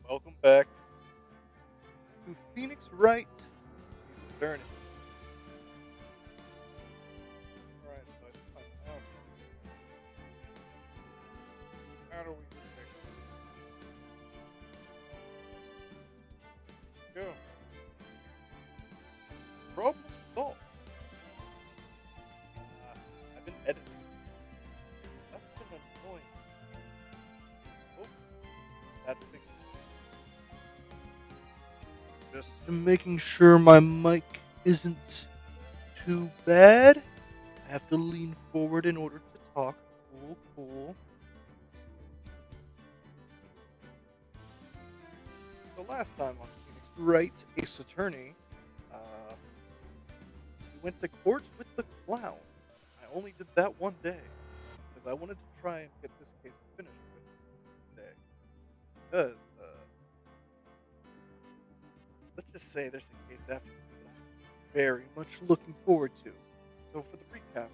Welcome back to Phoenix Wright, his attorney. Alright, so I see my mouse. How do we fix it? Go. Problem solved. I've been editing. That's been annoying. Oh, that's fixed. Just making sure my mic isn't too bad. I have to lean forward in order to talk. Cool, cool. The last time on Phoenix Wright, Ace Attorney, we went to court with the clown. I only did that one day because I wanted to try and get this case finished with today. Because let's just say there's a case after this that I'm very much looking forward to. So for the recap,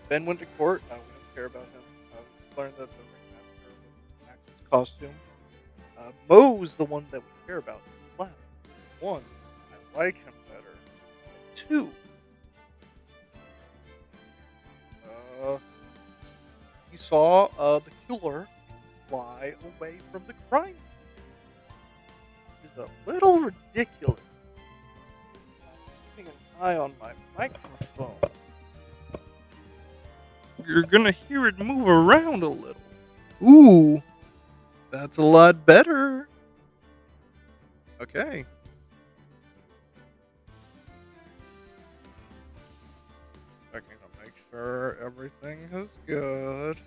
Ben went to court. We don't care about him. We just learned that the ringmaster was Max's costume. Mo's the one that we care about. The clown. One, I like him better. And two, uh, he saw the killer fly away from the crime scene, which is a little ridiculous. I'm keeping an eye on my microphone. You're gonna hear it move around a little. Ooh, that's a lot better. Okay. Checking to make sure everything is good.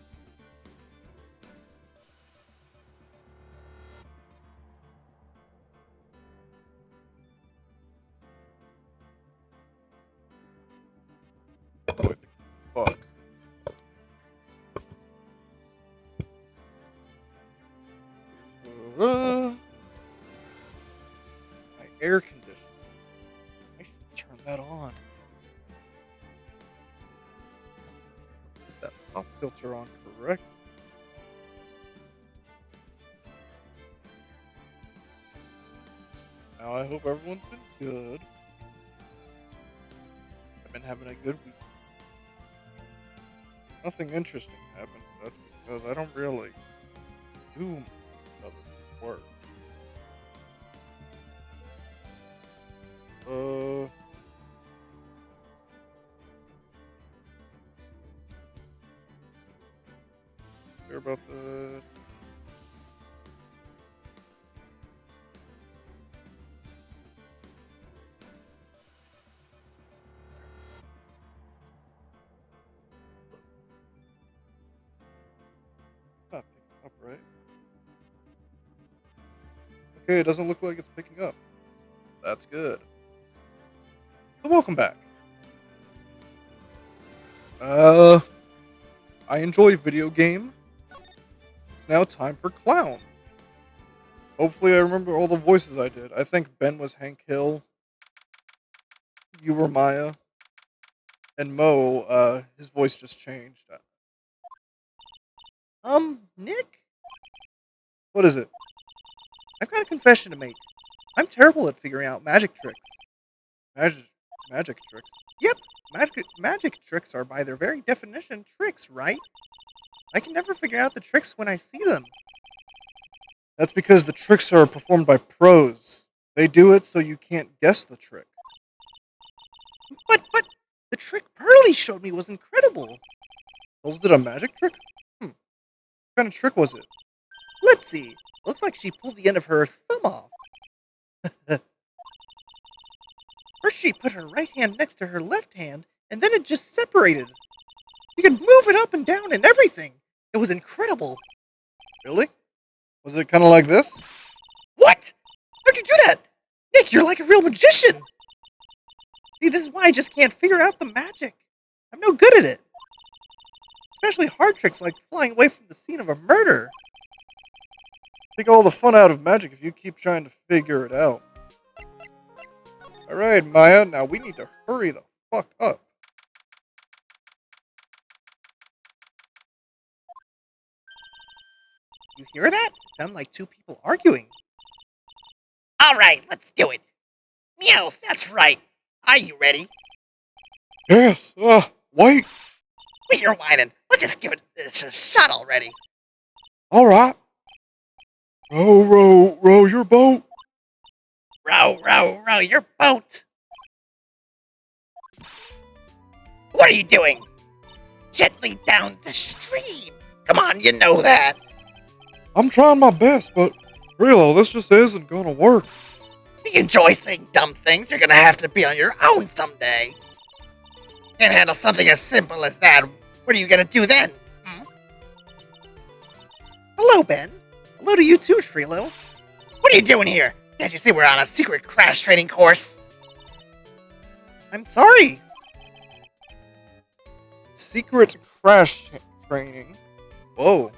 What the fuck? My air conditioner. I should turn that on. Put that pop filter on correct. Now I hope everyone's been good. I've been having a good week. Nothing interesting happened. That's because I don't really do other work. Uh, care about the not picking up, right? Okay, it doesn't look like it's picking up. That's good. So welcome back. I enjoy video game. It's now time for clown. Hopefully I remember all the voices I did. I think Ben was Hank Hill. You were Maya. And Mo, his voice just changed. Nick? What is it? I've got a confession to make. I'm terrible at figuring out magic tricks. Magic, magic tricks? Yep, magic tricks are by their very definition tricks, right? I can never figure out the tricks when I see them. That's because the tricks are performed by pros. They do it so you can't guess the trick. But, the trick Pearly showed me was incredible. Was it a magic trick? What kind of trick was it? Let's see. Looks like she pulled the end of her thumb off. First she put her right hand next to her left hand, and then it just separated. You could move it up and down and everything. It was incredible. Really? Was it kind of like this? What? How'd you do that? Nick, you're like a real magician. See, this is why I just can't figure out the magic. I'm no good at it. Especially hard tricks like flying away from the scene of a murder. Take all the fun out of magic if you keep trying to figure it out. Alright, Maya, now we need to hurry the fuck up. You hear that? It sounds like two people arguing. All right, let's do it. Meow, that's right. Are you ready? Yes, wait. Quit your whining. Let's just give it this a shot already. Alright. Row your boat. Row your boat. What are you doing? Gently down the stream. Come on, you know that. I'm trying my best, but Rilo, this just isn't gonna work. If you enjoy saying dumb things, you're gonna have to be on your own someday. Can't handle something as simple as that. What are you gonna do then? Hello, Ben. Hello to you too, Trilo. What are you doing here? Can't you see we're on a secret crash training course? I'm sorry. Secret crash training. Whoa.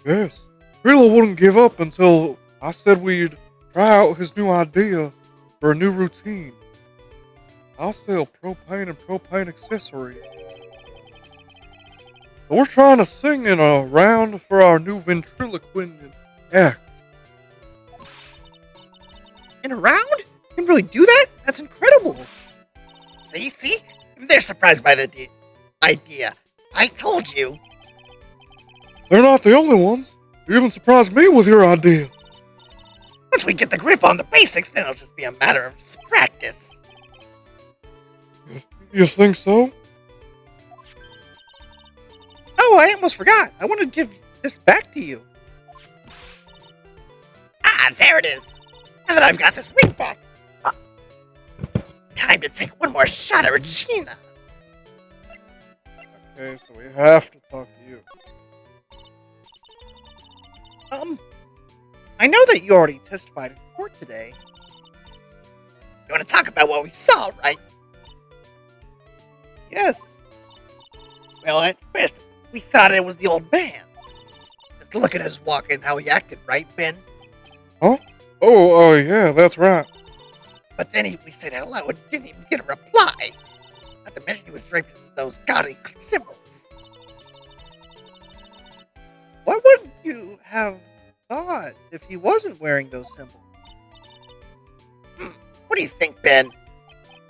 Yes. Rilo wouldn't give up until I said we'd try out his new idea for a new routine. I'll sell propane and propane accessories. So we're trying to sing in a round for our new ventriloquist act. In a round? You can really do that? That's incredible. See? They're surprised by the idea. I told you. They're not the only ones. You even surprised me with your idea. Once we get the grip on the basics, then it'll just be a matter of practice. You think so? Oh, I almost forgot. I wanted to give this back to you. Ah, there it is. Now that I've got this ring back, time to take one more shot at Regina. Okay, so we have to talk to you. I know that you already testified in court today. You want to talk about what we saw, right? Yes. Well, at first, we thought it was the old man. Just look at his walk and how he acted, right, Ben? Huh? Oh, yeah, that's right. But then we said hello and didn't even get a reply. Not to mention he was draped in those gaudy symbols. What would you have thought if he wasn't wearing those symbols? What do you think, Ben?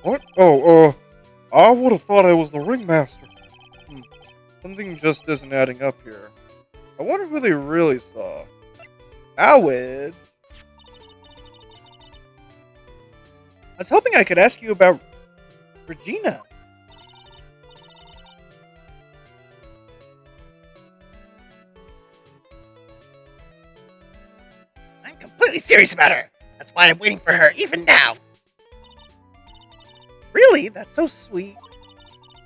What? Oh, I would have thought I was the ringmaster. Something just isn't adding up here. I wonder who they really saw. Howard. I was hoping I could ask you about Regina. I'm completely serious about her. That's why I'm waiting for her even now. Really? That's so sweet.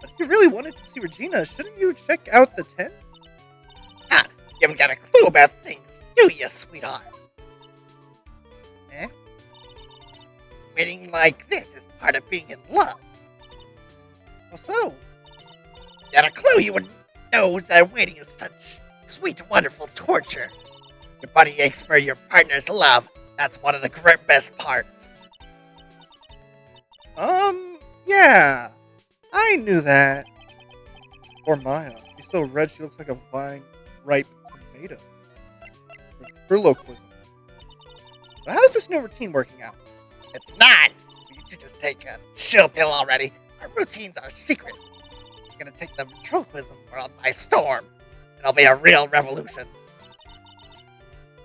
But if you really wanted to see Regina, shouldn't you check out the tent? Ah, you haven't got a clue about things, do you, sweetheart? Eh? Waiting like this is part of being in love. How so? Got a clue you would know that waiting is such sweet, wonderful torture. Your body aches for your partner's love. That's one of the best parts. Yeah. I knew that. Poor Maya. She's so red she looks like a vine-ripe tomato. Ventriloquism. So how's this new routine working out? It's not. You should just take a chill pill already. Our routines are secret. We're gonna take the ventriloquism world by storm. It'll be a real revolution.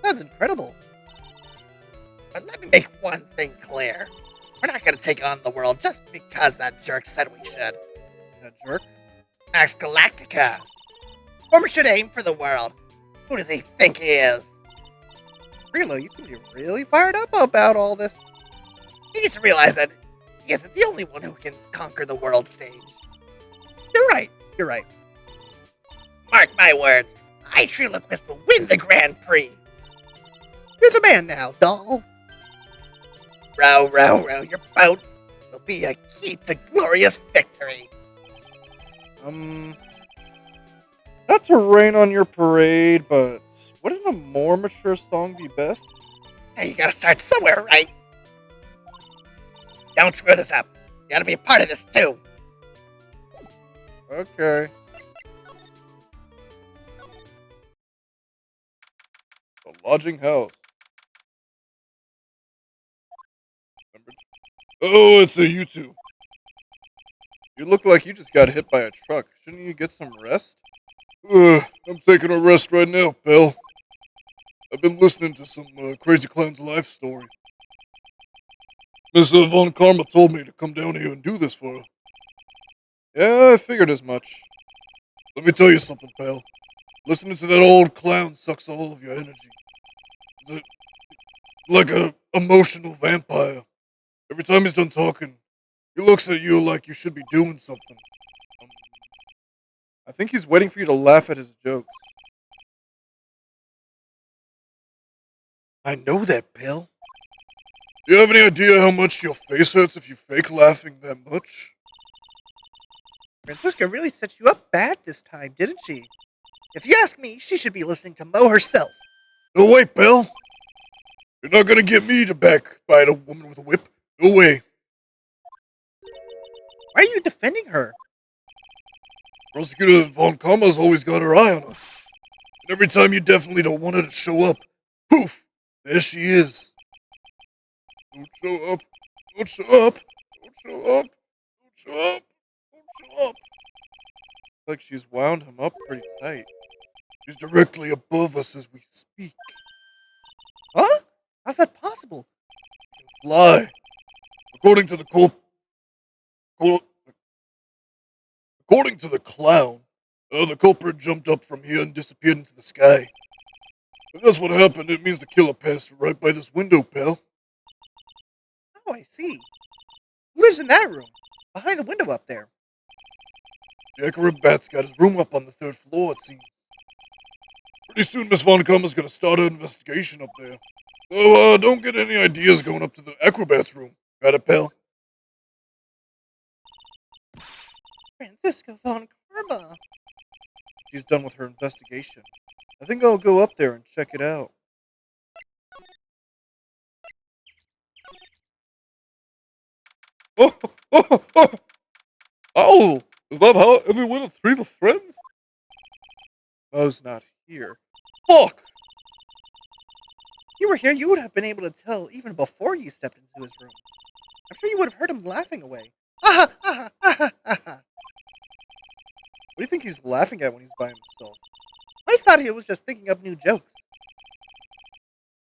That's incredible. But let me make one thing clear. We're not gonna take on the world just because that jerk said we should. That jerk? Max Galactica. Former should aim for the world. Who does he think he is? Rilo, you seem to be really fired up about all this. He needs to realize that he isn't the only one who can conquer the world stage. You're right. Mark my words. I, Ventriloquist, will win the Grand Prix. You're the man now, doll. Row your boat. Will be a key to glorious victory. Not to rain on your parade, but wouldn't a more mature song be best? Hey, you gotta start somewhere, right? Don't screw this up. You gotta be a part of this, too. Okay. Lodging house. Oh, it's a you two. You look like you just got hit by a truck. Shouldn't you get some rest? I'm taking a rest right now, pal. I've been listening to some Crazy Clown's life story. Miss Von Karma told me to come down here and do this for her. Yeah, I figured as much. Let me tell you something, pal. Listening to that old clown sucks all of your energy. It's like a emotional vampire. Every time he's done talking, he looks at you like you should be doing something. I think he's waiting for you to laugh at his jokes. I know that, pal. Do you have any idea how much your face hurts if you fake laughing that much? Francisca really set you up bad this time, didn't she? If you ask me, she should be listening to Mo herself. No way, pal. You're not gonna get me to backbite a woman with a whip. No way. Why are you defending her? Prosecutor Von Karma's always got her eye on us. And every time you definitely don't want her to show up, poof, there she is. Don't show up. Don't show up. Don't show up. Don't show up. Don't show up. Like she's wound him up pretty tight. She's directly above us as we speak. Huh? How's that possible? Fly. According to the according to the clown, the culprit jumped up from here and disappeared into the sky. If that's what happened, it means the killer passed right by this window, pal. Oh, I see. Who lives in that room? Behind the window up there. The acrobat's got his room up on the 3rd floor, it seems. Pretty soon Miss Von Karma's gonna start her investigation up there. So, don't get any ideas going up to the acrobat's room. Got it, pal? Francisca Von Karma. She's done with her investigation. I think I'll go up there and check it out. Oh, oh, oh. Oh, is that how anyone would treat a friend? Mo's not here. Fuck! If you were here, you would have been able to tell even before you stepped into his room. I'm sure you would have heard him laughing away. Ha ha ha ha ha ha ha. What do you think he's laughing at when he's by himself? I thought he was just thinking up new jokes.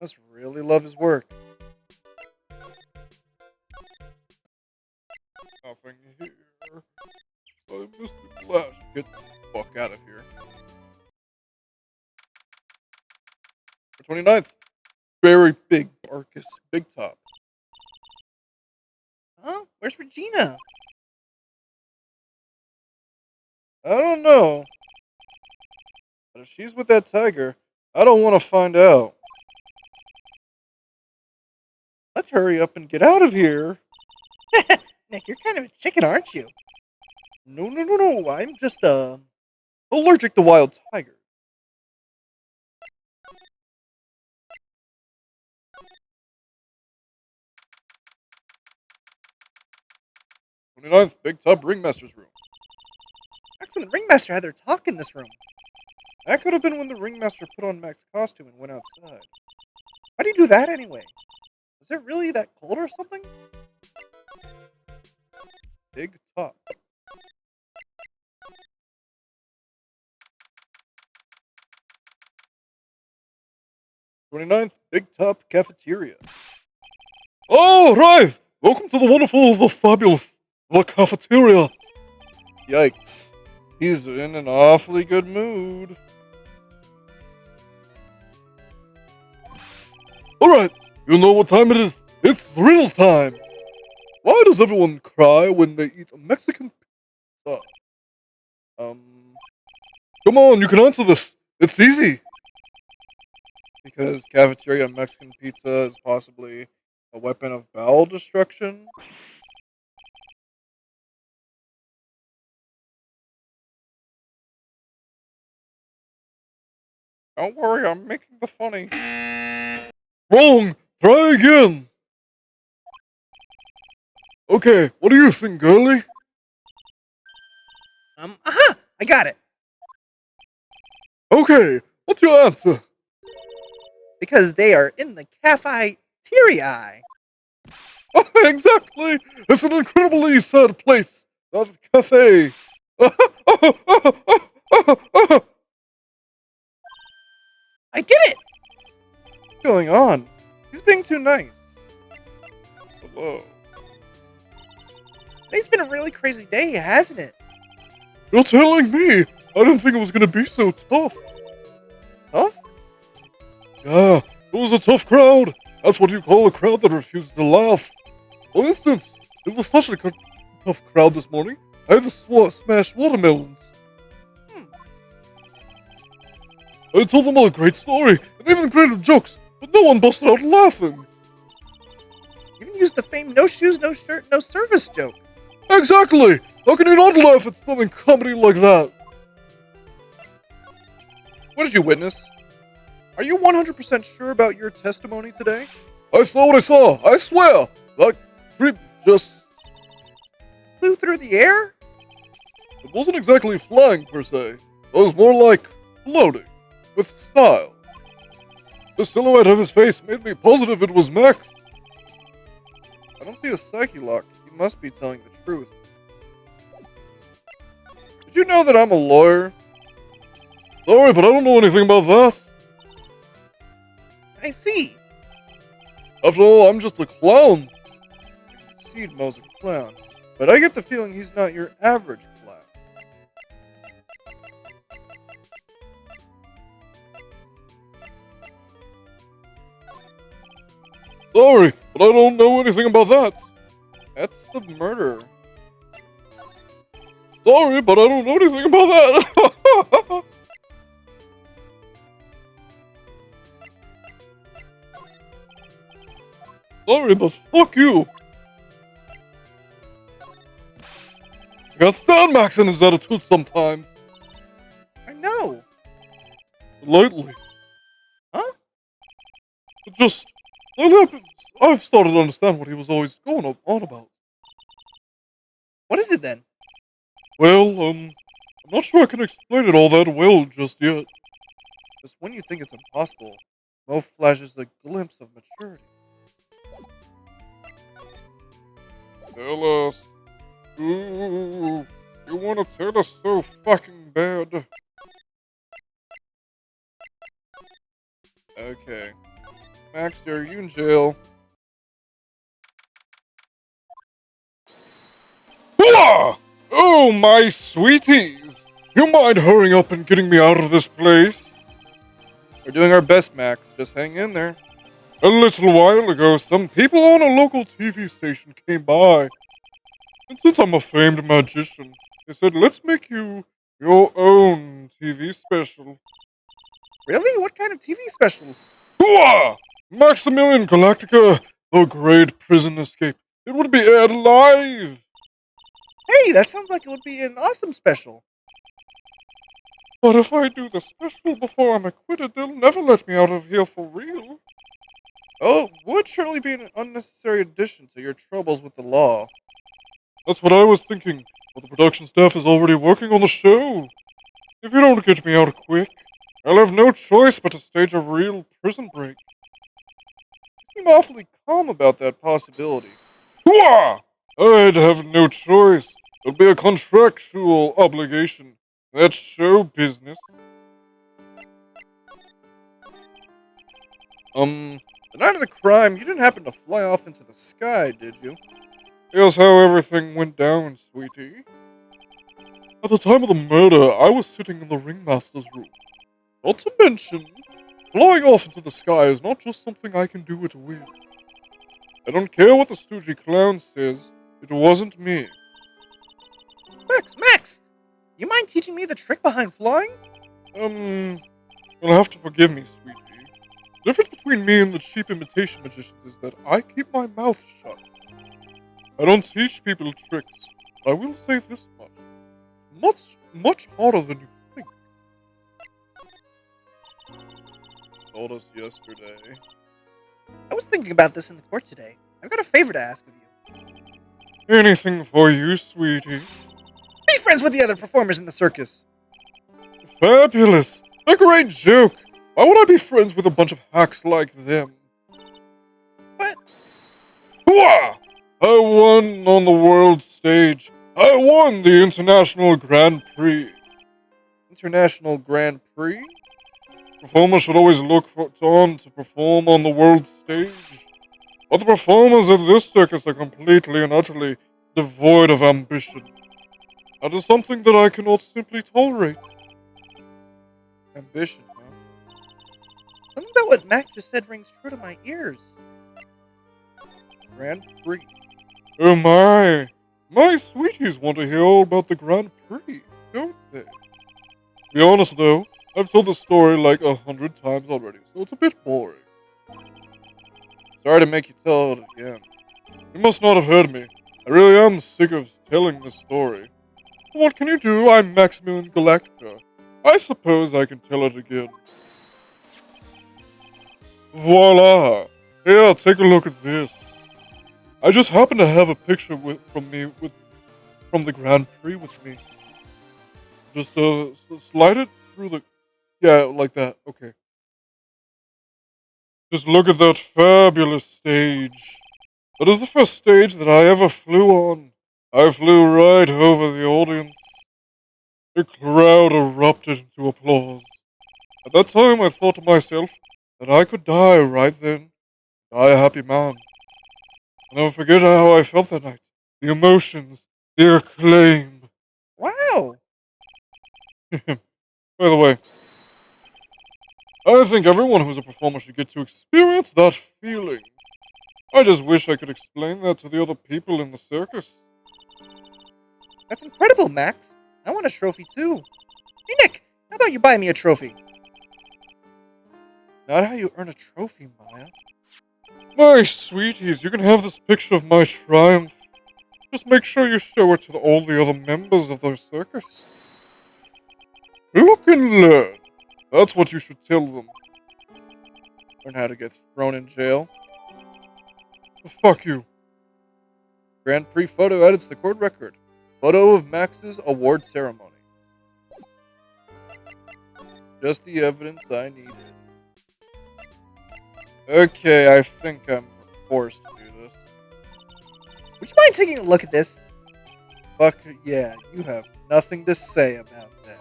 Must really love his work. Nothing here. I missed the flash. Get the fuck out of here. 29th. Very big Barkus Big Top. Huh? Where's Regina? I don't know. But if she's with that tiger, I don't want to find out. Let's hurry up and get out of here. Nick, you're kind of a chicken, aren't you? No. I'm just, allergic to wild tigers. 29th, Big Tub Ringmaster's room. Max and the Ringmaster had their talk in this room. That could have been when the Ringmaster put on Max's costume and went outside. Why do you do that anyway? Is it really that cold or something? Big Top. "29th, Big Top Cafeteria. Oh, right! Welcome to the wonderful, the fabulous, the cafeteria. Yikes. He's in an awfully good mood. Alright, you know what time it is. It's thrill time. Why does everyone cry when they eat a Mexican pizza? Come on, you can answer this. It's easy. Because cafeteria Mexican pizza is possibly a weapon of bowel destruction? Don't worry, I'm making the funny. Wrong! Try again! Okay, what do you think, girlie? Aha! I got it. Okay, what's your answer? Because they are in the cafeteria. Exactly! It's an incredibly sad place. Not a cafe. I did it! What's going on? He's being too nice. Hello. It's been a really crazy day, hasn't it? You're telling me? I didn't think it was gonna be so tough. Tough? Yeah, it was a tough crowd. That's what you call a crowd that refuses to laugh. For instance, it was such a tough crowd this morning. I had to smash watermelons. I told them all a great story, and even creative jokes, but no one busted out laughing. Even used the famed no shoes, no shirt, no service joke. Exactly! How can you not laugh at something comedy like that? What did you witness? Are you 100% sure about your testimony today? I saw what I saw, I swear! That creep just... Flew through the air? It wasn't exactly flying, per se. It was more like floating, with style. The silhouette of his face made me positive it was Max. I don't see a psyche lock. You must be telling the truth. Did you know that I'm a lawyer? Sorry, but I don't know anything about that. I see. After all, I'm just a clown. I concede Mo's a clown, but I get the feeling he's not your average clown. Sorry, but I don't know anything about that. That's the murder. Sorry, but I don't know anything about that. Sorry, but fuck you. I got stand Max in his attitude sometimes. I know. Lately. Huh? But just, lately I've started to understand what he was always going on about. What is it then? Well, I'm not sure I can explain it all that well just yet. Just when you think it's impossible, Mo flashes a glimpse of maturity. Tell us. Ooh, you want to tell us so fucking bad. Okay. Max, are you in jail? Hooah! Oh, my sweeties! You mind hurrying up and getting me out of this place? We're doing our best, Max. Just hang in there. A little while ago, some people on a local TV station came by. And since I'm a famed magician, they said, let's make you your own TV special. Really? What kind of TV special? Hooah! Maximilian Galactica, the Great Prison Escape. It would be aired live! Hey, that sounds like it would be an awesome special. But if I do the special before I'm acquitted, they'll never let me out of here for real. Oh, would surely be an unnecessary addition to your troubles with the law. That's what I was thinking, but the production staff is already working on the show. If you don't get me out quick, I'll have no choice but to stage a real prison break. You seem awfully calm about that possibility. Hooah! I'd have no choice. It'll be a contractual obligation. That's show business. The night of the crime, you didn't happen to fly off into the sky, did you? Here's how everything went down, sweetie. At the time of the murder, I was sitting in the ringmaster's room. Not to mention, flying off into the sky is not just something I can do at will. I don't care what the stoogy clown says, it wasn't me. Max! You mind teaching me the trick behind flying? You'll have to forgive me, sweetie. The difference between me and the cheap imitation magicians is that I keep my mouth shut. I don't teach people tricks, but I will say this much. Much harder than you think. You told us yesterday. I was thinking about this in the court today. I've got a favor to ask of you. Anything for you, sweetie. Be friends with the other performers in the circus. Fabulous! A great joke! Why would I be friends with a bunch of hacks like them? But Hooah! I won on the world stage. I won the International Grand Prix. International Grand Prix? Performers should always look on to perform on the world stage. But the performers at this circus are completely and utterly devoid of ambition. That is something that I cannot simply tolerate. Ambition, huh? Something about what Mac just said rings true to my ears. Grand Prix. Oh my! My sweeties want to hear all about the Grand Prix, don't they? To be honest though, I've told the story like 100 times already, so it's a bit boring. Sorry to make you tell it again. You must not have heard me. I really am sick of telling this story. But what can you do? I'm Maximilian Galactica. I suppose I can tell it again. Voila! Here, take a look at this. I just happen to have a picture from the Grand Prix with me. Just slide it through the, yeah, like that. Okay. Just look at that fabulous stage. That is the first stage that I ever flew on. I flew right over the audience. The crowd erupted into applause. At that time, I thought to myself that I could die right then. Die a happy man. I'll never forget how I felt that night. The emotions, the acclaim. Wow! By the way, I think everyone who's a performer should get to experience that feeling. I just wish I could explain that to the other people in the circus. That's incredible, Max. I want a trophy too. Hey, Nick, how about you buy me a trophy? Not how you earn a trophy, Maya. My sweeties, you can have this picture of my triumph. Just make sure you show it to all the other members of the circus. Look and learn. That's what you should tell them. Learn how to get thrown in jail. Fuck you. Grand Prix photo added to the court record. Photo of Max's award ceremony. Just the evidence I needed. Okay, I think I'm forced to do this. Would you mind taking a look at this? Fuck yeah, you have nothing to say about that.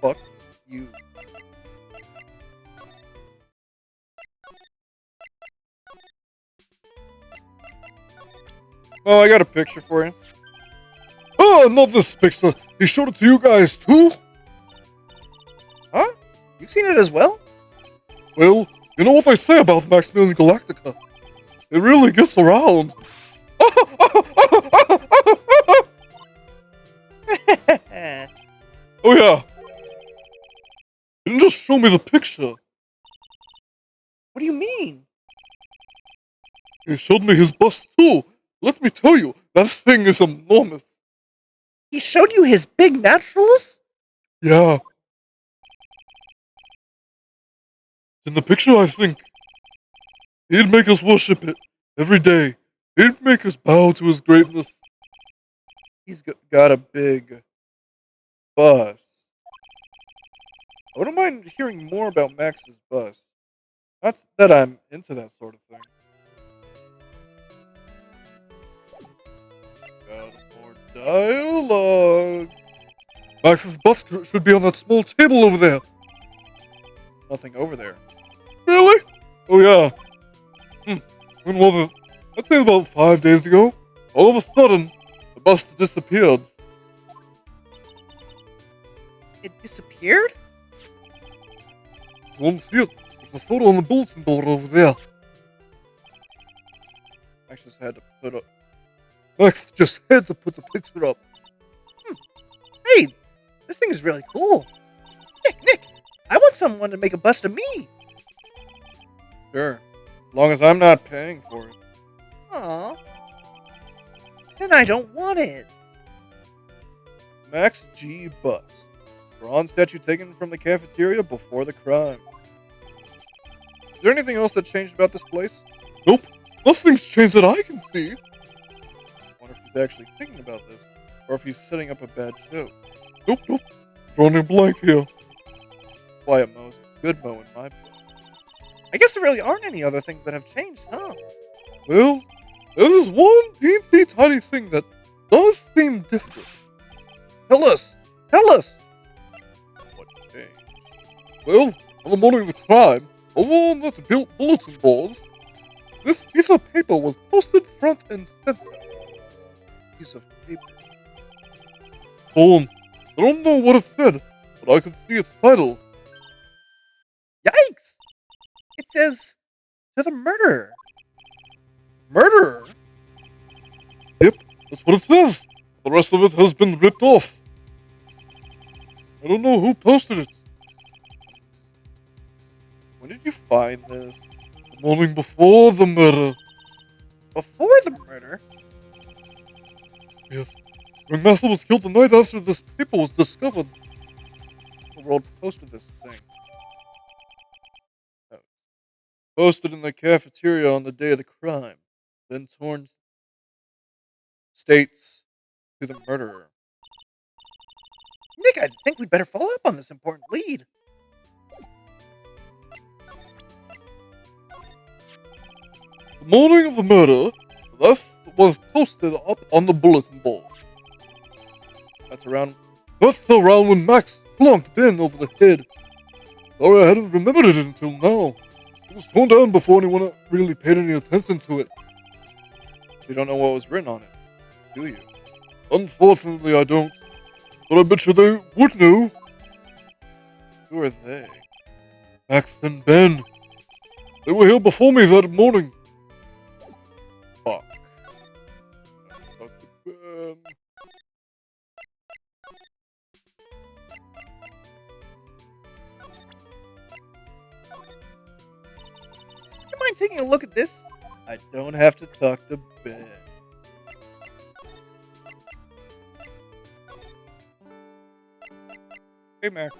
Fuck you. Oh, I got a picture for you. Oh, not this picture. He showed it to you guys too? Huh? You've seen it as well? Well, you know what they say about Maximilian Galactica. It really gets around. Oh yeah. He didn't just show me the picture. What do you mean? He showed me his bust too. Let me tell you, that thing is enormous. He showed you his big naturalist? Yeah. In the picture, I think. He'd make us worship it every day. He'd make us bow to his greatness. He's got a big bust. I wouldn't mind hearing more about Max's bust. Not that I'm into that sort of thing. Got more dialogue. Max's bust should be on that small table over there. Nothing over there. Really? Oh yeah. When was it? I'd say about 5 days ago. All of a sudden, the bust disappeared. It disappeared? You won't see it. There's a photo on the bulletin board over there. Max just had to put up. Max just had to put the picture up. Hey, this thing is really cool. Nick, I want someone to make a bust of me. Sure, as long as I'm not paying for it. Aw. Then I don't want it. Max G. Bust. Bronze statue taken from the cafeteria before the crime. Is there anything else that changed about this place? Nope. Nothing's changed that I can see. I wonder if he's actually thinking about this, or if he's setting up a bad joke. Nope. drawing a blank here. Quiet Mo's good Mo in my book. I guess there really aren't any other things that have changed, huh? Well, there's one teensy tiny thing that does seem different. Tell us! Tell us! What changed? Well, on the morning of the crime, over on that bulletin board, this piece of paper was posted front and center. Piece of paper. I don't know what it said, but I could see its title. Yikes! It says, to the murderer. Murderer? Yep, that's what it says. The rest of it has been ripped off. I don't know who posted it. When did you find this? The morning before the murder. Before the murder? Yes. Ringmaster was killed the night after this paper was discovered. The world posted this thing. Oh. Posted in the cafeteria on the day of the crime. Then torn states to the murderer. Nick, I think we'd better follow up on this important lead. The morning of the murder, this was posted up on the bulletin board. That's around when Max plunked Ben over the head. Sorry I hadn't remembered it until now. It was torn down before anyone really paid any attention to it. You don't know what was written on it, do you? Unfortunately, I don't. But I bet you they would know. Who are they? Max and Ben. They were here before me that morning. Fuck. Talk to Ben. You mind taking a look at this? I don't have to talk to Ben. Hey, Max.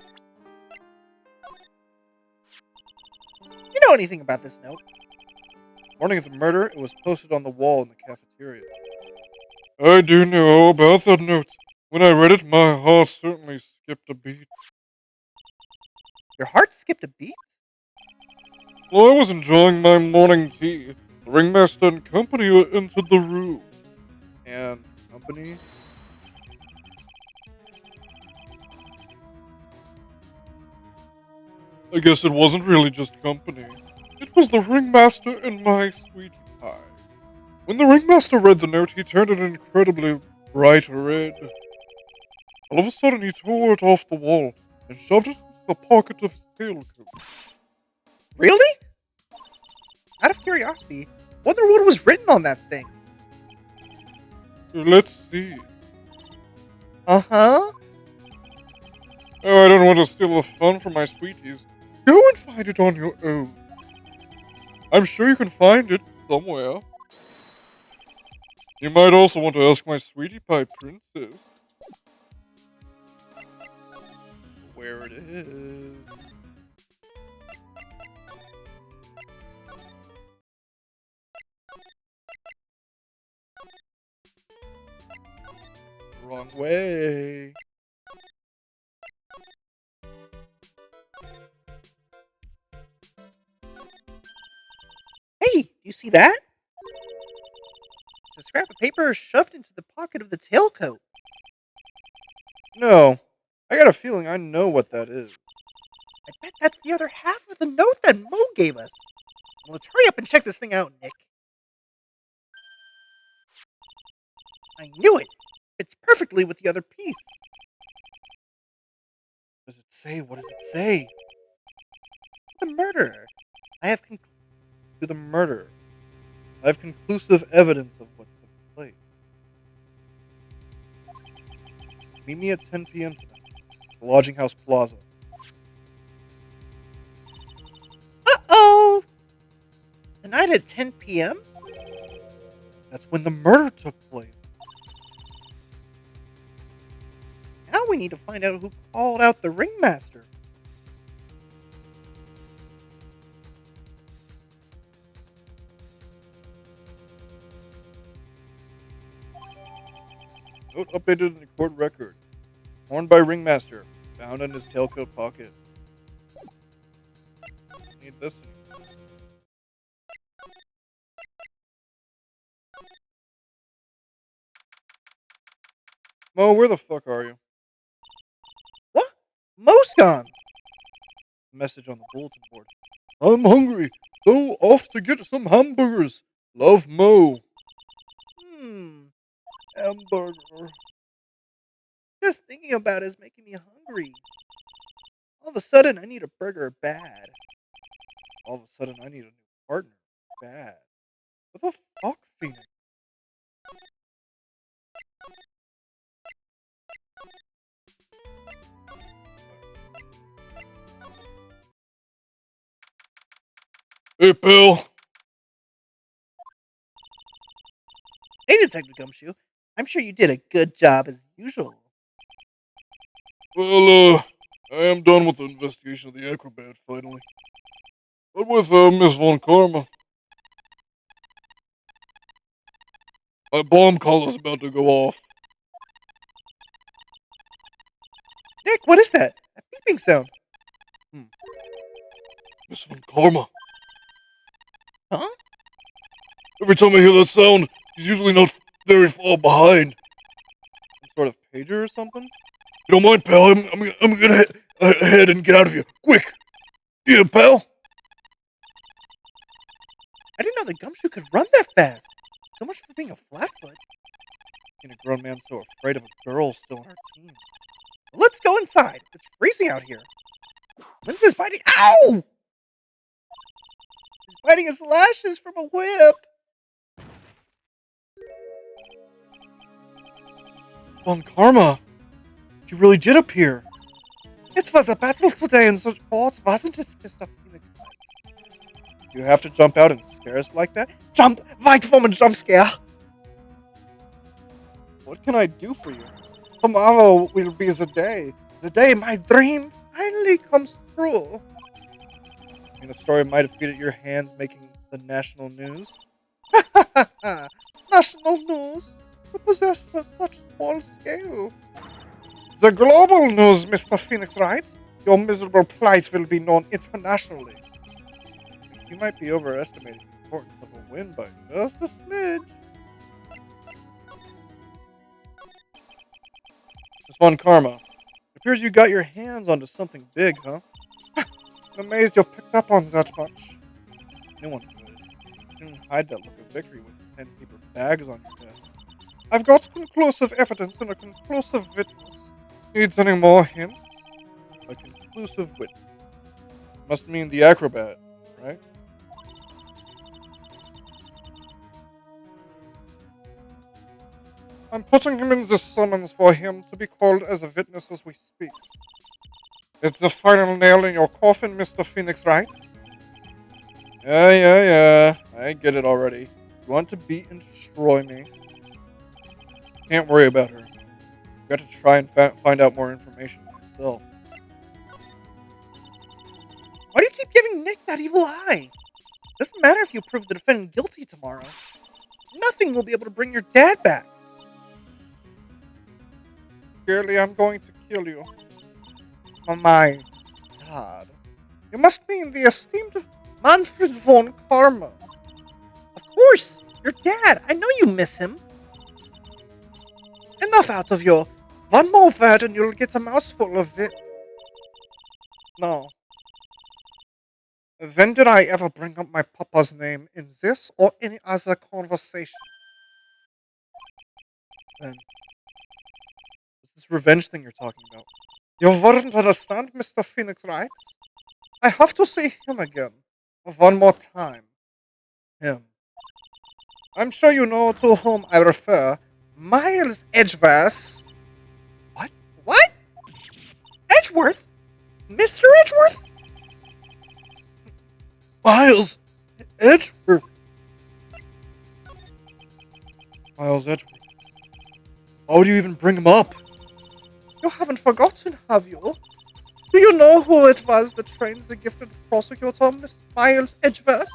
You know anything about this note? Morning of the murder, it was posted on the wall in the cafeteria. I do know about that note. When I read it, my heart certainly skipped a beat. Your heart skipped a beat? While I was enjoying my morning tea, the ringmaster and company entered the room. And company? I guess it wasn't really just company. It was the ringmaster and my sweetie pie. When the ringmaster read the note, he turned it incredibly bright red. All of a sudden, he tore it off the wall and shoved it into the pocket of his tailcoat. Really? Out of curiosity, wonder what was written on that thing? Let's see. Uh-huh. Oh, I don't want to steal the fun from my sweeties. Go and find it on your own. I'm sure you can find it somewhere. You might also want to ask my sweetie pie princess. Where it is. Wrong way. Hey, do you see that? It's a scrap of paper shoved into the pocket of the tailcoat. No, I got a feeling I know what that is. I bet that's the other half of the note that Mo gave us. Let's hurry up and check this thing out, Nick. I knew it. Fits perfectly with the other piece. What does it say? What does it say? The murderer. To the murderer. I have conclusive evidence of what took place. Meet me at 10 p.m. tonight. The Lodging House Plaza. Uh-oh! Tonight at 10 p.m.? That's when the murder took place. Now we need to find out who called out the ringmaster. Note updated in the court record. Warned by ringmaster. Found in his tailcoat pocket. Need this anymore. Mo, where the fuck are you? What? Mo's gone. Message on the bulletin board. I'm hungry. So off to get some hamburgers. Love, Mo. Hamburger. Just thinking about it is making me hungry. All of a sudden, I need a burger bad. All of a sudden, I need a new partner. Bad. What the fuck, Phoenix? Hey, Bill. Hey, Detective Gumshoe. I'm sure you did a good job as usual. Well, I am done with the investigation of the acrobat, finally. But with, Miss Von Karma. My bomb collar's about to go off. Nick, what is that? A beeping sound. Miss Von Karma. Huh? Every time I hear that sound, she's usually not very far behind. Some sort of pager or something? You don't mind, pal? I'm gonna head ahead and get out of here. Quick! Yeah, pal? I didn't know the Gumshoe could run that fast. So much for being a flatfoot. Ain't a grown man so afraid of a girl still in her teens. Let's go inside. It's freezing out here. When's his biting? Ow! He's biting his lashes from a whip. Von Karma! She really did appear. It was a battle today in the court, wasn't it, Mr. Phoenix Wright? You have to jump out and scare us like that? Jump! White woman jump scare! What can I do for you? Tomorrow will be the day my dream finally comes true. I mean, the story might have featured your hands making the national news. National news? Who possess for such small scale? The global news, Mr. Phoenix Wright. Your miserable plight will be known internationally. You might be overestimating the importance of a win by just a smidge. Miss Von Karma, it appears you got your hands onto something big, huh? I'm amazed you picked up on that much. Anyone could. You didn't hide that look of victory with 10 paper bags on your head. I've got conclusive evidence and a conclusive witness. Needs any more hints? A conclusive witness. Must mean the acrobat, right? I'm putting him in the summons for him to be called as a witness as we speak. It's the final nail in your coffin, Mr. Phoenix Wright. Yeah. I get it already. You want to beat and destroy me? Can't worry about her. You got to try and find out more information yourself. Why do you keep giving Nick that evil eye? Doesn't matter if you prove the defendant guilty tomorrow. Nothing will be able to bring your dad back. Surely I'm going to kill you. Oh my God. You must mean the esteemed Manfred von Karma. Of course, your dad. I know you miss him. Enough out of you. One more word and you'll get a mouthful of it. No. When did I ever bring up my papa's name in this or any other conversation? Then, what's this revenge thing you're talking about? You wouldn't understand, Mr. Phoenix Wright. I have to see him again. One more time. Him. I'm sure you know to whom I refer. Miles Edgeworth. What? What? Edgeworth? Mr. Edgeworth? Miles Edgeworth. Miles Edgeworth. Why would you even bring him up? You haven't forgotten, have you? Do you know who it was that trained the gifted prosecutor, Miss Miles Edgeworth?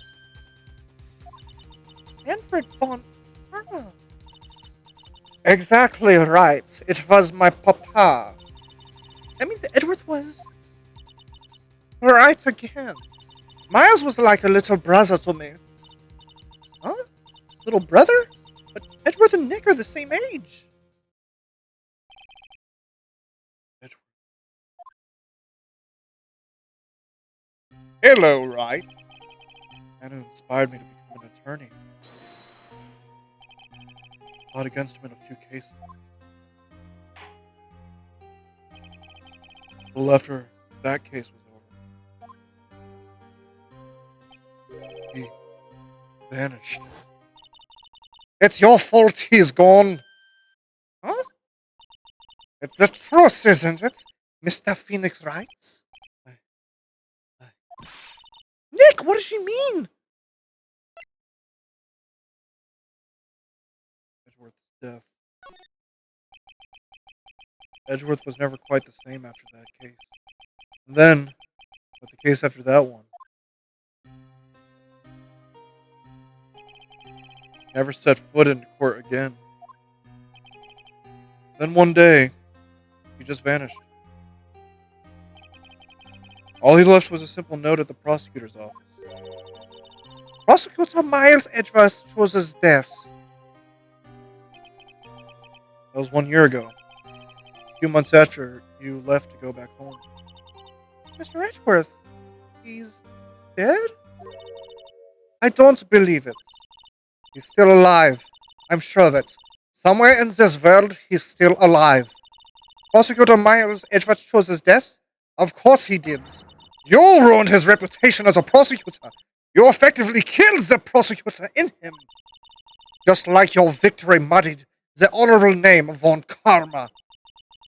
Manfred von Karma. Exactly right. It was my papa. That means Edgeworth was right again. Miles was like a little brother to me. Huh? Little brother? But Edgeworth and Nick are the same age. Edgeworth. Hello, Wright. And who inspired me to become an attorney. Fought against him in a few cases. Well, after that case was over, he vanished. It's your fault he's gone. Huh? It's the truth, isn't it, Mr. Phoenix Wright? Nick, what does she mean? Edgeworth's death. Edgeworth was never quite the same after that case. And then, with the case after that one, never set foot in court again. Then one day, he just vanished. All he left was a simple note at the prosecutor's office. Prosecutor Miles Edgeworth chooses death. That was 1 year ago. A few months after you left to go back home. Mr. Edgeworth, he's dead? I don't believe it. He's still alive. I'm sure of it. Somewhere in this world, he's still alive. Prosecutor Miles Edgeworth chose his death? Of course he did. You ruined his reputation as a prosecutor. You effectively killed the prosecutor in him. Just like your victory muddied the honorable name of Von Karma.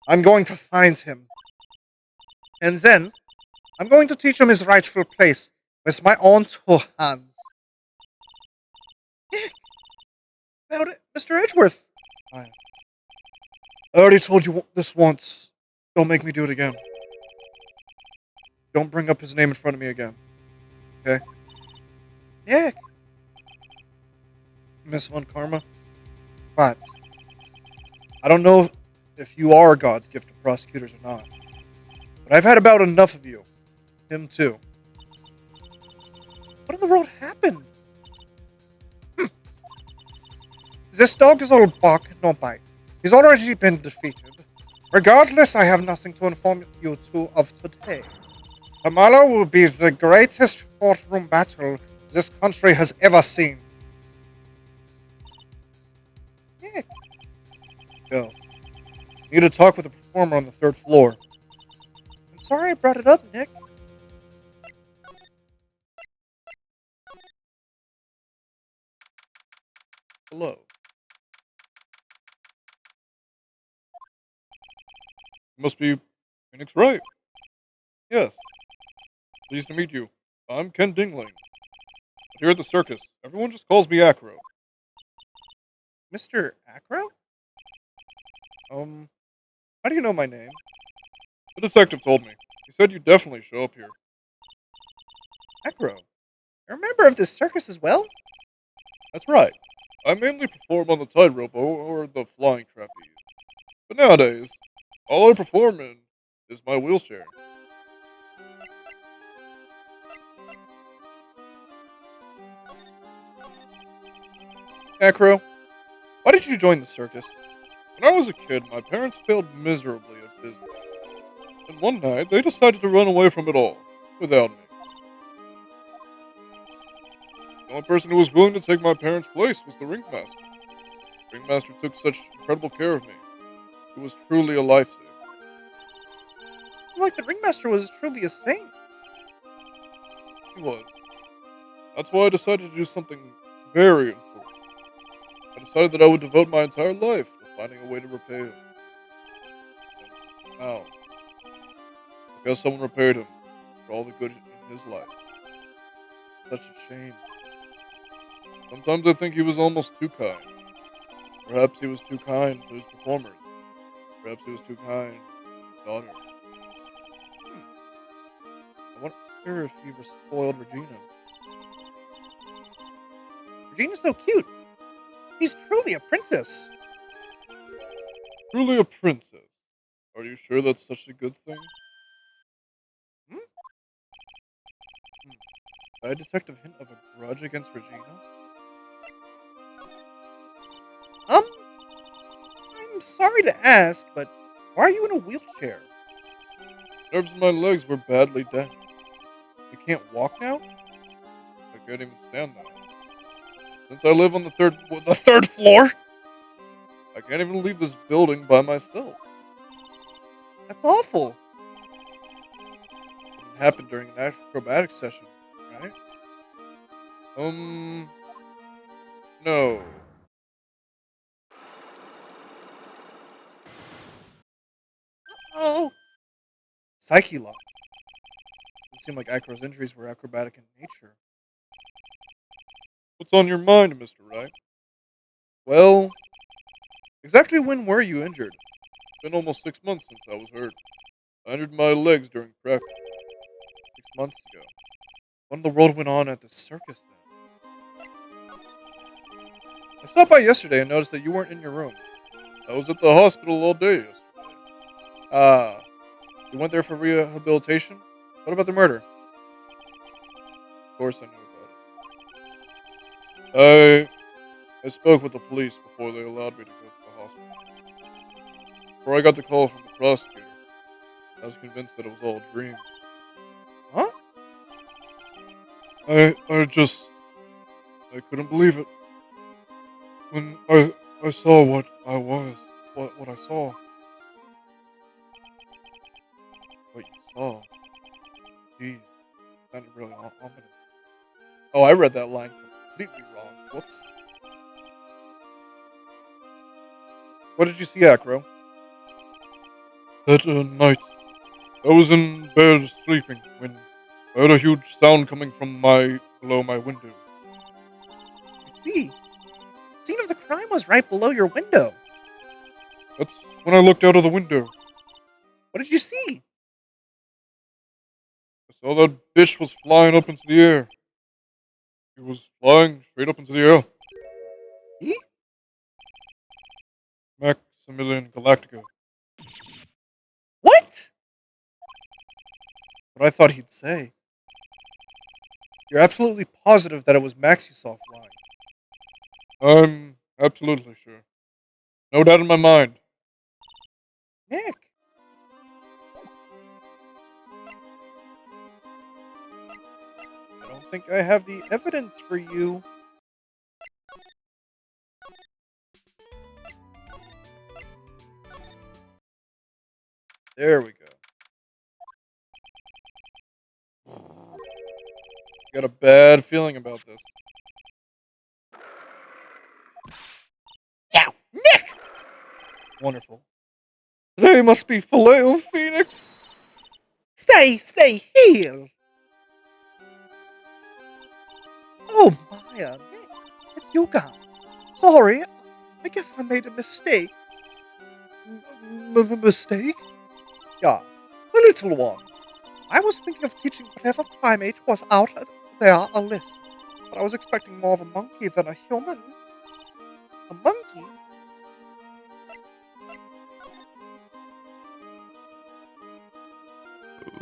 I'm going to find him. And then, I'm going to teach him his rightful place with my own 2 hands. About it, Mr. Edgeworth. I already told you this once. Don't make me do it again. Don't bring up his name in front of me again. Okay? Nick. Miss Von Karma. But I don't know if you are God's gift to prosecutors or not. But I've had about enough of you. Him too. What in the world happened? This dog is all bark, no bite. He's already been defeated. Regardless, I have nothing to inform you two of today. Tomorrow will be the greatest courtroom battle this country has ever seen. Yeah. Go. Need to talk with the performer on the 3rd floor. I'm sorry I brought it up, Nick. Hello. Must be Phoenix Wright. Yes. Pleased to meet you. I'm Ken Dingling. Here at the circus, everyone just calls me Acro. Mr. Acro? How do you know my name? The detective told me. He said you'd definitely show up here. Acro. You're a member of this circus as well? That's right. I mainly perform on the tightrope or the flying trapeze. But nowadays, all I perform in is my wheelchair. Acro, Why did you join the circus? When I was a kid, my parents failed miserably at business. And one night, they decided to run away from it all, without me. The only person who was willing to take my parents' place was the ringmaster. The ringmaster took such incredible care of me. He was truly a lifesaver. like the ringmaster was truly a saint. He was. That's why I decided to do something very important. I decided that I would devote my entire life to finding a way to repay him. And now, I guess someone repaid him for all the good in his life. Such a shame. Sometimes I think he was almost too kind. Perhaps he was too kind to his performers. Perhaps he was too kind to his daughter. I wonder if he ever spoiled Regina. Regina's so cute. She's truly a princess. Truly a princess. Are you sure that's such a good thing? Did I detect a hint of a grudge against Regina? Um, I'm sorry to ask, but why are you in a wheelchair? Nerves in my legs were badly damaged. You can't walk now? I can't even stand now. Since I live on the third floor, I can't even leave this building by myself. That's awful. It happened during an acrobatic session, right? No. Oh, psyche lock. It seemed like Acro's injuries were acrobatic in nature. What's on your mind, Mr. Wright? Well, exactly when were you injured? It's been almost 6 months since I was hurt. I injured my legs during practice. 6 months ago. What in the world went on at the circus then? I stopped by yesterday and noticed that you weren't in your room. I was at the hospital all day yesterday. Ah, you went there for rehabilitation? What about the murder? Of course I knew about it. I spoke with the police before they allowed me to go to the hospital. Before I got the call from the prosecutor, I was convinced that it was all a dream. Huh? I couldn't believe it. When I saw what I was, what I saw. What you saw. Gee, sounded really ominous. Oh, I read that line completely wrong. Whoops. What did you see, Acro? That night, I was in bed sleeping when I heard a huge sound coming from below my window. I see. The scene of the crime was right below your window. That's when I looked out of the window. What did you see? I saw that bitch was flying up into the air. He was flying straight up into the air. He? Maximilian Galactica. What? What I thought he'd say. You're absolutely positive that it was Max you saw flying. I'm absolutely sure. No doubt in my mind. Nick. I don't think I have the evidence for you. There we go. Got a bad feeling about this. Yow, Nick! Wonderful. Today must be filet o Phoenix. Stay here. Oh, Maya, Nick. It's you guys. Sorry. I guess I made a mistake. Mistake? Yeah. The little one. I was thinking of teaching whatever primate was out there a list. But I was expecting more of a monkey than a human. A monkey?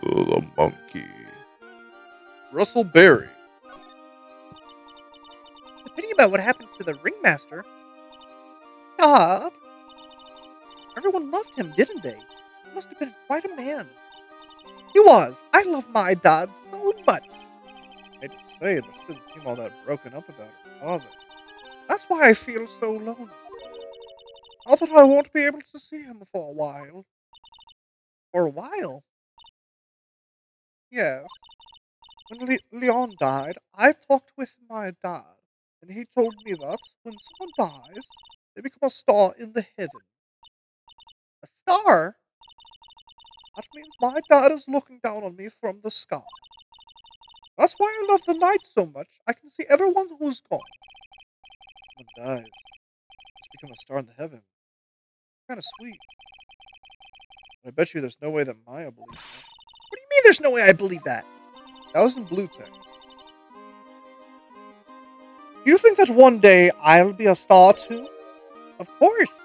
The monkey. Russell Berry. The pity about what happened to the ringmaster. God. Everyone loved him, didn't they? He must have been quite a man. He was. I love my dad so much. I hate to say it, but she doesn't seem all that broken up about her father. That's why I feel so lonely. Now that I won't be able to see him for a while. For a while? Yes. When Leon died, I talked with my dad, and he told me that when someone dies, they become a star in the heavens. A star? That means my dad is looking down on me from the sky. That's why I love the night so much. I can see everyone who's gone. Someone dies. Just become a star in the heavens. Kind of sweet. But I bet you there's no way that Maya believes that. What do you mean there's no way I believe that? That was in blue text. Do you think that one day I'll be a star too? Of course.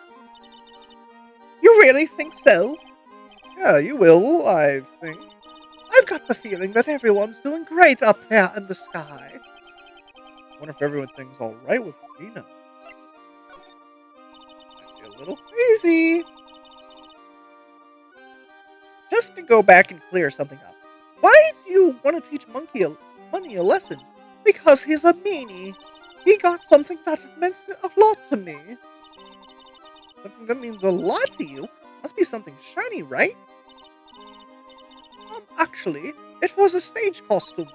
You really think so? Yeah, you will, I think. I've I got the feeling that everyone's doing great up there in the sky. I wonder if everyone thinks all right with Rena. Might be a little crazy. Just to go back and clear something up. Why do you want to teach Money a lesson? Because he's a meanie. He got something that meant a lot to me. Something that means a lot to you? Must be something shiny, right? Actually, it was a stage costume.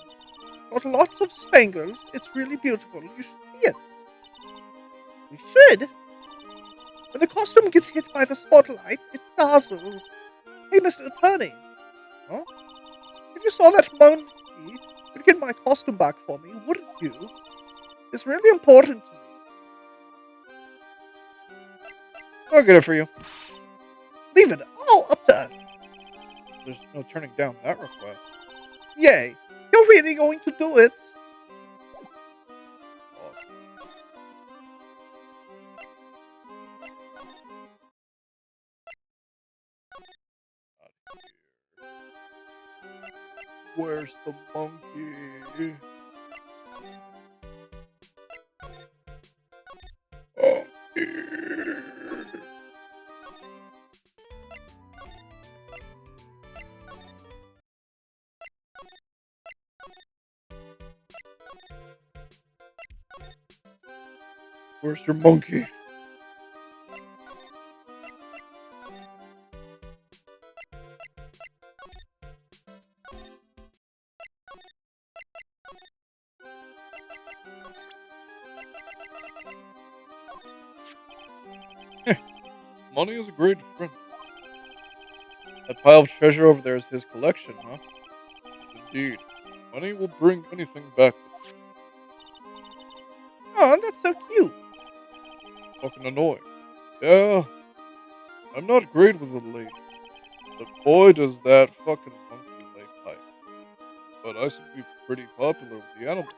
Got lots of spangles. It's really beautiful. You should see it. We should. When the costume gets hit by the spotlight, it dazzles. Hey, Mr. Attorney. Huh? If you saw that monkey, you'd get my costume back for me, wouldn't you? It's really important to me. I'll get it for you. Leave it all up to us. There's no turning down that request. Yay. You're really going to do it. Awesome. Where's the monkey? Oh, here. Where's your monkey? Money is a great friend. That pile of treasure over there is his collection, huh? Indeed. Money will bring anything back. Oh, that's so cute. Fucking annoying. Yeah, I'm not great with the lady, but boy does that fucking monkey lay pipe. But I seem to be pretty popular with the animals.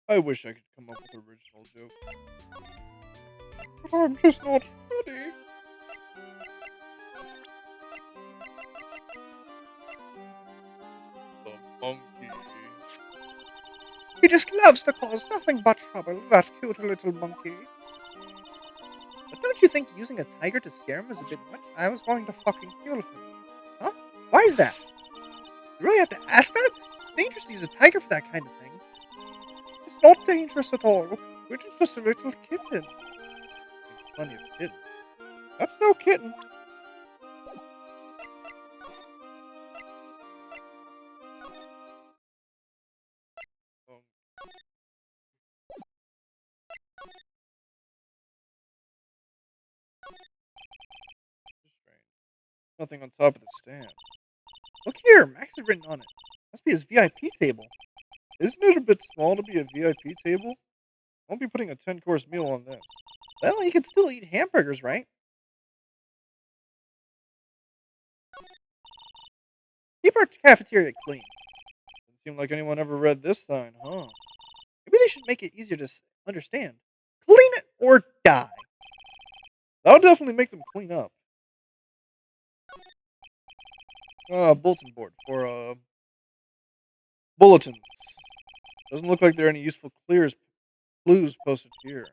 I wish I could come up with original jokes. But I'm just not ready. The monkey. He just loves to cause nothing but trouble, that cute little monkey. But don't you think using a tiger to scare him is a bit much? I was going to fucking kill him. Huh? Why is that? You really have to ask that? It's dangerous to use a tiger for that kind of thing. It's not dangerous at all. We're just a little kitten. There's plenty of kittens. That's no kitten. Um, strange. Nothing on top of the stand. Look here, Max had written on it. Must be his VIP table. Isn't it a bit small to be a VIP table? Won't be putting a 10-course meal on this. Well, he could still eat hamburgers, right? Keep our cafeteria clean. Doesn't seem like anyone ever read this sign, huh? Maybe they should make it easier to understand. Clean it or die. That'll definitely make them clean up. Bulletin board for, bulletins. Doesn't look like there are any useful clues posted here.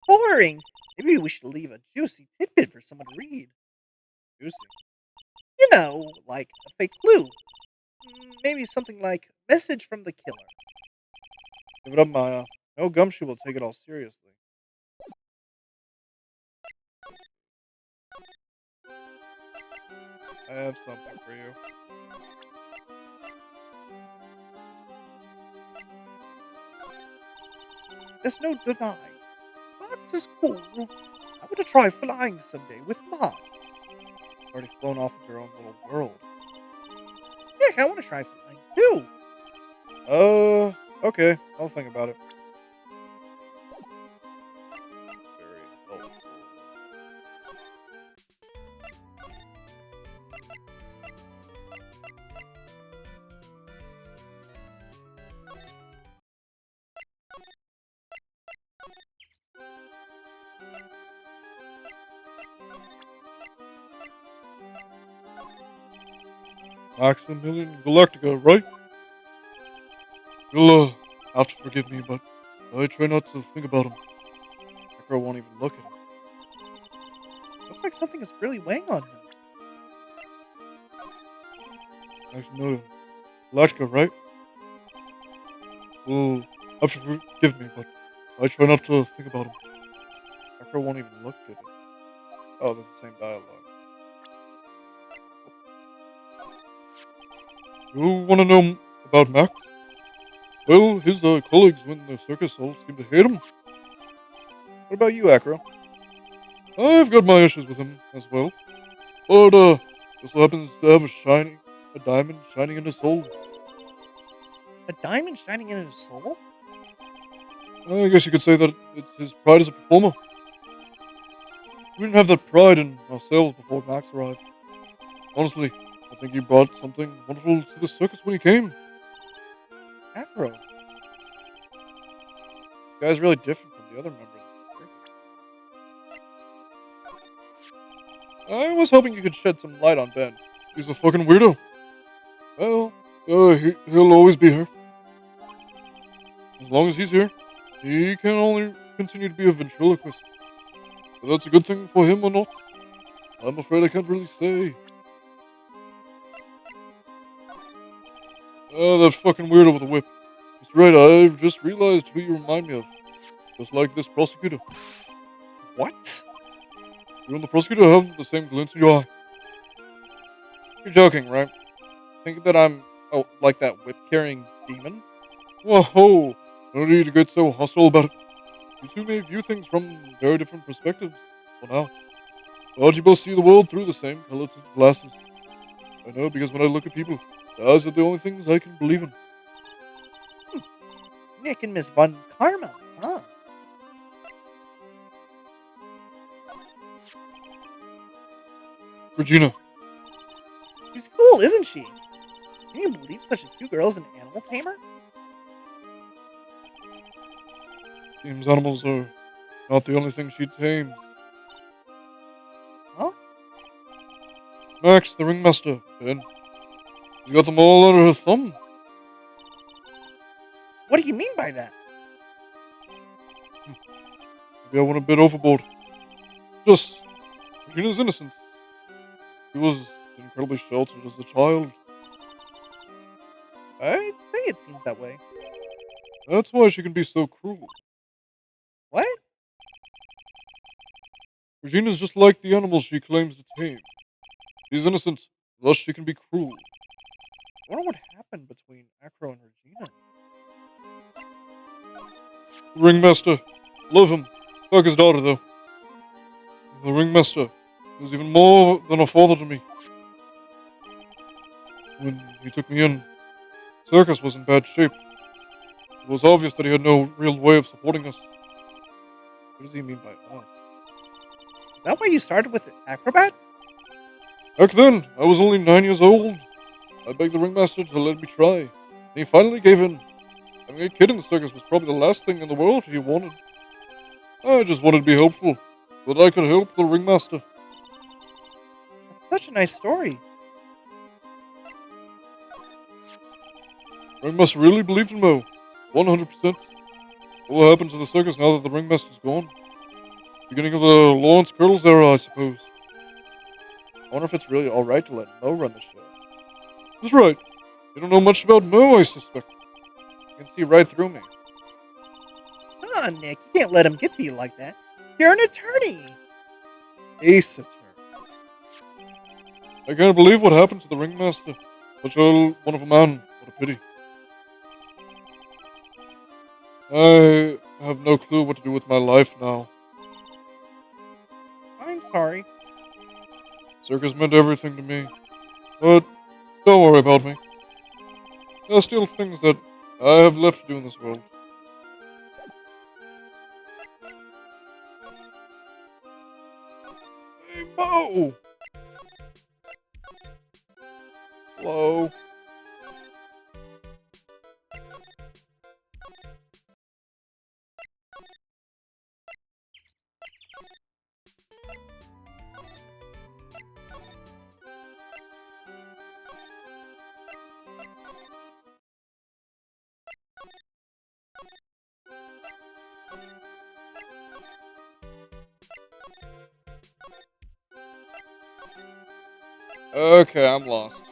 Boring. Maybe we should leave a juicy tidbit for someone to read. Juicy. You know, like a fake clue. Maybe something like message from the killer. Give it up, Maya. No gumshoe will take it all seriously. I have something for you. There's no denying. Fox is cool. I want to try flying someday with Mom. Already flown off of your own little world. Heck, I want to try flying too. Okay. I'll think about it. Very helpful. Maximilian Galactica, right? You'll have to forgive me, but I try not to think about him. That girl won't even look at him. Looks like something is really weighing on him. Maximilian Galactica, right? You'll have to forgive me, but I try not to think about him. That girl won't even look at him. Oh, that's the same dialogue. You want to know about Max? Well, his colleagues in the circus all seem to hate him. What about you, Acro? I've got my issues with him as well. But, just so happens to have a diamond shining in his soul. A diamond shining in his soul? I guess you could say that it's his pride as a performer. We didn't have that pride in ourselves before Max arrived. Honestly, I think he brought something wonderful to the circus when he came. Acro. The guy's really different from the other members. I was hoping you could shed some light on Ben. He's a fucking weirdo. Well, he'll always be here. As long as he's here, he can only continue to be a ventriloquist. Whether that's a good thing for him or not, I'm afraid I can't really say. That fucking weirdo with a whip. Mr. Wright, I've just realized who you remind me of. Just like this prosecutor. What? You and the prosecutor have the same glint in your eye. You're joking, right? Thinking that I'm, like that whip-carrying demon? Whoa, no need to get so hostile about it. You two may view things from very different perspectives for now. But you both see the world through the same colored glasses. I know because when I look at people, the eyes are the only things I can believe in. Nick and Miss Von Karma, huh? Regina, She's cool, isn't she? Can you believe such a cute girl is an animal tamer? seems animals are not the only thing she tames. Huh? Max, the ringmaster, Ben. She's got them all under her thumb. What do you mean by that? Maybe I went a bit overboard. Just Regina's innocence. She was incredibly sheltered as a child. I'd say it seems that way. That's why she can be so cruel. What? Regina's just like the animals she claims to tame. She's innocent, thus she can be cruel. I wonder what happened between Acro and Regina. The ringmaster. Love him. Like his daughter, though. The ringmaster was even more than a father to me. When he took me in, the circus was in bad shape. It was obvious that he had no real way of supporting us. What does he mean by us? Is that why you started with acrobats? Back then, I was only 9 years old. I begged the ringmaster to let me try, and he finally gave in. Having a kid in the circus was probably the last thing in the world he wanted. I just wanted to be helpful, so that I could help the ringmaster. That's such a nice story. Ringmaster really believed in Mo. 100%. What will happen to the circus now that the ringmaster's gone? Beginning of the Lawrence Curls era, I suppose. I wonder if it's really alright to let Mo run the show. That's right. You don't know much about Mo, I suspect. You can see right through me. Come on, Nick. You can't let him get to you like that. You're an attorney. Ace attorney. I can't believe what happened to the ringmaster. Such a wonderful man. What a pity. I have no clue what to do with my life now. I'm sorry. Circus meant everything to me. But don't worry about me. There are still things that I have left to do in this world. Hey, Mo! Hello? Okay, I'm lost.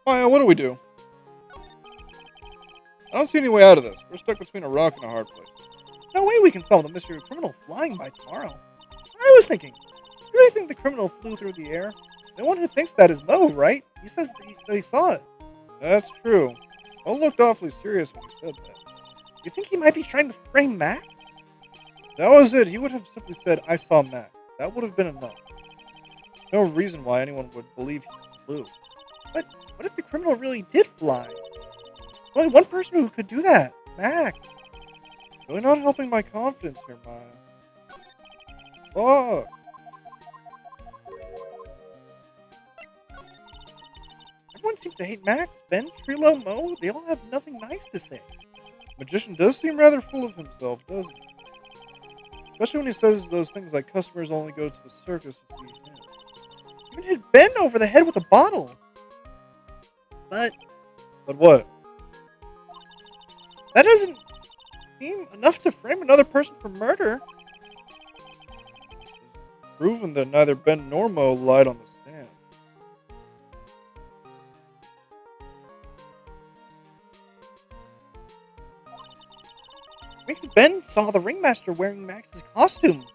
Maya, what do we do? I don't see any way out of this. We're stuck between a rock and a hard place. No way we can solve the mystery of criminal flying by tomorrow. I was thinking, you really think the criminal flew through the air? The one who thinks that is Mo, right? He says that he saw it. That's true. Mo looked awfully serious when he said that. You think he might be trying to frame Max? That was it. He would have simply said, I saw Max. That would have been enough. No reason why anyone would believe he flew. But what if the criminal really did fly? There's only one person who could do that, Max. Really not helping my confidence here, Maya. Fuck. Everyone seems to hate Max, Ben, Trilo, Mo. They all have nothing nice to say. Magician does seem rather full of himself, doesn't he? Especially when he says those things like customers only go to the circus to see him. Even hit Ben over the head with a bottle. But what? that doesn't seem enough to frame another person for murder. It's proven that neither Ben nor Mo lied on the stand. Maybe Ben saw the ringmaster wearing Max's costume,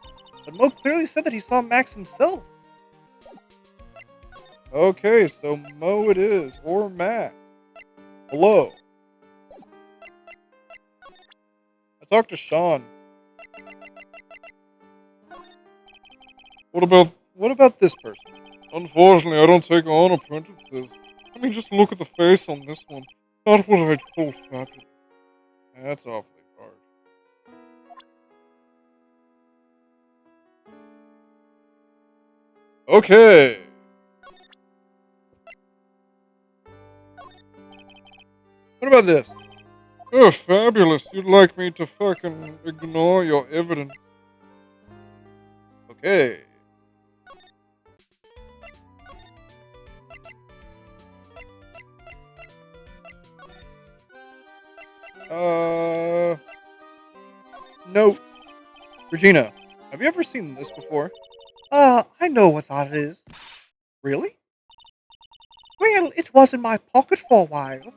but Mo clearly said that he saw Max himself. Okay, so Mo it is, or Max. Hello. I talked to Sean. What about this person? Unfortunately, I don't take on apprentices. I mean, just look at the face on this one. Not what I'd call fabulous. That's awfully harsh. Okay. What about this? Oh, fabulous. You'd like me to fucking ignore your evidence. Okay. Note. Regina, have you ever seen this before? I know what that is. Really? Well, it was in my pocket for a while.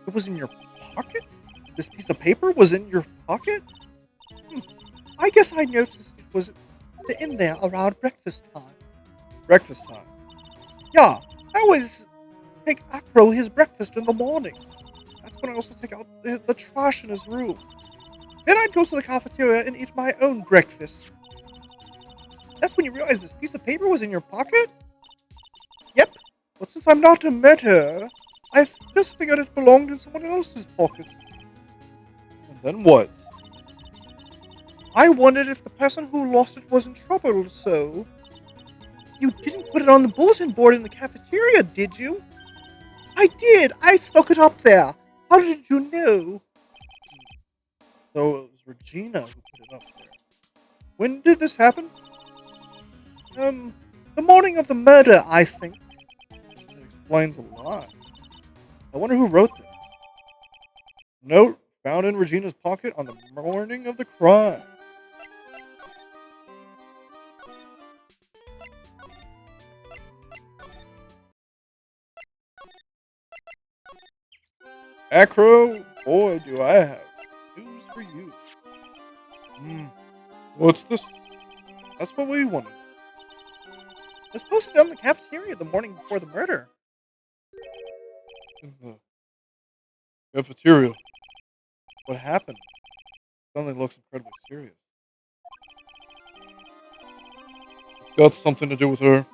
It was in your pocket? This piece of paper was in your pocket? I guess I noticed it was in there around breakfast time. Breakfast time. Yeah, I always take Acro his breakfast in the morning. That's when I also take out the trash in his room. Then I'd go to the cafeteria and eat my own breakfast. That's when you realize this piece of paper was in your pocket? Yep, but since I'm not a murderer, I just figured it belonged in someone else's pocket. And then what? I wondered if the person who lost it was in trouble, so... You didn't put it on the bulletin board in the cafeteria, did you? I did! I stuck it up there! How did you know? So it was Regina who put it up there. When did this happen? The morning of the murder, I think. That explains a lot. I wonder who wrote this. Note found in Regina's pocket on the morning of the crime. Acro, boy, do I have news for you. What's this? That's what we wanted. It was posted on the cafeteria the morning before the murder. In the cafeteria. What happened? Suddenly looks incredibly serious. It's got something to do with her.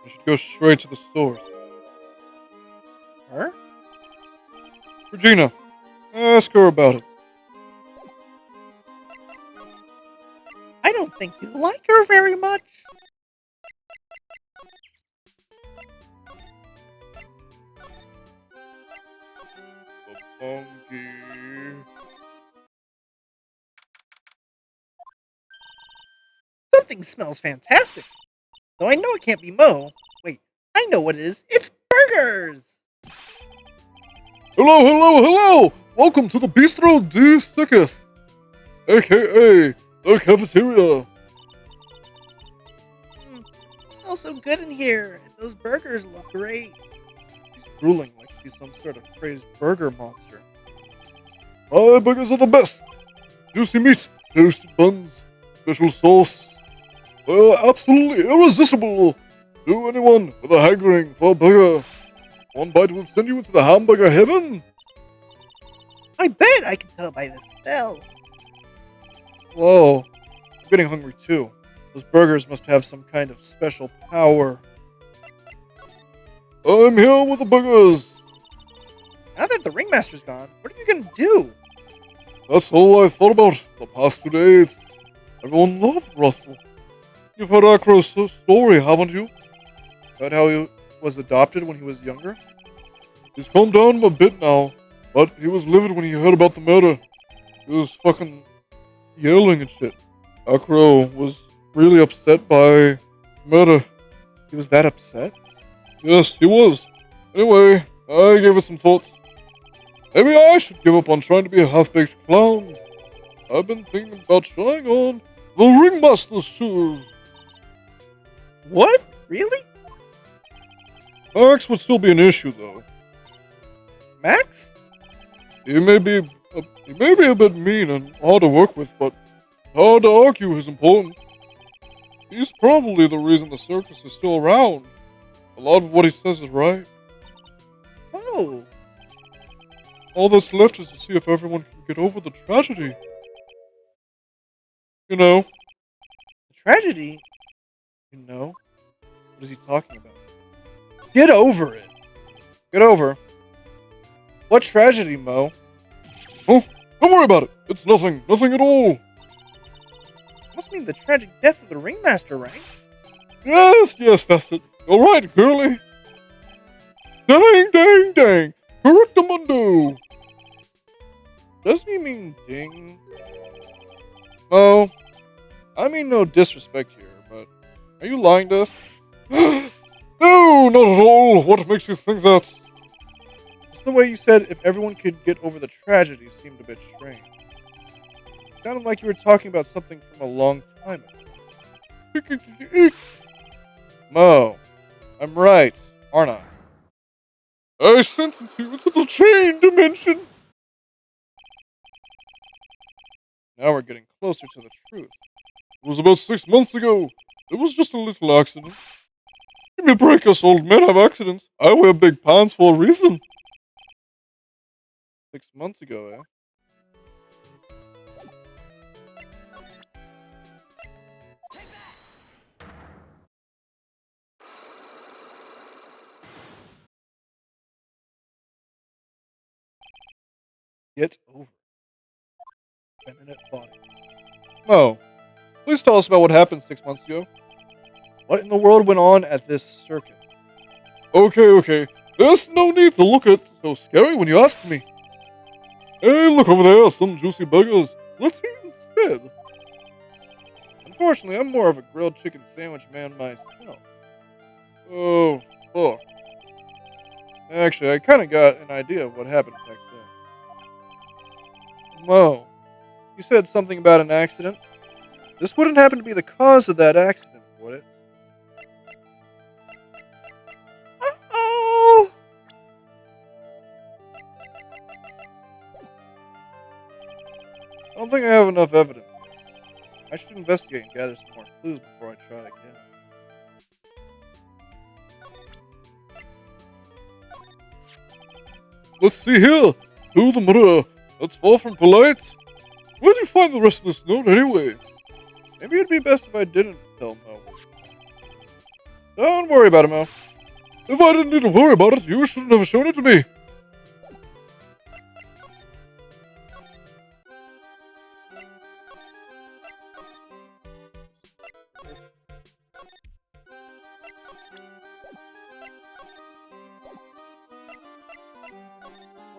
I should go straight to the source. Her? Regina, ask her about it. I don't think you like her very much. Funky. Something smells fantastic. Though I know it can't be Mo. Wait, I know what it is. It's burgers! Hello, hello, hello! Welcome to the Bistro de Thicketh, aka the cafeteria. smells so good in here, and those burgers look great. She's drooling like she's some sort of crazed burger monster. My burgers are the best. Juicy meat, toasted buns, special sauce. Absolutely irresistible to anyone with a hankering for a burger. One bite will send you into the hamburger heaven. I bet I can tell by the smell. Whoa, I'm getting hungry too. Those burgers must have some kind of special power. I'm here with the burgers. Now that the ringmaster's gone, what are you gonna do? That's all I've thought about the past 2 days. Everyone loved Russell. You've heard Akro's story, haven't you? About how he was adopted when he was younger? He's calmed down a bit now, but he was livid when he heard about the murder. He was fucking yelling and shit. Akro was really upset by murder. He was that upset? Yes, he was. Anyway, I gave it some thoughts. Maybe I should give up on trying to be a half-baked clown. I've been thinking about trying on the ringmaster's shoes. What? Really? Max would still be an issue, though. Max? He may be a bit mean and hard to work with, but hard to argue his importance. He's probably the reason the circus is still around. A lot of what he says is right. Oh. All that's left is to see if everyone can get over the tragedy. You know. The tragedy? You know? What is he talking about? Get over it. Get over. What tragedy, Mo? Oh, don't worry about it. It's nothing. Nothing at all. Must mean the tragic death of the ringmaster, right? Yes, that's it. All right, girlie. Dang. Correctamundo. Doesn't he mean ding? Mo, I mean no disrespect here, but are you lying to us? No, not at all. What makes you think that? Just the way you said if everyone could get over the tragedy seemed a bit strange. It sounded like you were talking about something from a long time ago. Mo, I'm right, aren't I? I sentence you to the chain dimension. Now we're getting closer to the truth. It was about 6 months ago. It was just a little accident. Give me a break, us old men have accidents. I wear big pants for a reason. 6 months ago, eh? Get over it. Feminine body. Mo, please tell us about what happened 6 months ago. What in the world went on at this circuit? Okay. There's no need to look at so scary when you ask me. Hey, look over there, some juicy burgers. Let's eat instead. Unfortunately, I'm more of a grilled chicken sandwich man myself. Oh, fuck. Actually, I kind of got an idea of what happened back then. Mo, you said something about an accident. This wouldn't happen to be the cause of that accident, would it? Uh-oh! I don't think I have enough evidence yet. I should investigate and gather some more clues before I try again. Let's see here. Who the murderer? That's far from polite. Where'd you find the rest of this note anyway? Maybe it'd be best if I didn't tell Mo. Don't worry about it, Mo. If I didn't need to worry about it, you shouldn't have shown it to me.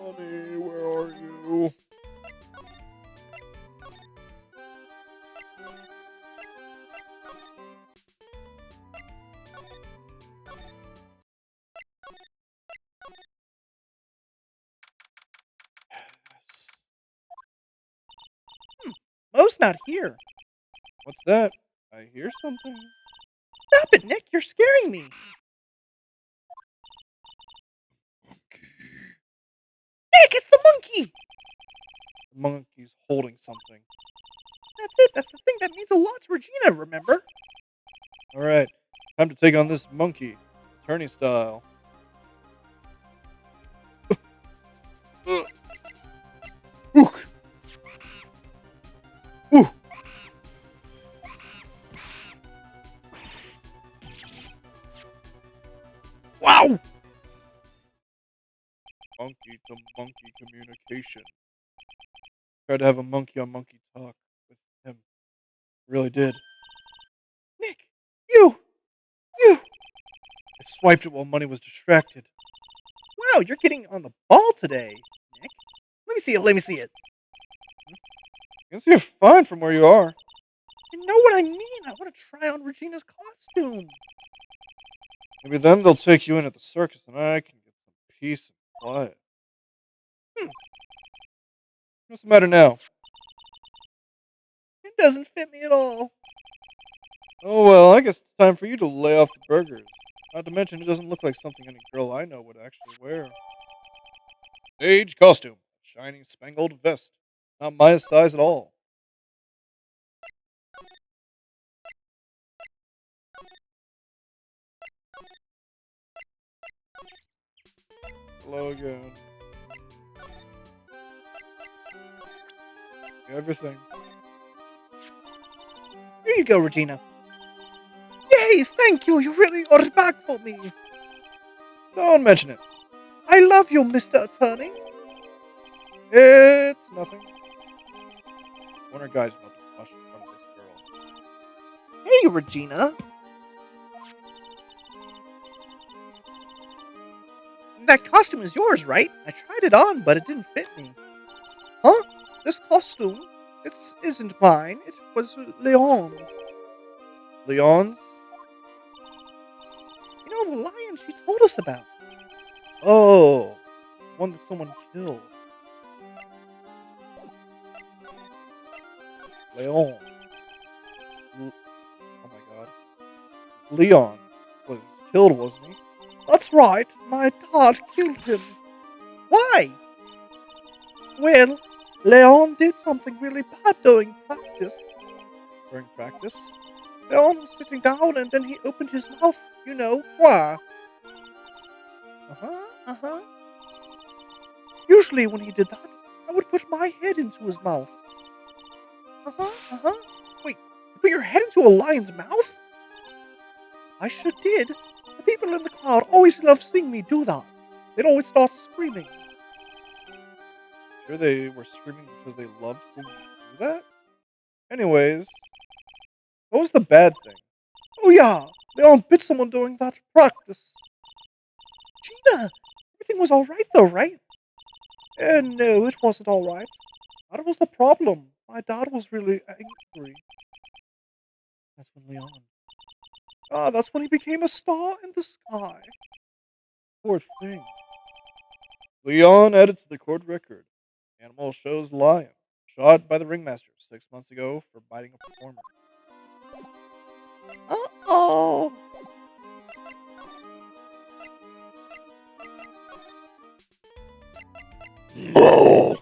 Honey, where are you? Mo's not here. What's that? I hear something. Stop it, Nick. You're scaring me. Nick, it's the monkey. The monkey's holding something. That's it. That's the thing that means a lot to Regina, remember? Alright. Time to take on this monkey. Attorney style. Ook. Ooh. Wow! Monkey to monkey communication. Tried to have a monkey on monkey talk with him. Really did. Nick! You! I swiped it while Money was distracted. Wow, you're getting on the ball today, Nick. Let me see it. You can see it fine from where you are. You know what I mean? I want to try on Regina's costume. Maybe then they'll take you in at the circus and I can get some peace and quiet. What's the matter now? It doesn't fit me at all. Oh well, I guess it's time for you to lay off the burgers. Not to mention, it doesn't look like something any girl I know would actually wear. Stage costume. Shiny spangled vest. Not my size at all. Hello again. Everything. Here you go, Regina. Yay, thank you. You really are back for me. Don't mention it. I love you, Mr. Attorney. It's nothing. Wonder guy's about to blush in front of this girl. Hey, Regina. That costume is yours, right? I tried it on, but it didn't fit me. Huh? This costume? It isn't mine. It was Leon's. Leon's? You know, the lion she told us about. Oh, one that someone killed. Leon. Oh my god. Leon was killed, wasn't he? That's right. My dad killed him. Why? Well, Leon did something really bad during practice. During practice? Leon was sitting down and then he opened his mouth. You know, why? Uh-huh. Usually when he did that, I would put my head into his mouth. Wait, you put your head into a lion's mouth? I sure did. The people in the crowd always loved seeing me do that. They'd always start screaming. Sure they were screaming because they loved seeing you do that? Anyways, what was the bad thing? Oh yeah, Leon bit someone during that practice. Gina, everything was alright though, right? No, it wasn't alright. That was the problem. My dad was really angry. That's when Leon. That's when he became a star in the sky. Poor thing. Leon added to the court record. Animal shows lion. Shot by the ringmaster 6 months ago for biting a performer. Uh-oh! No.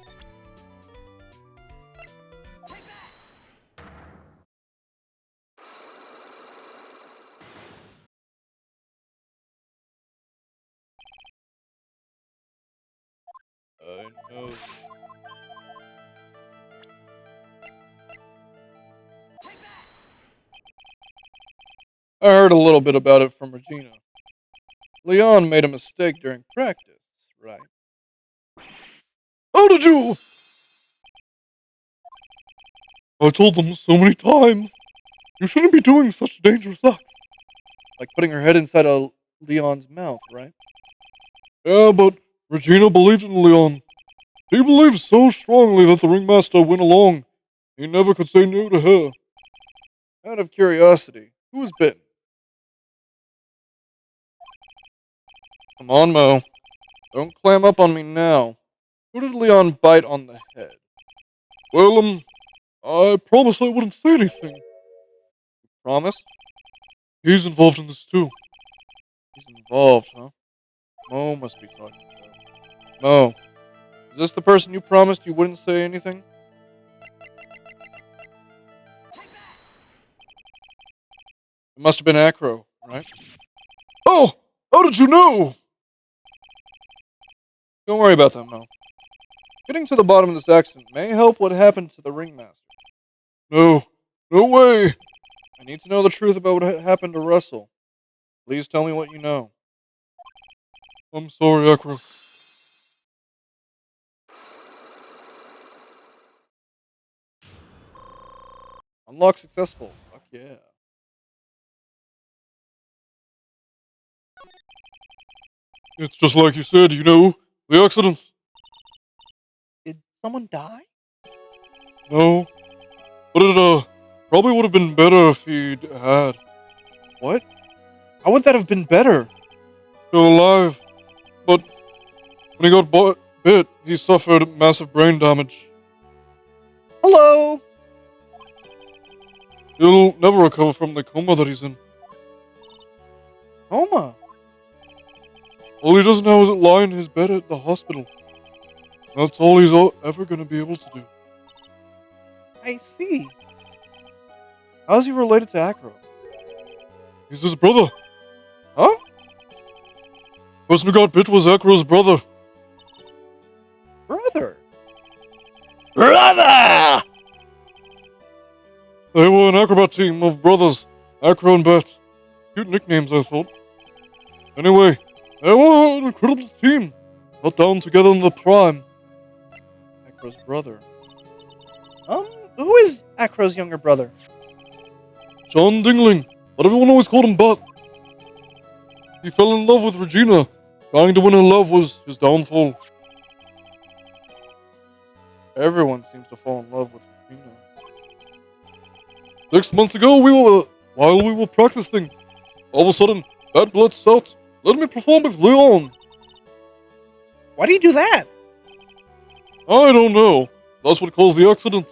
I know. I heard a little bit about it from Regina. Leon made a mistake during practice, right? How did you? I told them so many times. You shouldn't be doing such dangerous acts. Like putting her head inside a Leon's mouth, right? Yeah, but Regina believed in Leon. He believed so strongly that the ringmaster went along. He never could say no to her. Out of curiosity, who was bitten? Come on, Mo. Don't clam up on me now. Who did Leon bite on the head? Well, I promised I wouldn't say anything. You promised? He's involved in this too. He's involved, huh? Mo must be talking about it. Mo, is this the person you promised you wouldn't say anything? It must have been Acro, right? Oh! How did you know? Don't worry about that, Mo. Getting to the bottom of this accident may help what happened to the ringmaster. No. No way! I need to know the truth about what happened to Russell. Please tell me what you know. I'm sorry, Acro. Unlock successful. Fuck yeah. It's just like you said, the accidents. Did someone die? No. But it, probably would have been better if he'd had. What? How would that have been better? Still alive. But when he got bit, he suffered massive brain damage. Hello? He'll never recover from the coma that he's in. Coma? All he does now is lie in his bed at the hospital. That's all he's ever going to be able to do. I see. How's he related to Acro? He's his brother. Huh? The person who got bit was Acro's brother. Brother? Brother! They were an acrobat team of brothers, Acro and Bet. Cute nicknames, I thought. Anyway, they were an incredible team. Got down together in the prime. Acro's brother. Who is Acro's younger brother? John Dingling, but everyone always called him Butt. He fell in love with Regina. Trying to win her love was his downfall. Everyone seems to fall in love with Regina. 6 months ago, while we were practicing, all of a sudden, Bad Blood South let me perform with Leon. Why do you do that? I don't know. That's what caused the accident.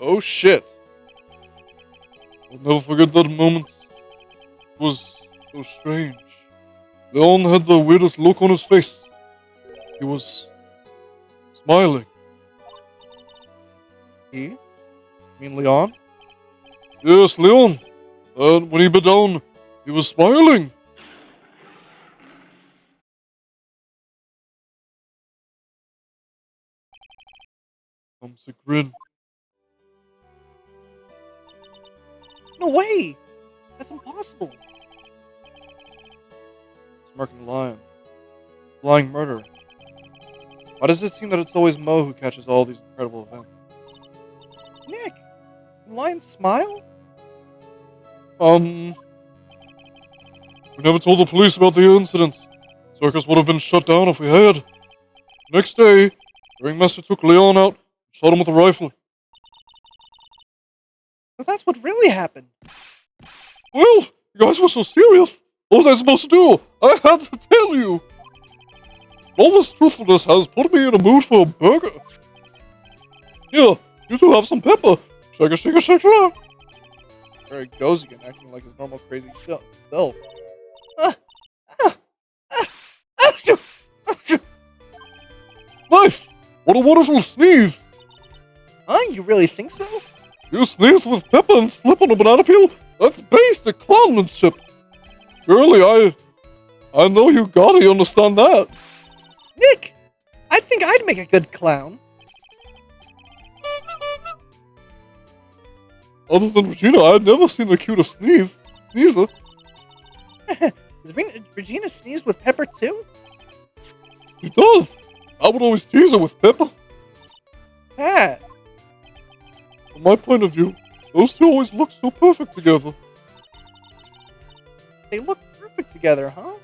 Oh shit. I'll never forget that moment. It was so strange. Leon had the weirdest look on his face. He was smiling. He? You mean Leon? Yes, Leon. And when he bit down, he was smiling. Thumbsick grin. No way! That's impossible. Smirking lion. Flying murder. Why does it seem that it's always Mo who catches all these incredible events? Nick! Can lions smile? We never told the police about the incident. Circus would have been shut down if we had. Next day, the ringmaster took Leon out and shot him with a rifle. But that's what really happened. Well, you guys were so serious. What was I supposed to do? I had to tell you. All this truthfulness has put me in a mood for a burger. Here, you two have some pepper. Shake it, shake it, shake it. There he goes again, acting like his normal crazy self. Nice! What a wonderful sneeze! Huh? You really think so? You sneeze with pepper and slip on a banana peel? That's basic clownmanship. Surely I know you gotta understand that. Nick! I think I'd make a good clown. Other than Regina, I'd never seen a cuter sneezer. Does Regina sneeze with pepper too? She does. I would always tease her with pepper. Pat. From my point of view, those two always look so perfect together. They look perfect together, huh?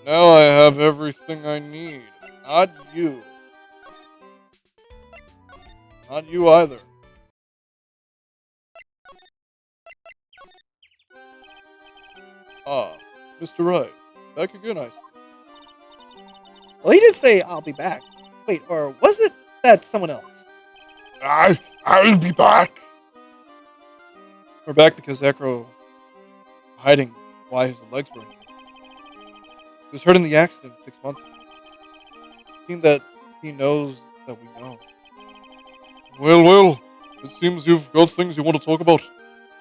Now I have everything I need. Not you. Not you either. Ah, Mr. Wright. Back again, I see. Well, he did say, I'll be back. Wait, or was it that someone else? Ah, I'll be back. We're back because Acro hiding why his legs were injured. He was hurt in the accident 6 months ago. It seems that he knows that we know. Well, it seems you've got things you want to talk about.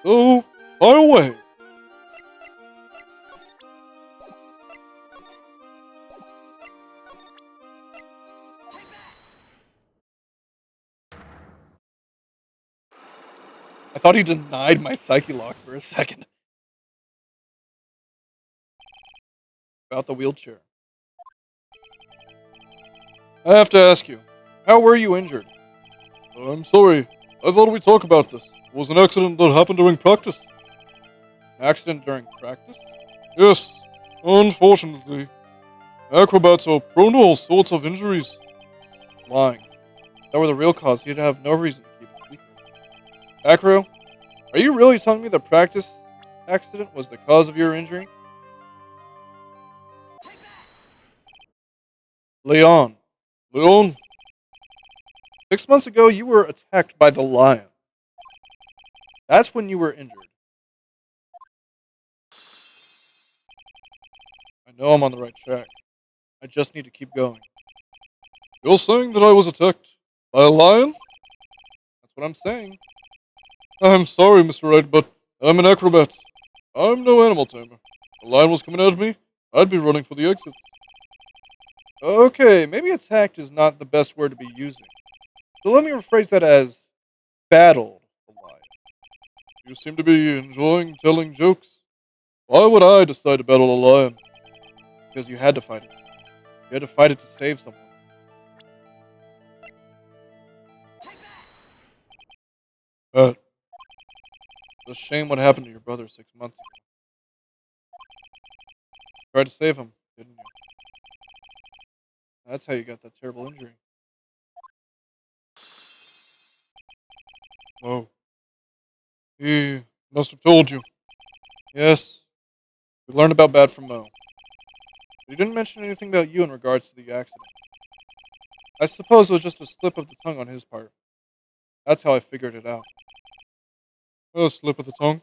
So, fire away. I thought he denied my Psyche locks for a second. About the wheelchair. I have to ask you, how were you injured? I'm sorry. I thought we'd talk about this. It was an accident that happened during practice. An accident during practice? Yes. Unfortunately, acrobats are prone to all sorts of injuries. Lying. If that were the real cause, he'd have no reason to keep it secret. Acro, are you really telling me the practice accident was the cause of your injury? Leon. Leon? 6 months ago, you were attacked by the lion. That's when you were injured. I know I'm on the right track. I just need to keep going. You're saying that I was attacked by a lion? That's what I'm saying. I'm sorry, Mr. Wright, but I'm an acrobat. I'm no animal tamer. If a lion was coming at me, I'd be running for the exit. Okay, maybe attacked is not the best word to be using. So let me rephrase that as battled a lion. You seem to be enjoying telling jokes. Why would I decide to battle a lion? Because you had to fight it. You had to fight it to save someone. It's a shame what happened to your brother 6 months ago. Tried to save him, didn't you? That's how you got that terrible injury. Whoa. He must have told you. Yes. We learned about Bad from Mo. But he didn't mention anything about you in regards to the accident. I suppose it was just a slip of the tongue on his part. That's how I figured it out. A slip of the tongue?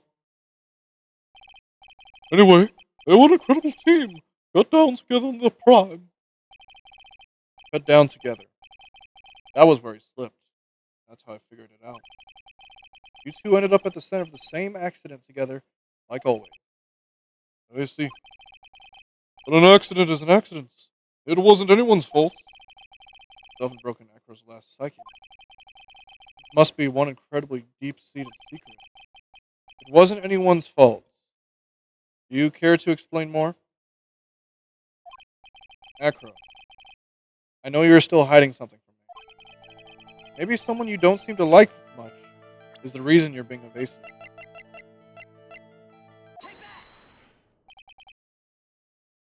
Anyway, they were an incredible team. Cut down together in the prime. Cut down together. That was where he slipped. That's how I figured it out. You two ended up at the center of the same accident together, like always. I see. But an accident is an accident. It wasn't anyone's fault. Haven't broken Acro's last psyche. It must be one incredibly deep-seated secret. It wasn't anyone's fault. Do you care to explain more? Acro, I know you're still hiding something from me. Maybe someone you don't seem to like much is the reason you're being evasive.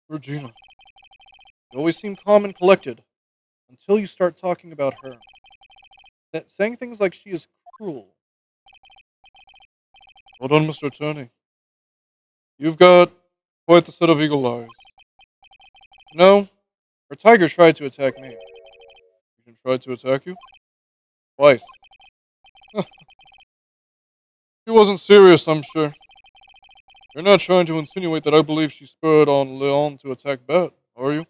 Regina, you always seem calm and collected until you start talking about her. Saying things like she is cruel. Well done, Mr. Attorney. You've got quite the set of eagle eyes. No, her tiger tried to attack me. She tried to attack you? Twice. She wasn't serious, I'm sure. You're not trying to insinuate that I believe she spurred on Leon to attack Bat, are you?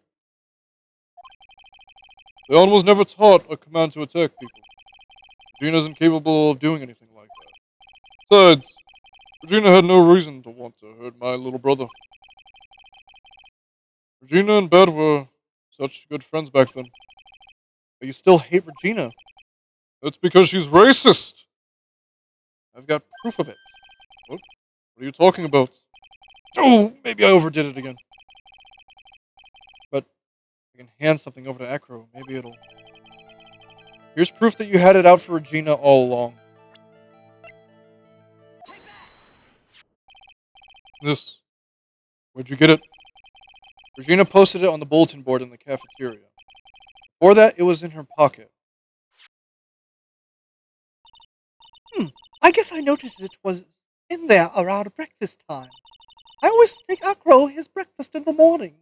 Leon was never taught a command to attack people. Regina isn't capable of doing anything like that. Besides, Regina had no reason to want to hurt my little brother. Regina and Bat were such good friends back then. But you still hate Regina. That's because she's racist. I've got proof of it. What are you talking about? Oh, maybe I overdid it again. But I can hand something over to Acro. Maybe it'll... Here's proof that you had it out for Regina all along. This. Where'd you get it? Regina posted it on the bulletin board in the cafeteria. Before that, it was in her pocket. I guess I noticed it was in there around breakfast time. I always take Acro his breakfast in the morning.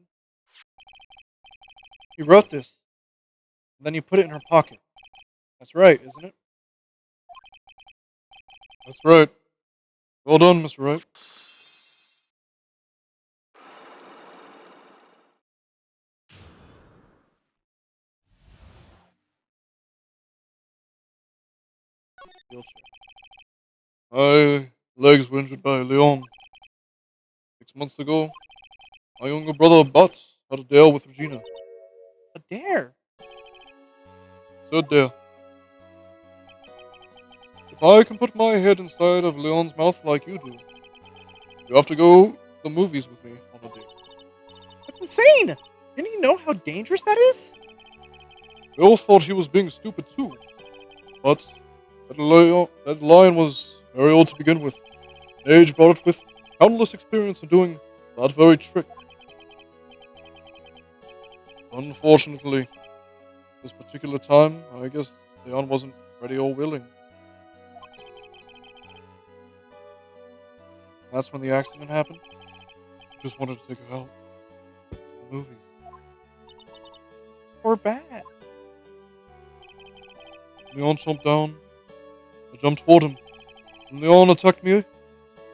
You wrote this. And then you put it in her pocket. That's right, isn't it? That's right. Well done, Mr. Wright. Wheelchair. My legs were injured by Leon. 6 months ago, my younger brother, Butts, had a dare with Regina. A dare. Said dare. If I can put my head inside of Leon's mouth like you do, you have to go to the movies with me on a date. That's insane. Didn't you know how dangerous that is? Bill thought he was being stupid too, but that lion was very old to begin with. Age brought it with countless experience in doing that very trick. Unfortunately, this particular time, I guess Leon wasn't ready or willing. That's when the accident happened. I just wanted to take her out to the movie. Or bad? Leon jumped down. I jumped toward him. And Leon attacked me.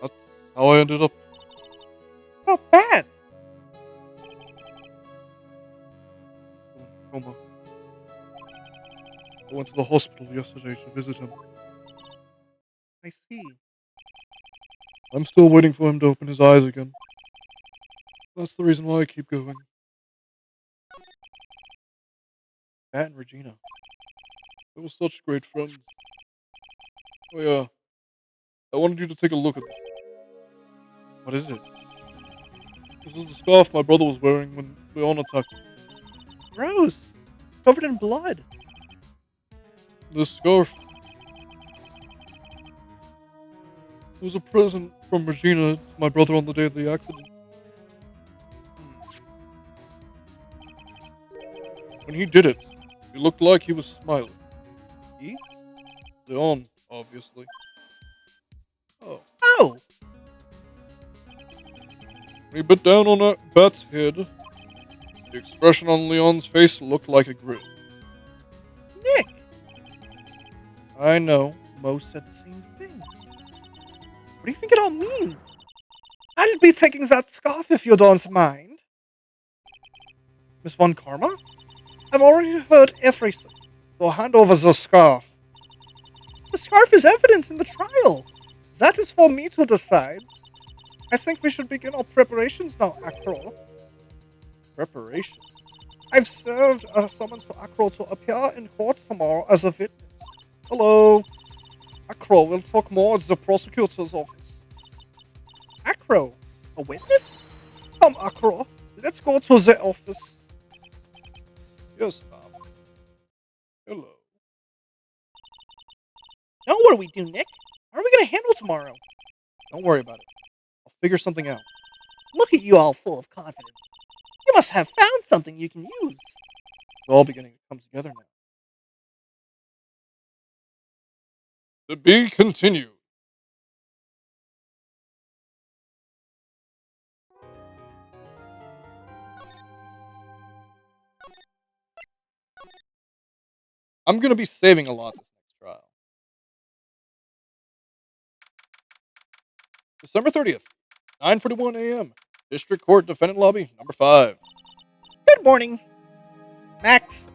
That's how I ended up. How bad? in a coma. I went to the hospital yesterday to visit him. I see. I'm still waiting for him to open his eyes again. That's the reason why I keep going. Bat and Regina. They were such great friends. Oh yeah. I wanted you to take a look at this. What is it? This is the scarf my brother was wearing when Leon attacked him. Gross. Covered in blood. This scarf. It was a present from Regina to my brother on the day of the accident. When he did it, he looked like he was smiling. He? Leon, obviously. Oh. Oh! When he bit down on that bat's head, the expression on Leon's face looked like a grin. Nick! I know. Mo said the same thing. What do you think it all means? I'll be taking that scarf if you don't mind. Miss Von Karma? I've already heard everything. So hand over the scarf. The scarf is evidence in the trial. That is for me to decide. I think we should begin our preparations now, Acro. Preparation? I've served a summons for Acro to appear in court tomorrow as a witness. Hello. Acro will talk more at the prosecutor's office. Acro? A witness? Come, Acro. Let's go to the office. Yes, ma'am. Hello. Now what do we do, Nick? How are we going to handle tomorrow? Don't worry about it. I'll figure something out. Look at you all full of confidence. You must have found something you can use. It's all beginning to come together now. To be continued. I'm going to be saving a lot this next trial. December 30th, 9:41 a.m. District Court Defendant Lobby, number 5. Good morning, Max.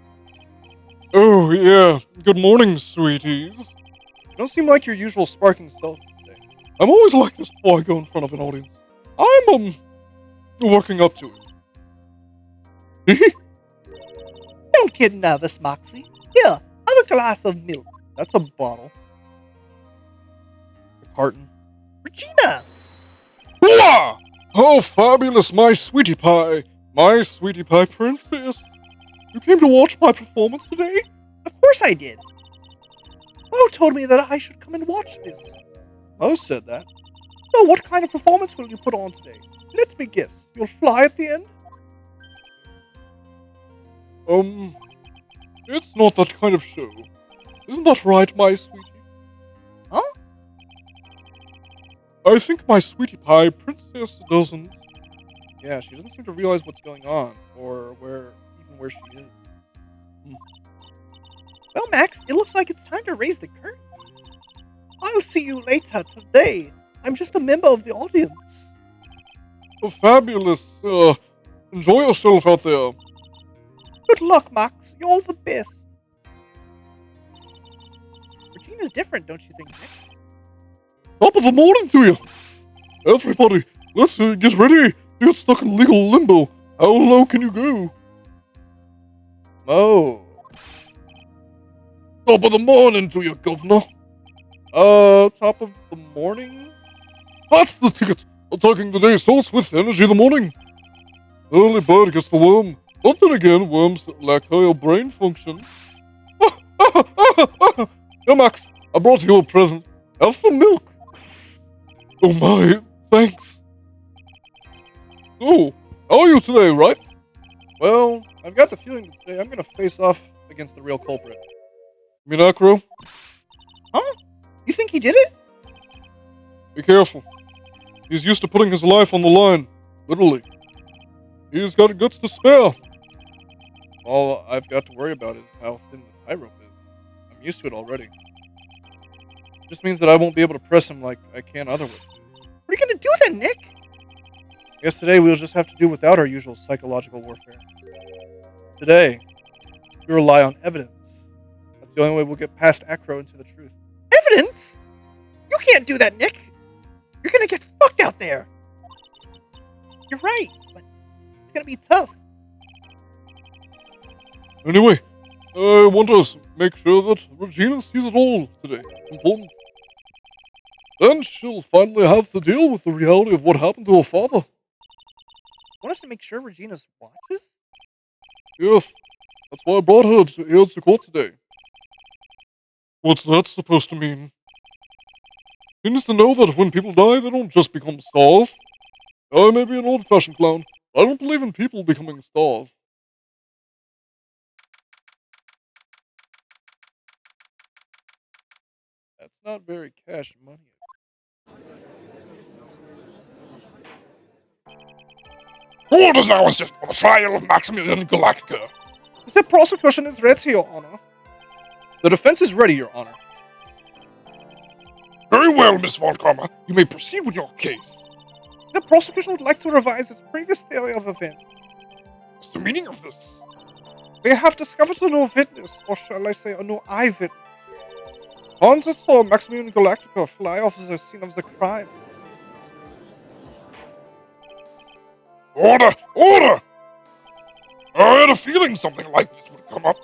Oh, yeah. Good morning, sweeties. You don't seem like your usual sparking self today. I'm always like this before I go in front of an audience. I'm, working up to it. Don't get nervous, Moxie. Here, have a glass of milk. That's a bottle. A carton. Regina! Hooah! Oh, fabulous, my sweetie pie. My sweetie pie princess. You came to watch my performance today? Of course I did. Mo told me that I should come and watch this. Mo said that. So what kind of performance will you put on today? Let me guess. You'll fly at the end? It's not that kind of show. Isn't that right, my sweetie? Huh? I think my sweetie pie princess doesn't. Yeah, she doesn't seem to realize what's going on, or where she is. Well, Max, it looks like it's time to raise the curtain. I I'll see you later today. I'm just a member of the audience. Oh, fabulous. Enjoy yourself out there. Good luck, Max. You're the best. Regina's different, don't you think, Nick? Top of the morning to you. Everybody, let's get ready to get stuck in legal limbo. How low can you go? Oh. Top of the morning to you, governor. Top of the morning? That's the ticket. Attacking the day starts with energy in the morning. The early bird gets the worm. But then again, worms lack higher brain function. Here, Max, I brought you a present. Have some milk. Oh my, thanks. So, how are you today, Wright? Well, I've got the feeling that today I'm gonna face off against the real culprit. You mean Acro? Huh? You think he did it? Be careful. He's used to putting his life on the line. Literally. He's got guts to spare. All I've got to worry about is how thin the tightrope is. I'm used to it already. It just means that I won't be able to press him like I can other ways. What are you gonna do then, Nick? I guess today we'll just have to do without our usual psychological warfare. Today, we rely on evidence. That's the only way we'll get past Acro into the truth. Evidence? You can't do that, Nick! You're gonna get fucked out there! You're right, but it's gonna be tough. Anyway, I want to make sure that Regina sees it all today. Important. Then she'll finally have to deal with the reality of what happened to her father. Want us to make sure Regina's watches? Yes, that's why I brought her here to court today. What's that supposed to mean? She needs to know that when people die, they don't just become stars. I may be an old-fashioned clown, but I don't believe in people becoming stars. That's not very cash money. Court is now insist on the trial of Maximilian Galactica. The prosecution is ready, Your Honor. The defense is ready, Your Honor. Very well, Miss Von Karma. You may proceed with your case. The prosecution would like to revise its previous theory of events. What's the meaning of this? We have discovered a new witness, or shall I say a new eyewitness. Hans that saw Maximilian Galactica fly off the scene of the crime. Order! Order! I had a feeling something like this would come up.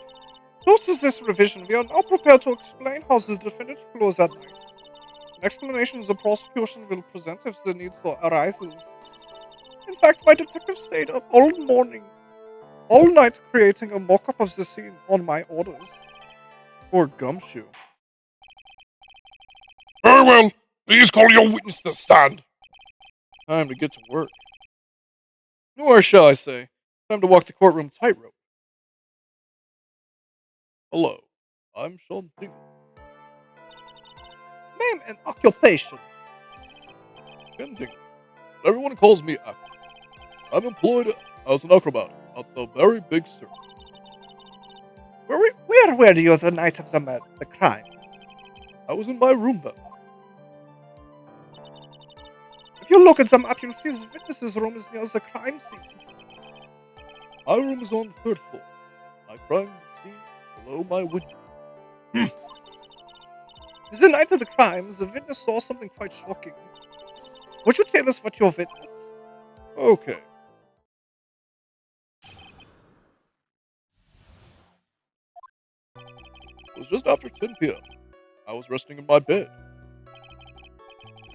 Due to this revision, we are now prepared to explain how the defendant flew that night. An explanation the prosecution will present if the need for arises. In fact, my detective stayed up all morning, all night creating a mock-up of the scene on my orders. Poor Gumshoe. Very well. Please call your witness to the stand. Time to get to work. Nor shall I say, time to walk the courtroom tightrope. Hello, I'm Sean Dingle. Name and occupation. Ken Dingle. But everyone calls me Acro. I'm employed as an acrobat at the very big circus. Where were you the night of the crime? I was in my room that night. If you look at the map, you'll see the witness's room is near the crime scene. My room is on the third floor. My crime scene below my window. The night of the crime, the witness saw something quite shocking. Would you tell us what you witnessed? Okay. It was just after 10 p.m. I was resting in my bed.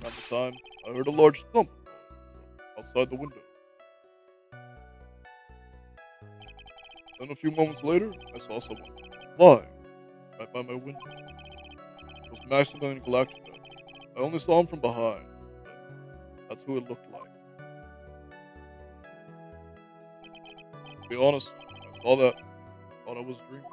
Around the time, I heard a large thump outside the window. Then a few moments later, I saw someone lying right by my window. It was Maximilian Galactica. I only saw him from behind, but that's who it looked like. To be honest, I saw that, thought I was dreaming.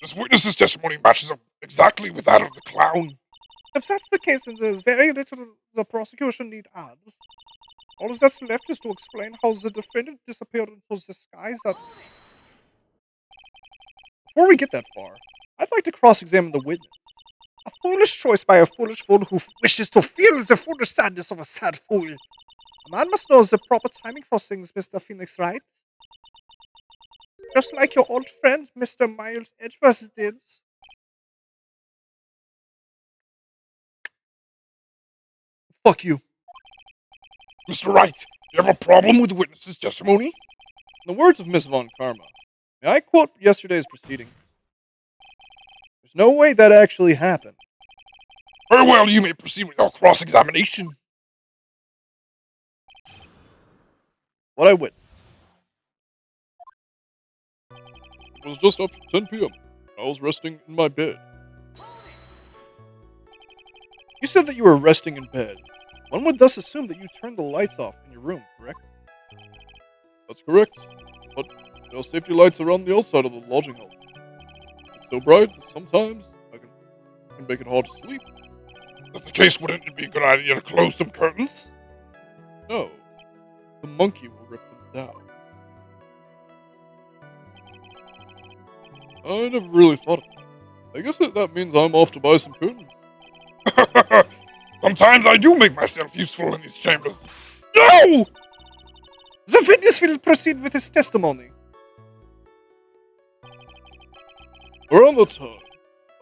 This witness's testimony matches up exactly with that of the clown. If that's the case, then there's very little the prosecution need add. All that's left is to explain how the defendant disappeared into the skies that... before we get that far, I'd like to cross-examine the witness. A foolish choice by a foolish fool who wishes to feel the foolish sadness of a sad fool. A man must know the proper timing for things, Mr. Phoenix Wright. Just like your old friend, Mr. Miles Edgeworth did. Fuck you. Mr. Wright, you have a problem with the witness's testimony? In the words of Miss Von Karma, may I quote yesterday's proceedings? There's no way that actually happened. Very well, you may proceed with your cross-examination. What I witnessed. It was just after 10 p.m. I was resting in my bed. You said that you were resting in bed. One would thus assume that you turned the lights off in your room, correct? That's correct. But there are safety lights around the outside of the lodging house. It's so bright that sometimes I can make it hard to sleep. If that's the case, wouldn't it be a good idea to close some curtains? No. The monkey will rip them down. I never really thought of that. I guess that means I'm off to buy some curtains. Sometimes I do make myself useful in these chambers. No! The witness will proceed with his testimony. Around that time,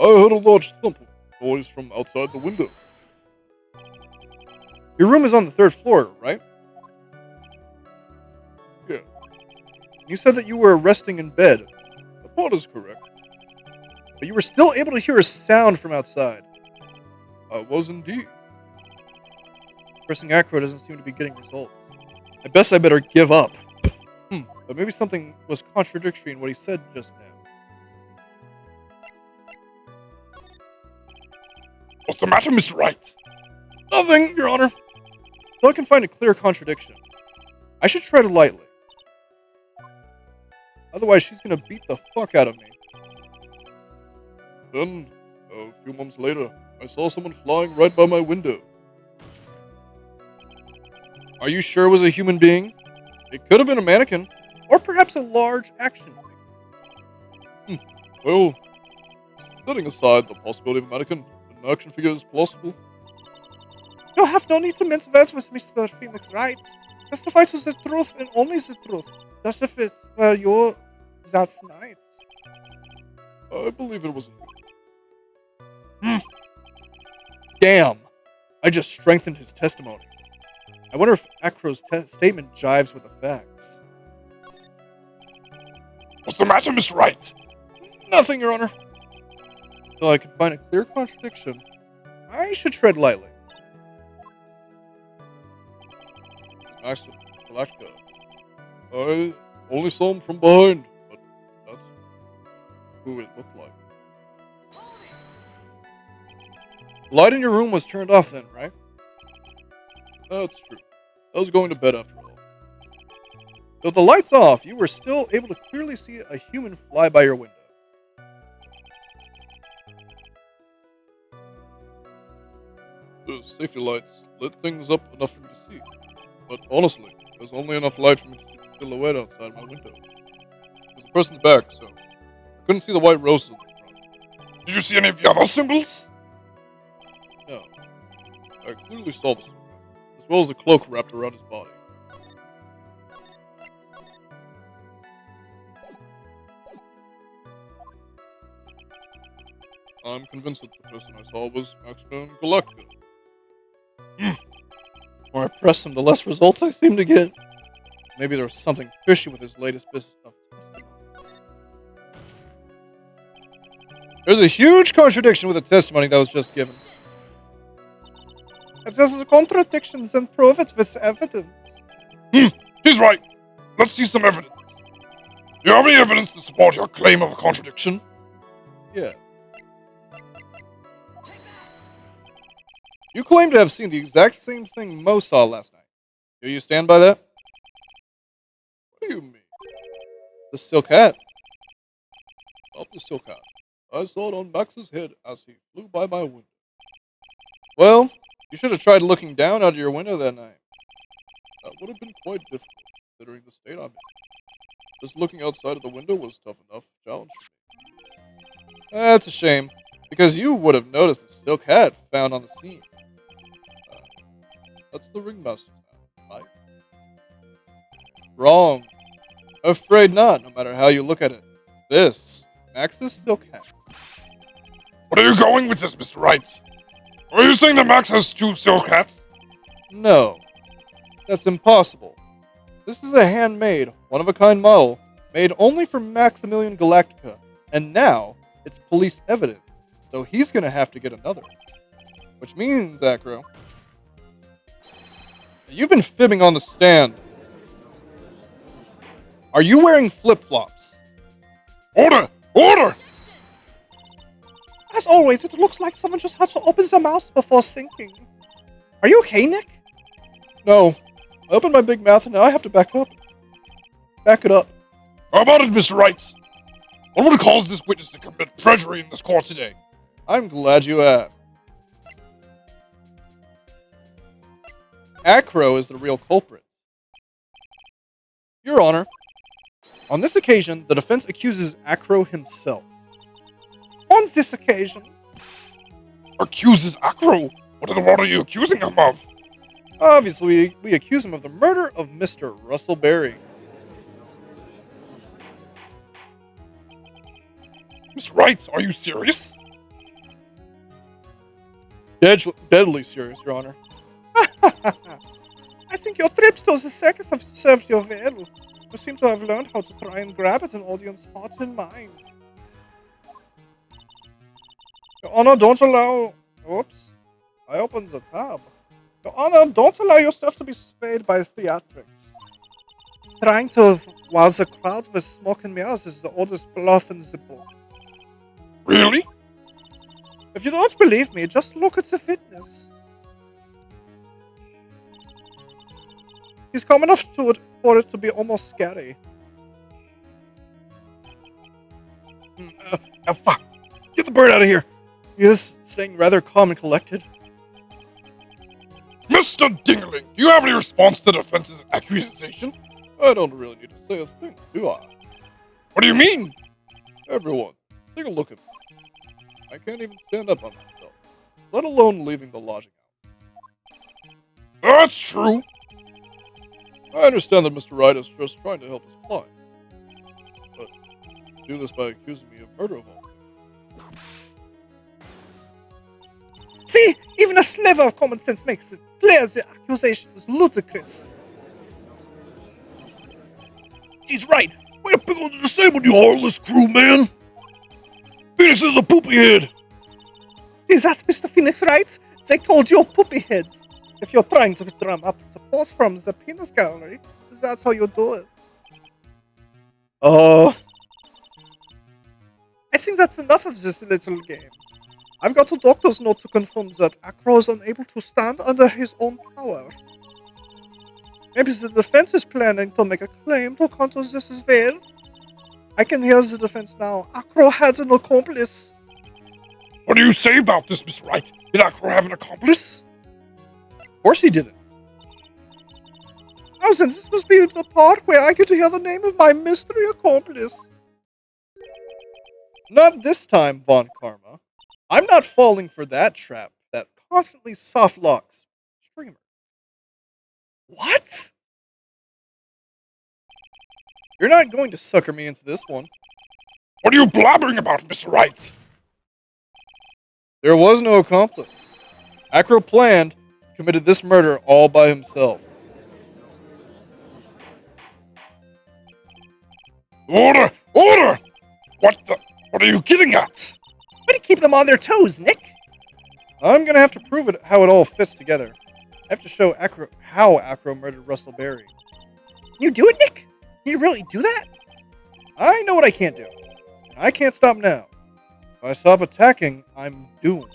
I heard a large thumping noise from outside the window. Your room is on the 3rd floor, right? Yeah, You said that you were resting in bed, the part is correct. but you were still able to hear a sound from outside. I was indeed. Pressing acro doesn't seem to be getting results. I guess I better give up. But maybe something was contradictory in what he said just now. What's the matter, Mr. Wright? Nothing, Your Honor. Till I can find a clear contradiction. I should tread lightly. Otherwise, she's gonna beat the fuck out of me. Then, a few months later, I saw someone flying right by my window. Are you sure it was a human being? It could have been a mannequin, or perhaps a large action figure. Well, setting aside the possibility of a mannequin, an action figure is plausible. You have no need to mince words with Mr. Phoenix Wright. Testify to the truth and only the truth. Just if it were you that night. I believe it was Damn! I just strengthened his testimony. I wonder if Acro's statement jives with the facts. What's the matter, Mr. Wright? Nothing, Your Honor. Until I can find a clear contradiction, I should tread lightly. Max, black guy. I only saw him from behind, but that's who it looked like. The light in your room was turned off then, right? That's true. I was going to bed after all. So with the lights off, you were still able to clearly see a human fly by your window. The safety lights lit things up enough for me to see. But honestly, there's only enough light for me to see the silhouette outside my window. There's a person's back, so I couldn't see the white roses in the front. Did you see any of the other symbols? No. I clearly saw the silhouette, as well as the cloak wrapped around his body. I'm convinced that the person I saw was Maximilian Galactica. The more I press him, the less results I seem to get. Maybe there's something fishy with his latest business of testimony. There's a huge contradiction with the testimony that was just given. If there's a contradiction, then prove it with evidence. He's right. Let's see some evidence. Do you have any evidence to support your claim of a contradiction? Yes. You claim to have seen the exact same thing Mo saw last night. Do you stand by that? What do you mean? The silk hat. Not the silk hat. I saw it on Max's head as he flew by my window. Well, you should have tried looking down out of your window that night. That would have been quite difficult, considering the state I'm in. Just looking outside of the window was tough enough challenge for me. That's a shame, because you would have noticed the silk hat found on the scene. Uh, that's the ringmaster's hat, right? Wrong. Afraid not, no matter how you look at it. This, Max's silk hat. What are you going with this, Mr. Wright? Are you saying that Max has 2 silk hats? No, that's impossible. This is a handmade, one-of-a-kind model, made only for Maximilian Galactica, and now it's police evidence, so he's gonna have to get another. Which means, Acro, you've been fibbing on the stand. Are you wearing flip-flops? Order! Order! As always, it looks like someone just has to open their mouth before sinking. Are you okay, Nick? No. I opened my big mouth and now I have to back up. Back it up. How about it, Mr. Wright? What would cause this witness to commit perjury in this court today? I'm glad you asked. Acro is the real culprit. Your Honor, on this occasion, the defense accuses Acro himself. On this occasion, Accuses Acro? What in the world are you accusing him of? Obviously, we accuse him of the murder of Mr. Russell Berry. Mr. Wright, are you serious? Deadly serious, Your Honor. I think your trips to the circus have served you well. You seem to have learned how to try and grab at an audience's heart and mind. Your Honor, don't allow... Oops. I opened the tab. Your Honor, don't allow yourself to be swayed by theatrics. Trying to wow the crowd with smoke and mirrors is the oldest bluff in the book. Really? If you don't believe me, just look at the fitness. He's calm enough for it to be almost scary. Oh, fuck. Get the bird out of here. He is staying rather calm and collected. Mr. Dingerling, do you have any response to the defense's accusation? I don't really need to say a thing, do I? What do you mean? Everyone, take a look at me. I can't even stand up on myself, let alone leaving the lodging house. That's true. I understand that Mr. Wright is just trying to help his client, but do this by accusing me of murder of all. See, even a sliver of common sense makes it clear the accusation is ludicrous. He's right. Way to pick on the disabled, you heartless crew, man. Phoenix is a poopy head. Is that Mr. Phoenix right? They called you poopy heads. If you're trying to drum up support from the penis gallery, that's how you do it. I think that's enough of this little game. I've got a doctor's note to confirm that Acro is unable to stand under his own power. Maybe the defense is planning to make a claim to counter this as well. I can hear the defense now. Acro had an accomplice. What do you say about this, Mr. Wright? Did Acro have an accomplice? Of course he didn't. Oh, then this must be the part where I get to hear the name of my mystery accomplice. Not this time, Von Karma. I'm not falling for that trap that constantly soft locks streamers. What? You're not going to sucker me into this one. What are you blabbering about, Mr. Wright? There was no accomplice. Acro planned, committed this murder all by himself. Order! Order! What are you getting at? Way to keep them on their toes, Nick. I'm gonna have to prove it how it all fits together. I have to show Acro how Acro murdered Russell Berry. Can you do it, Nick? Can you really do that? I know what I can't do. And I can't stop now. If I stop attacking, I'm doomed.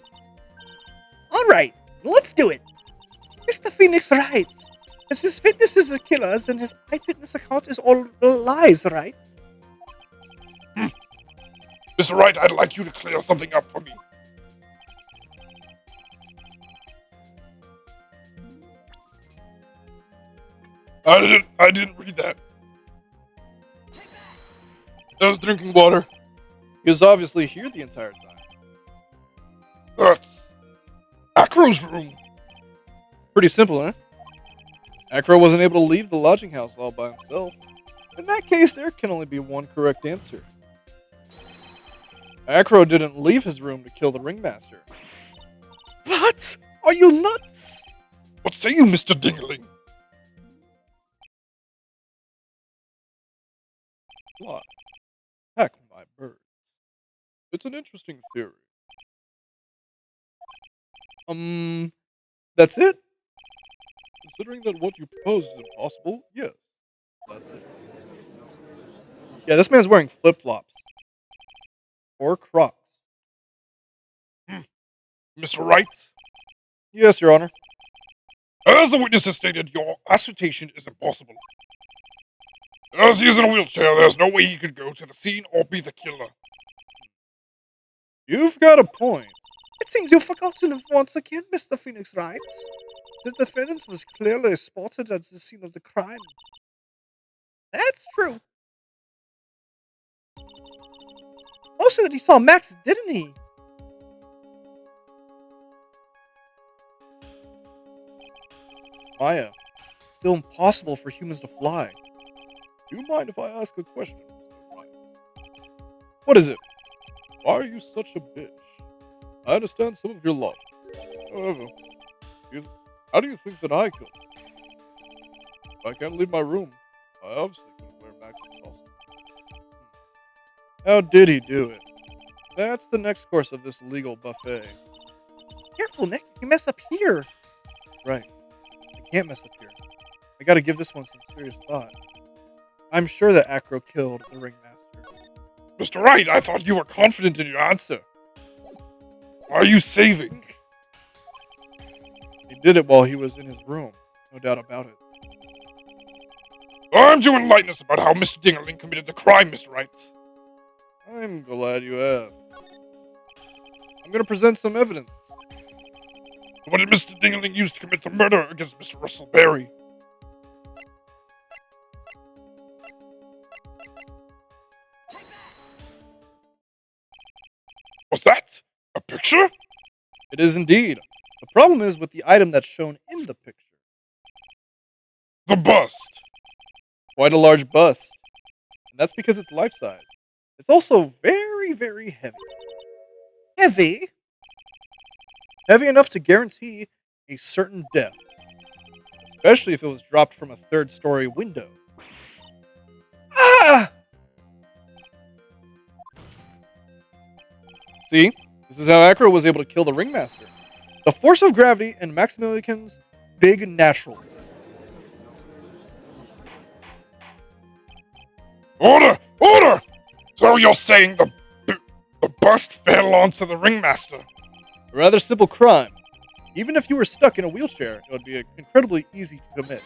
Alright, let's do it. Mr. Phoenix writes, if his fitness is a killer, then his iFitness account is all lies, right? Mr. Wright, I'd like you to clear something up for me. I didn't read that. I was drinking water. He was obviously here the entire time. That's Acro's room. Pretty simple, huh? Acro wasn't able to leave the lodging house all by himself. In that case, there can only be one correct answer. Acro didn't leave his room to kill the ringmaster. What? Are you nuts? What say you, Mr. Dingling? Fly. Heck, my birds. It's an interesting theory. That's it? Considering that what you proposed is impossible, yes. That's it. Yeah, this man's wearing flip-flops. Or Crocs. Mr. Wright? Yes, Your Honor. As the witness has stated, your assertion is impossible. As he is in a wheelchair, there's no way he could go to the scene or be the killer. You've got a point. It seems you've forgotten once again, Mr. Phoenix Wright. The defendant was clearly spotted at the scene of the crime. That's true. Also that he saw Max, didn't he? Maya, it's still impossible for humans to fly. Do you mind if I ask a question, Mr. Wright? What is it? Why are you such a bitch? I understand some of your love. However, how do you think that I killed him? If I can't leave my room, I obviously couldn't wear Max's costume. How did he do it? That's the next course of this legal buffet. Careful, Nick. You mess up here. Right. I can't mess up here. I gotta give this one some serious thought. I'm sure that Acro killed the ringmaster. Mr. Wright, I thought you were confident in your answer. Why are you saving? He did it while he was in his room. No doubt about it. I'm to enlighten us about how Mr. Dingerling committed the crime, Mr. Wright. I'm glad you asked. I'm gonna present some evidence. What did Mr. Dingerling use to commit the murder against Mr. Russell Berry? Was that a picture? It is indeed. The problem is with the item that's shown in the picture. The bust. Quite a large bust. And that's because it's life-size. It's also very, very heavy. Heavy? Heavy enough to guarantee a certain death. Especially if it was dropped from a third-story window. Ah! See? This is how Acro was able to kill the ringmaster. The force of gravity and Maximilian's big naturalness. Order! Order! So you're saying the bust fell onto the ringmaster? A rather simple crime. Even if you were stuck in a wheelchair, it would be incredibly easy to commit.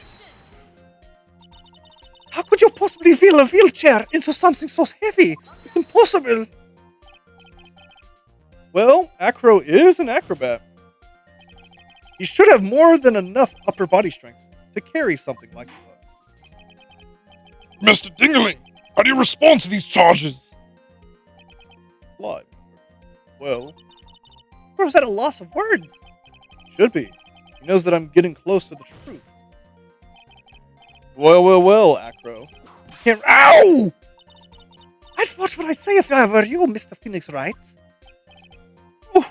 How could you possibly wheel a wheelchair into something so heavy? It's impossible. Well, Acro is an acrobat. He should have more than enough upper body strength to carry something like this. Mr. Dingerling, how do you respond to these charges? Fly. Well, Or was at a loss of words? should be. He knows that I'm getting close to the truth. Well, Acro. You can't. Ow! I'd watch what I'd say if I were you, Mr. Phoenix Wright.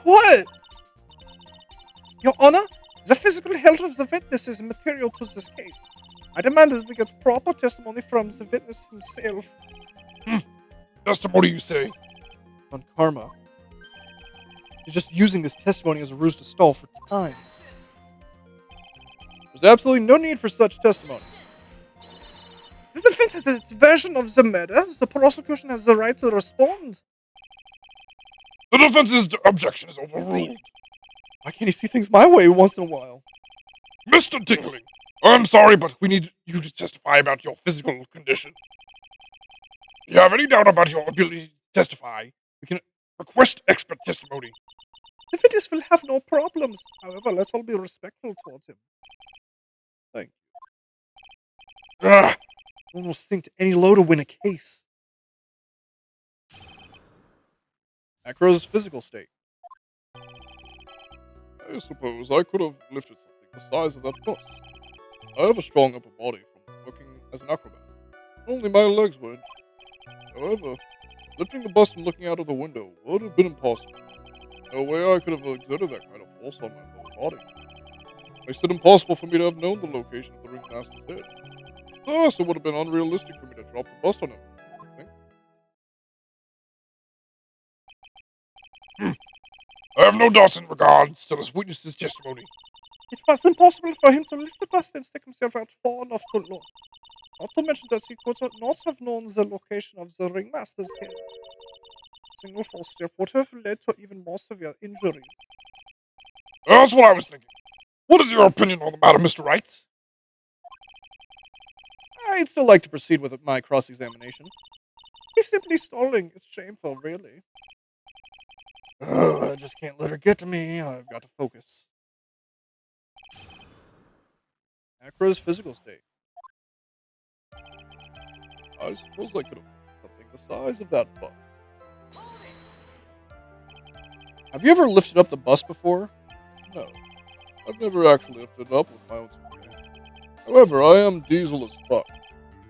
What? Your Honor, the physical health of the witness is material to this case. I demand that we get proper testimony from the witness himself. Testimony, you say? On karma. He's just using this testimony as a ruse to stall for time. There's absolutely no need for such testimony. The defense has its version of the murder. The prosecution has the right to respond. The defense's objection is overruled. Why can't he see things my way once in a while? Mr. Dingerling, I'm sorry, but we need you to testify about your physical condition. If you have any doubt about your ability to testify, we can request expert testimony. The witness will have no problems. However, let's all be respectful towards him. Thank Ah, you. One will sink to any low to win a case. Acro's physical state. I suppose I could have lifted something the size of that bus. I have a strong upper body from working as an acrobat. Only my legs were injured. However, lifting the bus and looking out of the window would have been impossible. No way I could have exerted that kind of force on my lower body. Makes it impossible for me to have known the location of the ringmaster's head. Thus, it would have been unrealistic for me to drop the bust on him. I think. I have no doubts in regards to this witness's testimony. It was impossible for him to lift the bus and stick himself out far enough to look. Not to mention that he could not have known the location of the ringmaster's head. A single false step would have led to even more severe injuries. That's what I was thinking. What is your opinion on the matter, Mr. Wright? I'd still like to proceed with my cross-examination. He's simply stalling. It's shameful, really. I just can't let her get to me. I've got to focus. Acro's physical state. I suppose I could have something the size of that bus. Have you ever lifted up the bus before? No, I've never actually lifted it up with my own two hands. However, I am diesel as fuck.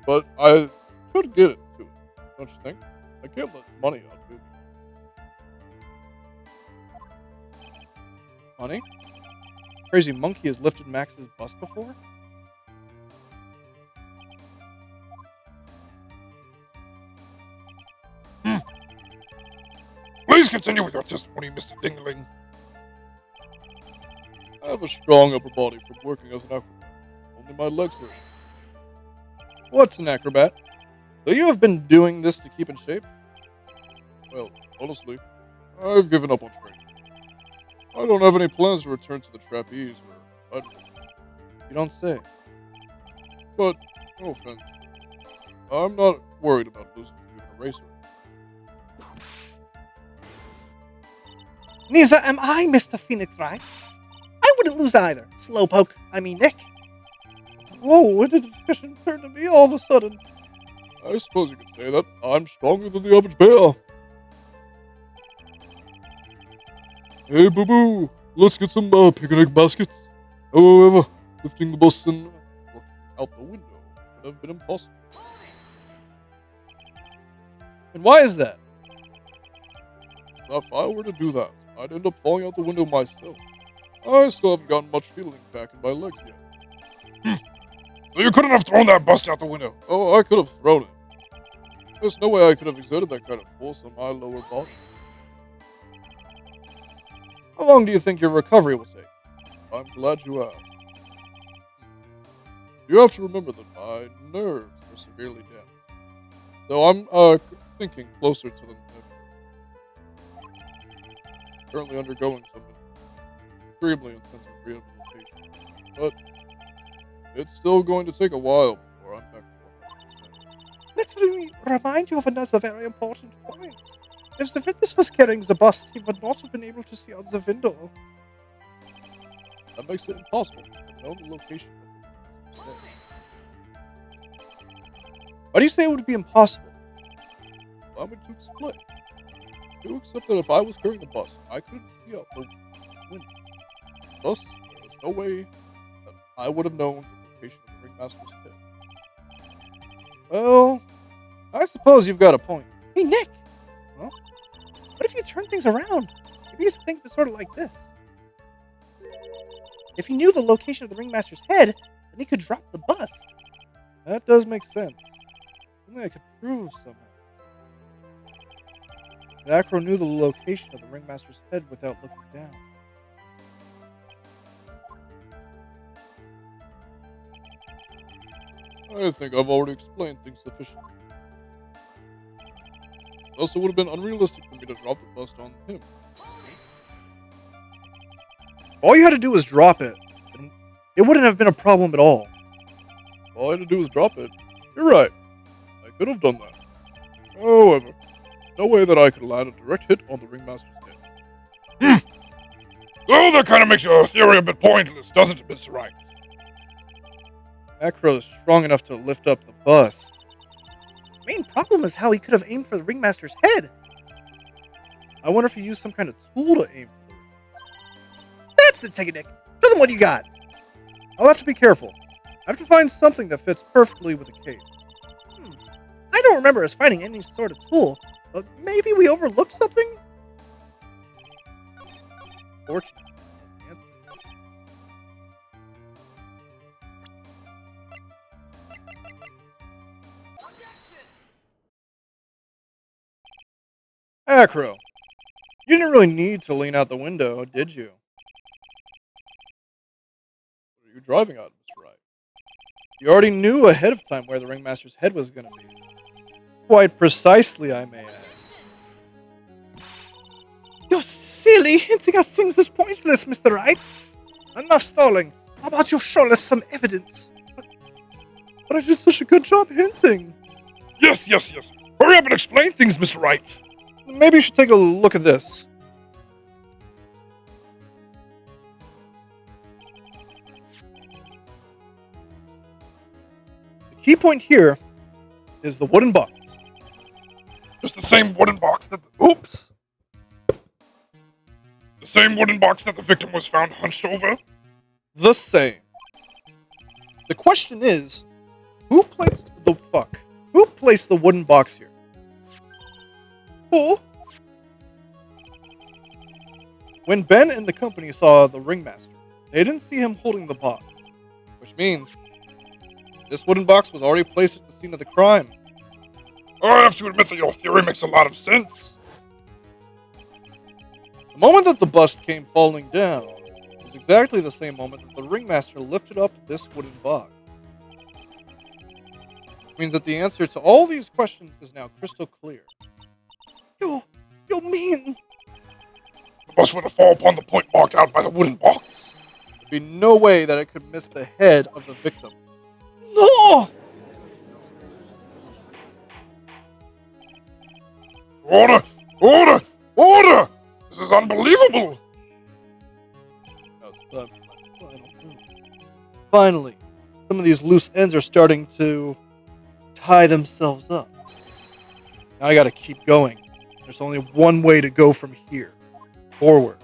But I could get it to it, don't you think? I can't let money outdo me. Honey? Crazy Monkey has lifted Max's bus before? Please continue with your testimony, Mr. Dingling. I have a strong upper body from working as an acrobat. Only my legs were. What's an acrobat? So you have been doing this to keep in shape? Well, honestly, I've given up on training. I don't have any plans to return to the trapeze or I'd You don't say. But, no offense, I'm not worried about losing to you in a race or Neither am I, Mr. Phoenix Wright. I wouldn't lose either. Slowpoke. I mean, Nick. Whoa, when did the discussion turn to me all of a sudden? I suppose you could say that I'm stronger than the average bear. Hey, boo-boo, let's get some picnic baskets. However, lifting the bus and looking out the window would have been impossible. And why is that? If I were to do that, I'd end up falling out the window myself. I still haven't gotten much feeling back in my legs yet. So you couldn't have thrown that bust out the window. Oh, I could have thrown it. There's no way I could have exerted that kind of force on my lower body. How long do you think your recovery will take? I'm glad you asked. You have to remember that my nerves are severely damaged. So I'm thinking closer to them ever. Currently undergoing some extremely intensive rehabilitation. But it's still going to take a while before I'm back to 100%. Let me remind you of another very important point. If the witness was carrying the bust, he would not have been able to see out the window. That makes it impossible to know the location of the bus. Why do you say it would be impossible? Allow me to explain. You accept that if I was carrying the bus, I couldn't see out the window. Thus, there is no way that I would have known the location of the ringmaster's head. Well, I suppose you've got a point. Hey, Nick! Well, what if you turn things around? Maybe you think it's sort of like this. If he knew the location of the ringmaster's head, then he could drop the bust. That does make sense. Only I could prove somehow. That Acro knew the location of the ringmaster's head without looking down. I think I've already explained things sufficiently. Thus, it would have been unrealistic for me to drop the bust on him. All you had to do was drop it. And it wouldn't have been a problem at all. All I had to do was drop it. You're right. I could have done that. However, no way that I could land a direct hit on the ringmaster's head. Oh, that kind of makes your theory a bit pointless, doesn't it, Mr. Wright? Acro is strong enough to lift up the bust. The main problem is how he could have aimed for the ringmaster's head. I wonder if he used some kind of tool to aim for the ring. That's the ticket, Nick. Show them what you got. I'll have to be careful. I have to find something that fits perfectly with the case. I don't remember us finding any sort of tool, but maybe we overlooked something? Fortunately. Acro, you didn't really need to lean out the window, did you? What are you driving at, Mr. Wright? You already knew ahead of time where the ringmaster's head was going to be. Quite precisely, I may add. You're silly. Hinting at things is pointless, Mr. Wright. Enough stalling. How about you show us some evidence? But I did such a good job hinting. Yes. Hurry up and explain things, Mr. Wright. Maybe you should take a look at this. The key point here is the wooden box. Just the same wooden box that oops. The same wooden box that the victim was found hunched over? The same. The question is, who placed the wooden box here? Who? When Ben and the company saw the ringmaster, they didn't see him holding the box, which means this wooden box was already placed at the scene of the crime. I have to admit that your theory makes a lot of sense. The moment that the bust came falling down was exactly the same moment that the ringmaster lifted up this wooden box. Which means that the answer to all these questions is now crystal clear. You mean... The bus would have fallen upon the point marked out by the wooden box. There'd be no way that it could miss the head of the victim. No! Order! This is unbelievable! Now it's time for my final move. Finally, some of these loose ends are starting to tie themselves up. Now I gotta keep going. There's only one way to go from here. Forward.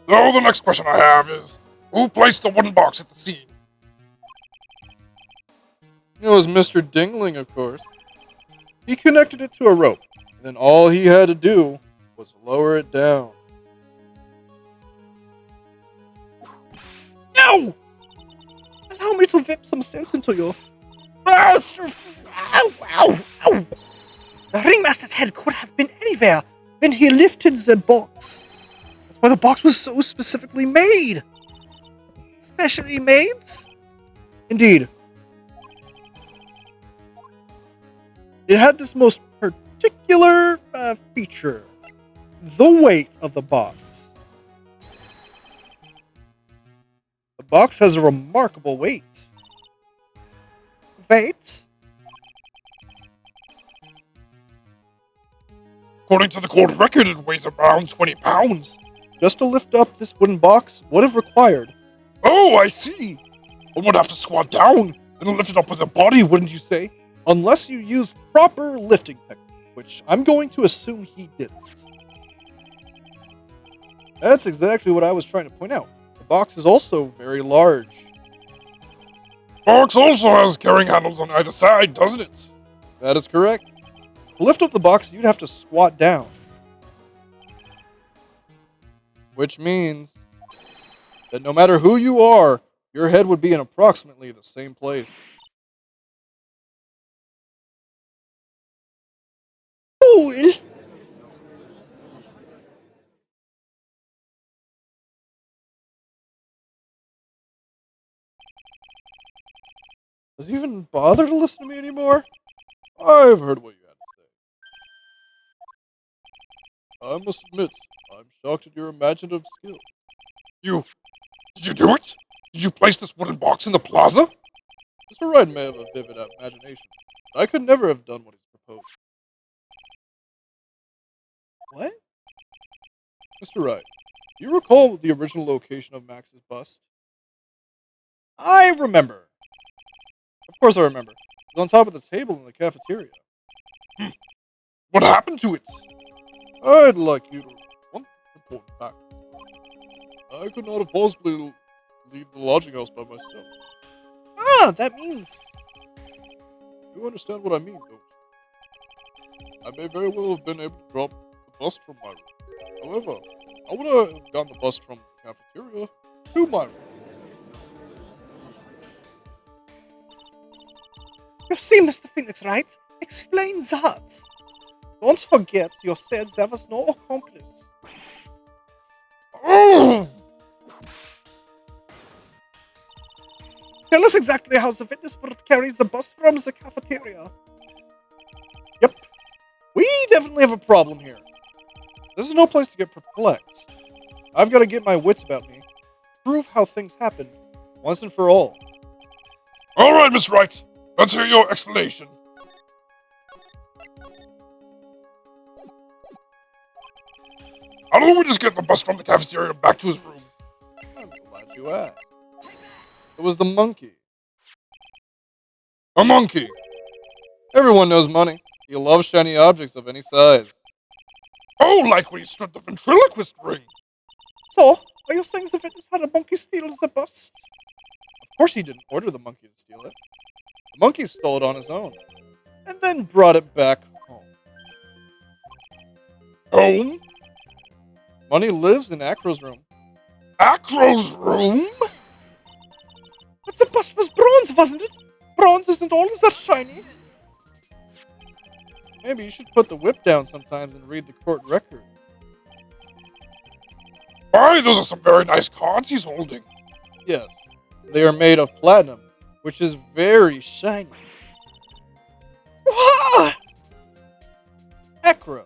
So the next question I have is, who placed the wooden box at the scene? It was Mr. Dingling, of course. He connected it to a rope, and then all he had to do was lower it down. No! Allow me to whip some sense into you. Ow! The ringmaster's head could have been anywhere when he lifted the box. That's why the box was so specifically made. Specially made? Indeed. It had this most particular feature. The weight of the box. The box has a remarkable weight. Wait. According to the court record, it weighs around 20 pounds. Just to lift up this wooden box would have required. Oh, I see. One would have to squat down and lift it up with a body, wouldn't you say? Unless you use proper lifting technique, which I'm going to assume he didn't. That's exactly what I was trying to point out. The box is also very large. Box also has carrying handles on either side, doesn't it? That is correct. To lift up the box, you'd have to squat down. Which means that no matter who you are, your head would be in approximately the same place. Cool. Does he even bother to listen to me anymore? I've heard what you had to say. I must admit, I'm shocked at your imaginative skill. Did you do it? Did you place this wooden box in the plaza? Mr. Wright may have a vivid imagination, but I could never have done what he's proposed. What? Mr. Wright, do you recall the original location of Max's bust? I remember. Of course I remember. It was on top of the table in the cafeteria. What happened to it? I'd like you to one important fact. I could not have possibly leave the lodging house by myself. Ah, that means... You understand what I mean, don't you? I may very well have been able to drop the bus from my room. However, I would have gotten the bus from the cafeteria to my room. You see, Mr. Phoenix, right? Explain that. Don't forget, you said there was no accomplice. Oh! Tell us exactly how the fitness group carried the bus from the cafeteria. Yep. We definitely have a problem here. This is no place to get perplexed. I've got to get my wits about me. Prove how things happened, once and for all. All right, Miss Wright. Let's hear your explanation. How did we just get the bus from the cafeteria back to his room? I'm glad you asked. It was the monkey. A monkey. Everyone knows money. He loves shiny objects of any size. Oh, like when he struck the ventriloquist ring. So, are you saying the fitness had a monkey steal the bus? Of course he didn't order the monkey to steal it. The monkey stole it on his own. And then brought it back home. Home? Money lives in Acro's room. Acro's room? But the bus was bronze, wasn't it? Bronze isn't always that shiny. Maybe you should put the whip down sometimes and read the court record. Why, those are some very nice cards he's holding. Yes, they are made of platinum, which is very shiny. Ah! Acro.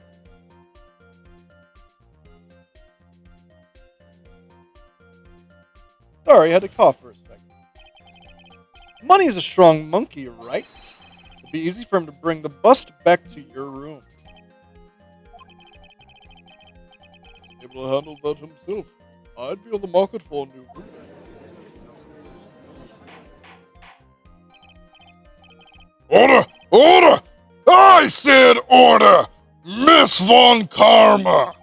Sorry, I had to cough for a second. Money is a strong monkey, right? It'd be easy for him to bring the bust back to your room. Able to handle that himself. I'd be on the market for a new room. Order! Order! I said order! Miss Von Karma!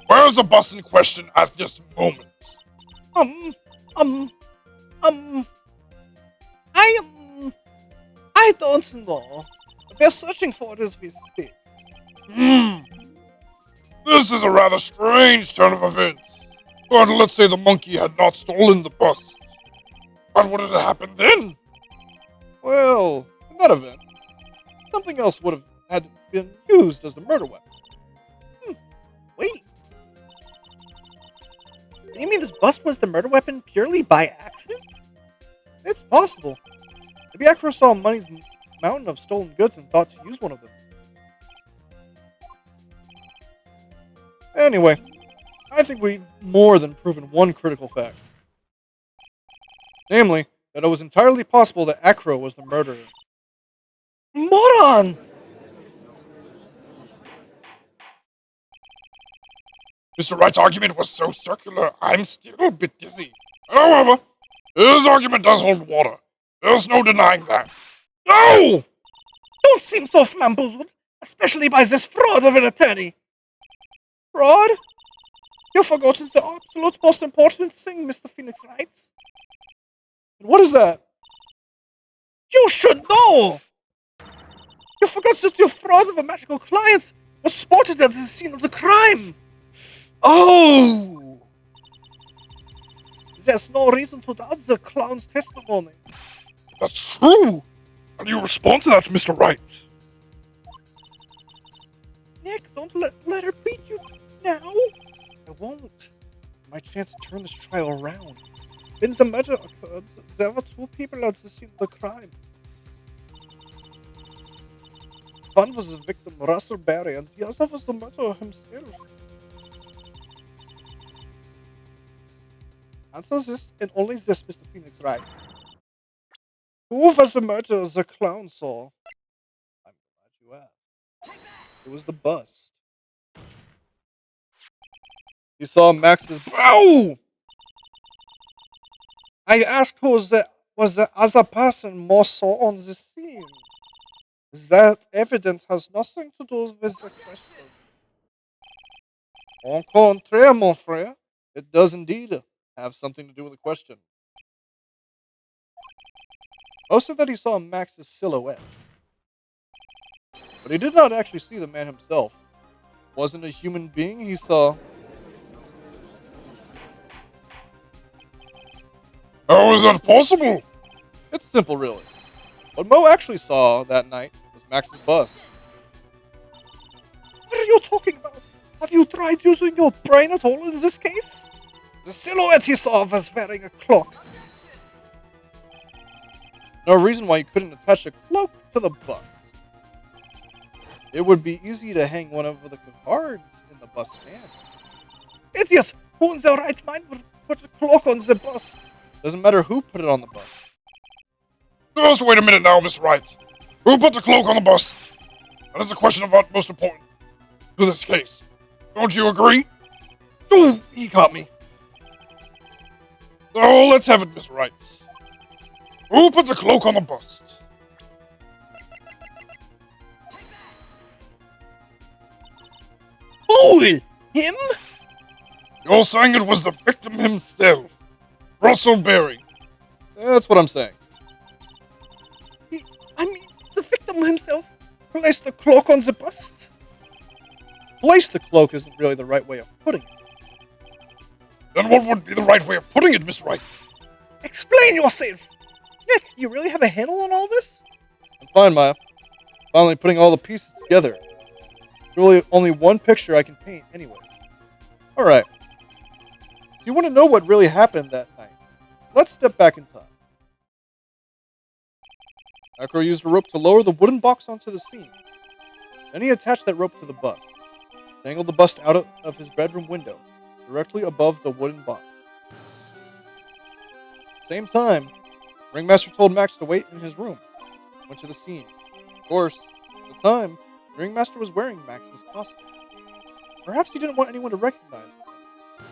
Where's the bus in question at this moment? I don't know. We're searching for it as we speak. This is a rather strange turn of events. But let's say the monkey had not stolen the bus. What would have happened then? Well, in that event, something else would have had been used as the murder weapon. Wait. You mean this bust was the murder weapon purely by accident? It's possible. Maybe Acro saw Money's mountain of stolen goods and thought to use one of them. Anyway, I think we've more than proven one critical fact. Namely, that it was entirely possible that Acro was the murderer. Moron! Mr. Wright's argument was so circular, I'm still a bit dizzy. However, his argument does hold water. There's no denying that. No! Don't seem so flamboozled, especially by this fraud of an attorney. Fraud? You've forgotten the absolute most important thing, Mr. Phoenix writes. And what is that? You should know! You forgot that your fraud of a magical client was spotted at the scene of the crime! Oh! There's no reason to doubt the clown's testimony. That's true. How do you respond to that, Mr. Wright? Nick, don't let her beat you now. I won't. My chance to turn this trial around. When the murder occurred, there were two people at the scene of the crime. One was the victim, Russell Barry, and the other was the murderer himself. Answer this and only this, Mr. Phoenix Wright. Who was the murderer the clown saw? I'm glad you asked. It was the bust. You saw Max's. Ow! I asked who was the other person more so on the scene. That evidence has nothing to do with the question. Au contraire, mon frère, it does indeed have something to do with the question. Mo said that he saw Max's silhouette, but he did not actually see the man himself. It wasn't a human being he saw. How is that possible? It's simple, really. What Mo actually saw that night was Max's bust. What are you talking about? Have you tried using your brain at all in this case? The silhouette he saw was wearing a cloak. No reason why you couldn't attach a cloak to the bust. It would be easy to hang one of the cards in the bust hand. Idiot! Who in their right mind would put a cloak on the bust? Doesn't matter who put it on the bust. Just wait a minute now, Miss Wright. Who put the cloak on the bus? That is the question of utmost importance to this case. Don't you agree? Ooh, he caught me. So let's have it, Miss Wright. Who put the cloak on the bust? Fool! Him? You're saying it was the victim himself, Russell Berry. That's what I'm saying. I mean, the victim himself placed the cloak on the bust. Place the cloak isn't really the right way of putting it. Then what would be the right way of putting it, Miss Wright? Explain yourself! Nick, you really have a handle on all this? I'm fine, Maya. Finally putting all the pieces together. Really only one picture I can paint anyway. Alright. If you want to know what really happened that night, let's step back in time. Acro used a rope to lower the wooden box onto the scene. Then he attached that rope to the bust, dangled the bust out of his bedroom window, directly above the wooden box. At the same time, the ringmaster told Max to wait in his room, went to the scene. Of course, at the time, the ringmaster was wearing Max's costume. Perhaps he didn't want anyone to recognize him.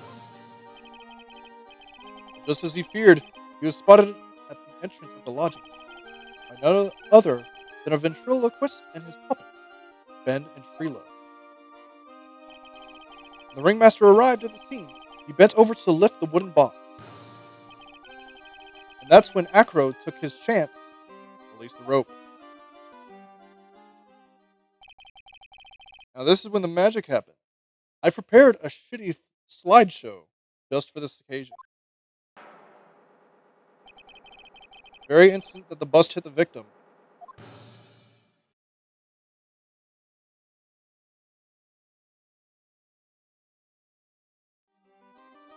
Just as he feared, he was spotted at the entrance of the lodging by none other than a ventriloquist and his puppet, Ben and Trilo. When the ringmaster arrived at the scene, he bent over to lift the wooden box. And that's when Acro took his chance and released the rope. Now this is when the magic happened. I prepared a shitty slideshow just for this occasion. The very instant that the bust hit the victim,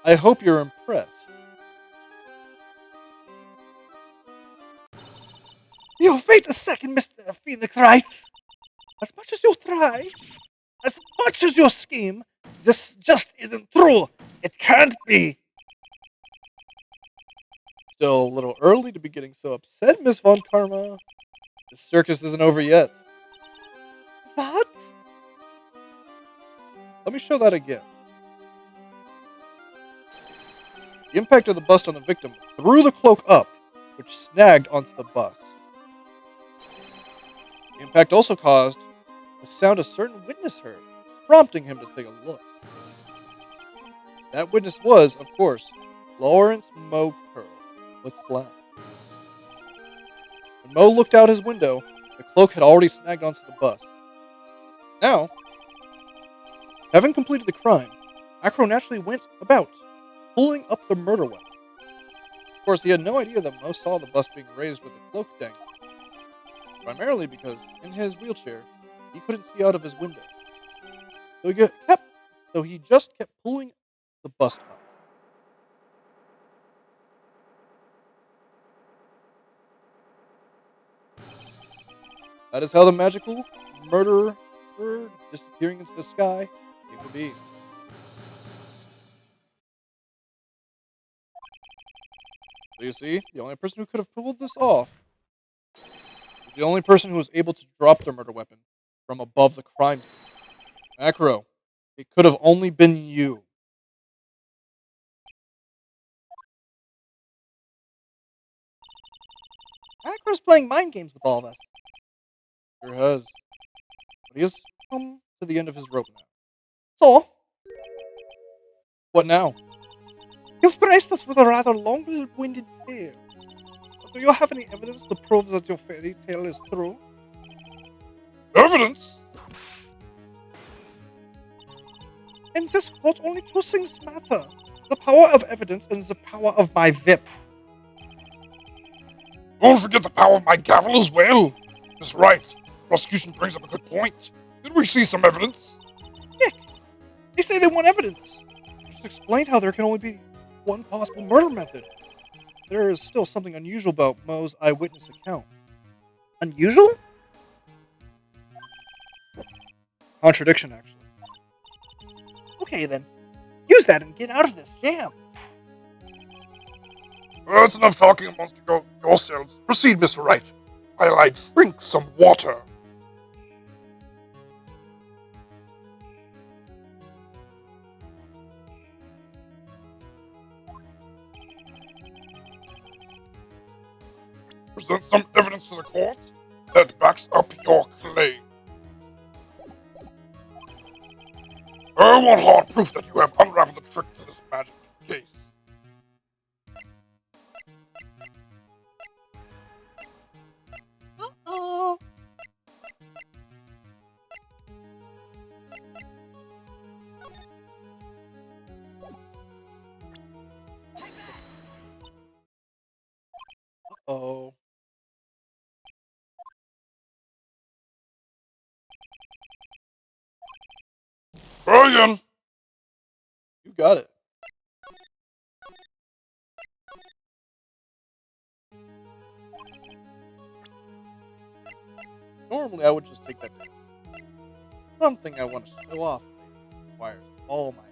I hope you're impressed. You wait a second, Mr. Phoenix Wright. As much as you try, as much as you scheme, this just isn't true. It can't be. Still a little early to be getting so upset, Miss Von Karma. The circus isn't over yet. What? Let me show that again. The impact of the bust on the victim threw the cloak up, which snagged onto the bust. The impact also caused the sound a certain witness heard, prompting him to take a look. That witness was, of course, Lawrence Mo Pearl, the clown. When Mo looked out his window, the cloak had already snagged onto the bust. Now, having completed the crime, Acro naturally went about, pulling up the murder weapon. Of course, he had no idea that Mo saw the bust being raised with the cloak dangling, primarily because, in his wheelchair, he couldn't see out of his window. So he just kept pulling the bust up. That is how the magical murderer disappearing into the sky came to be. So you see, the only person who could have pulled this off was the only person who was able to drop their murder weapon from above the crime scene. Acro, it could have only been you. Acro's playing mind games with all of us. Sure has. But he has come to the end of his rope now. So, What now? you've graced us with a rather long-winded tale. But do you have any evidence to prove that your fairy tale is true? Evidence? In this court, only two things matter. The power of evidence and the power of my whip. Don't forget the power of my gavel as well. Miss Wright, prosecution brings up a good point. Did we see some evidence? Nick, they say they want evidence. I just explained how there can only be one possible murder method. There is still something unusual about Moe's eyewitness account. Unusual? Contradiction, actually. Okay, then. Use that and get out of this jam. Well, that's enough talking amongst yourselves. Proceed, Mr. Wright, while I drink some water. Present some evidence to the court that backs up your claim. I want hard proof that you have unraveled the trick to this magic case. Uh-oh. Uh-oh. Brian! You got it. Normally, I would just take that down. Something I want to show off requires all my.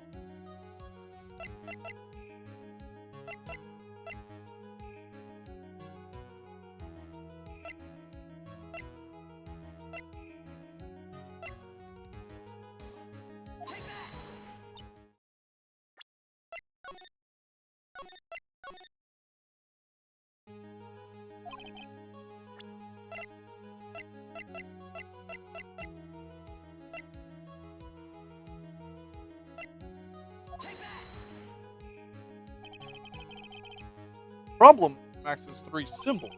Problem is Max's three symbols.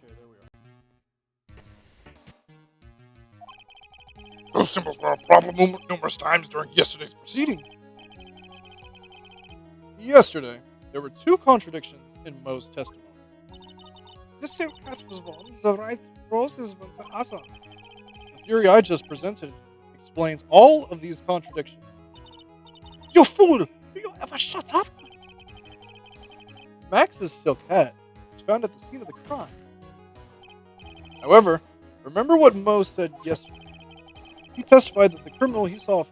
Okay, there we are. Those symbols were a problem numerous times during yesterday's proceedings. Yesterday, there were two contradictions in Moe's testimony. The silk cat was one, the right roses was the other. The theory I just presented explains all of these contradictions. You fool! Do you ever shut up? Max's silk hat was found at the scene of the crime. However, remember what Moe said yesterday. He testified that the criminal he saw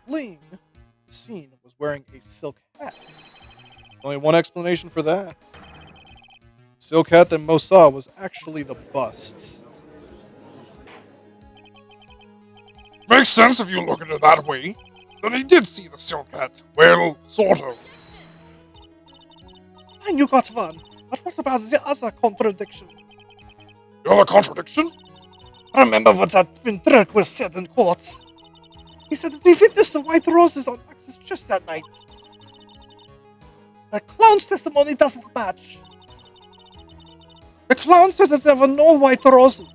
fleeing the scene was wearing a silk hat. Only one explanation for that. The silk hat that Moe saw was actually the bust's. Makes sense if you look at it that way. Then he did see the silk hat. Well, sort of. Fine, you got one. But what about the other contradiction? The other contradiction? Remember what that ventriloquist said in court? He said that he witnessed the white roses on Max's chest that night. The clown's testimony doesn't match. The clown said that there were no white roses.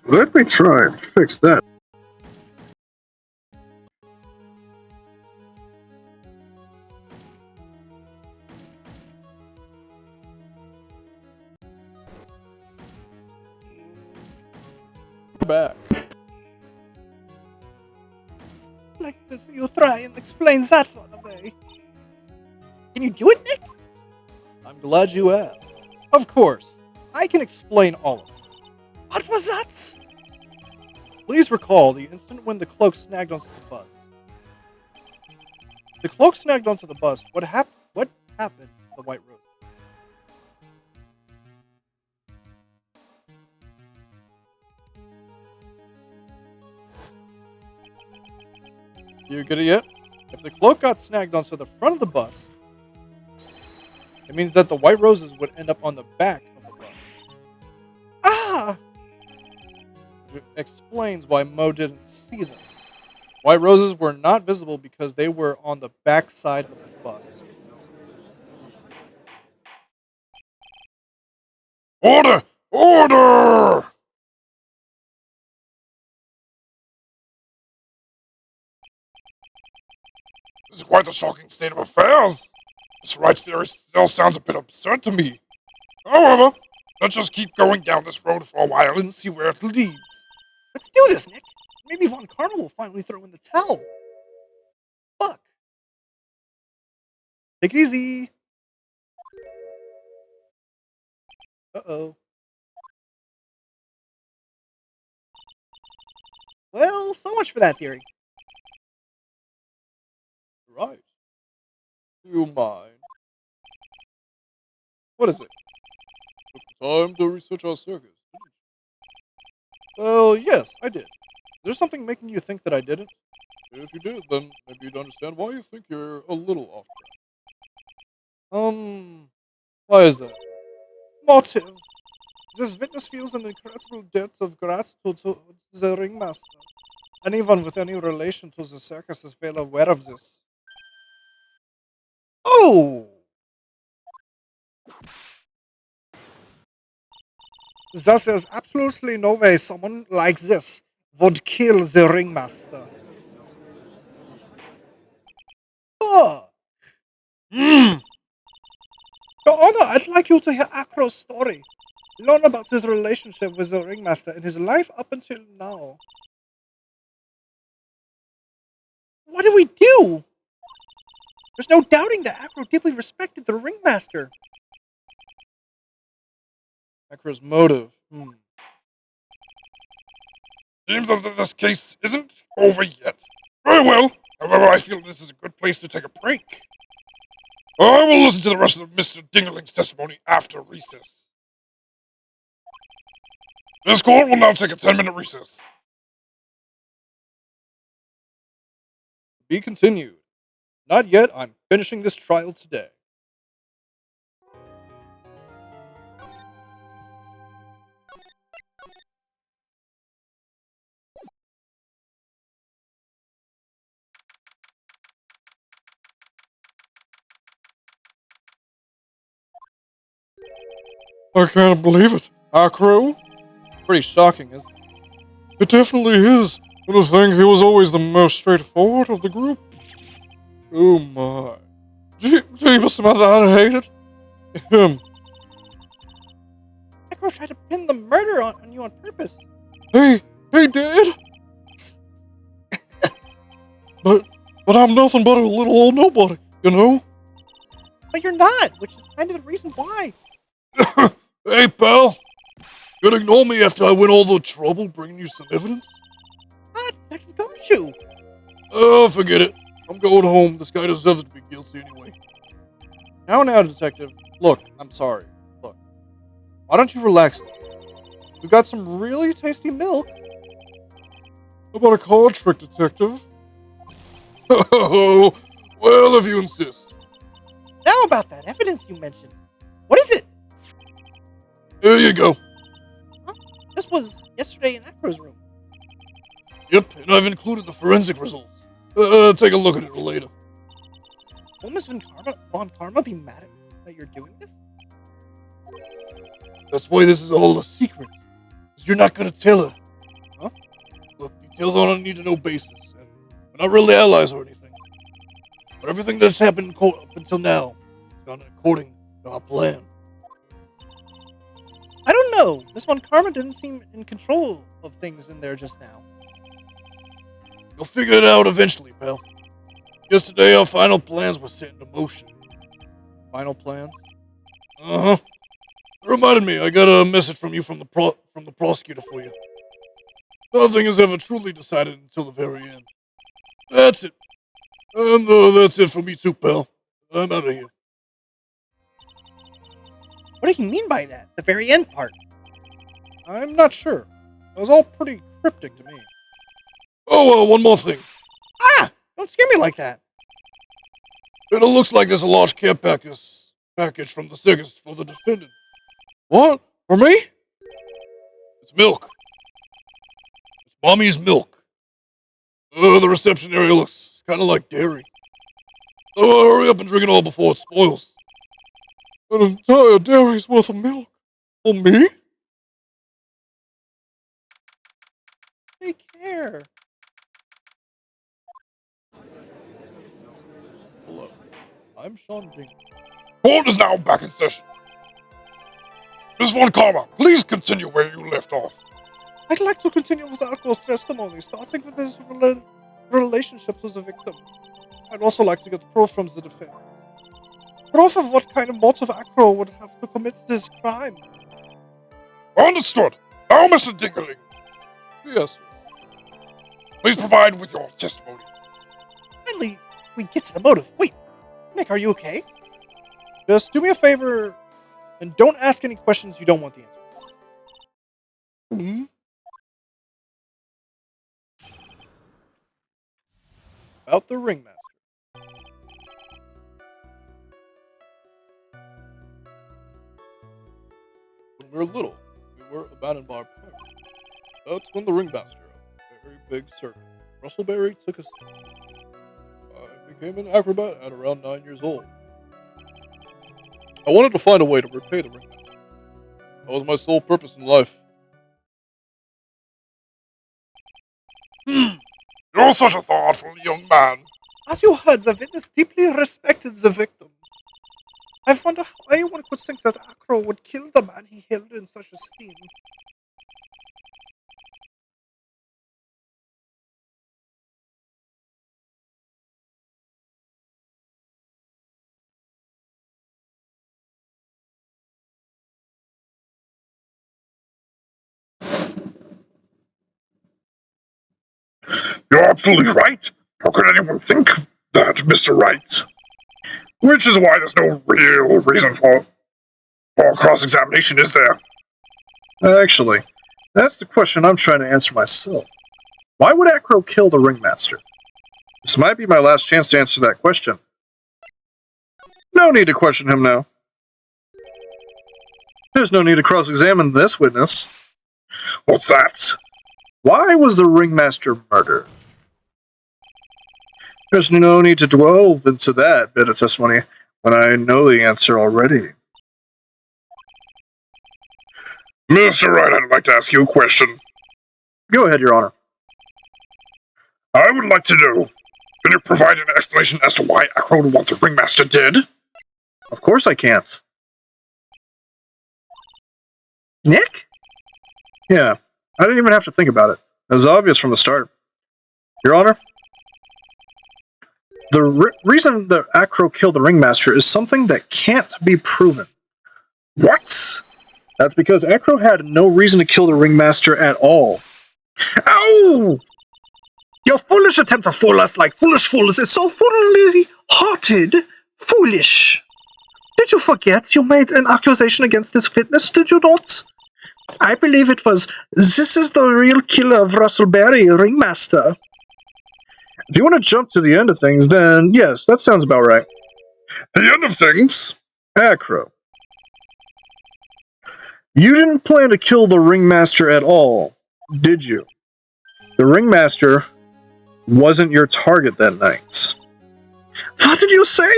Let me try and fix that. Back. Like to see you try and explain that one away. Can you do it, Nick? I'm glad you asked. Of course. I can explain all of it. What was that? Please recall the instant when the cloak snagged onto the bus. The cloak snagged onto the bus. What happened? What happened to the White Rose? You get it yet? If the cloak got snagged onto the front of the bus, it means that the White Roses would end up on the back of the bus. Ah! Which explains why Mo didn't see them. White Roses were not visible because they were on the back side of the bus. Order! Order! This is quite a shocking state of affairs. This Wright theory still sounds a bit absurd to me. However, let's just keep going down this road for a while and see where it leads. Let's do this, Nick. Maybe Von Karma will finally throw in the towel. Fuck. Take it easy. Uh-oh. Well, so much for that theory. Right. Do you mind? What is it? Took time to research our circus. Well, yes, I did. Is there something making you think that I didn't? If you did, then maybe you'd understand why you think you're a little off Why is that? Motive. This witness feels an incredible debt of gratitude to the ringmaster. Anyone with any relation to the circus is well aware of this. Oh! Thus, there's absolutely no way someone like this would kill the ringmaster. Oh! Mmm! Your Honor, I'd like you to hear Acro's story. Learn about his relationship with the ringmaster and his life up until now. What do we do? There's no doubting that Acro deeply respected the ringmaster. Acro's motive. Seems that this case isn't over yet. Very well. However, I feel this is a good place to take a break. I will listen to the rest of Mr. Dingling's testimony after recess. This court will now take a 10-minute recess. Be continued. Not yet. I'm finishing this trial today. I can't believe it. Acro? Pretty shocking, isn't it? It definitely is. But I think he was always the most straightforward of the group. Oh my. Jeebus, mother, I hated him. Acro tried to pin the murder on you on purpose. He did? but I'm nothing but a little old nobody, you know? But you're not, which is kind of the reason why. Hey, pal. Gonna ignore me after I went all the trouble bringing you some evidence? Ah, Detective Gumshoe. Oh, forget it. I'm going home. This guy deserves to be guilty anyway. Now, detective. Look, I'm sorry. Look. Why don't you relax? We got some really tasty milk. How about a card trick, detective? Oh, well, if you insist. Now about that evidence you mentioned. What is it? Here you go. Huh? This was yesterday in Acro's room. Yep, and I've included the forensic results. Take a look at it later. Will Miss Von Karma be mad at me that you're doing this? That's why this is all a secret. 'Cause you're not gonna tell her. Huh? Look, details on a need-to-know basis, and we're not really allies or anything. But everything that's happened in court up until now has gone according to our plan. I don't know. Miss Von Karma didn't seem in control of things in there just now. You'll figure it out eventually, pal. Yesterday, our final plans were set into motion. Final plans? Uh-huh. It reminded me, I got a message from you from the prosecutor for you. Nothing is ever truly decided until the very end. That's it. And that's it for me too, pal. I'm out of here. What do you mean by that? The very end part. I'm not sure. It was all pretty cryptic to me. Oh, one more thing. Ah! Don't scare me like that. It looks like there's a large care package from the circus for the defendant. What? For me? It's milk. It's mommy's milk. The reception area looks kind of like dairy. So hurry up and drink it all before it spoils. An entire dairy's worth of milk. For me? Take care. Hello. I'm Sean Bingham. Court is now back in session. Miss Von Karma, please continue where you left off. I'd like to continue with Akro's testimony, starting with his relationship to the victim. I'd also like to get proof from the defense. Proof of what kind of motive Akro would have to commit this crime. Understood. Now, Mr. Dingerling, Yes. please provide with your testimony. Finally, we get to the motive. Wait, Nick, are you okay? Just do me a favor and don't ask any questions you don't want the answer. Hmm? About the ringmaster. When we were little, we were abandoned by our parents. That's when the ringmaster, a very big circus, Russellberry, took us. I became an acrobat at around 9 years old. I wanted to find a way to repay the ringmaster. That was my sole purpose in life. You're such a thoughtful young man. As you heard, the witness deeply respected the victim. I wonder how anyone could think that Akro would kill the man he held in such esteem. You're absolutely right. How could anyone think that, Mr. Wright? Which is why there's no real reason for cross-examination, is there? Actually, that's the question I'm trying to answer myself. Why would Acro kill the ringmaster? This might be my last chance to answer that question. No need to question him now. There's no need to cross-examine this witness. What's that? Why was the ringmaster murdered? There's no need to delve into that bit of testimony when I know the answer already. Mr. Wright, I'd like to ask you a question. Go ahead, Your Honor. I would like to know, can you provide an explanation as to why Acro would want the ringmaster dead? Of course I can't. Nick? Yeah, I didn't even have to think about it. It was obvious from the start. Your Honor, the reason that Acro killed the ringmaster is something that can't be proven. What? That's because Acro had no reason to kill the ringmaster at all. Ow! Your foolish attempt to fool us like foolish fools is so foolly-hearted. Foolish. Did you forget you made an accusation against this witness, did you not? I believe it was, this is the real killer of Russellberry, ringmaster. If you want to jump to the end of things, then yes, that sounds about right. The end of things? Acro. You didn't plan to kill the ringmaster at all, did you? The ringmaster wasn't your target that night. What did you say?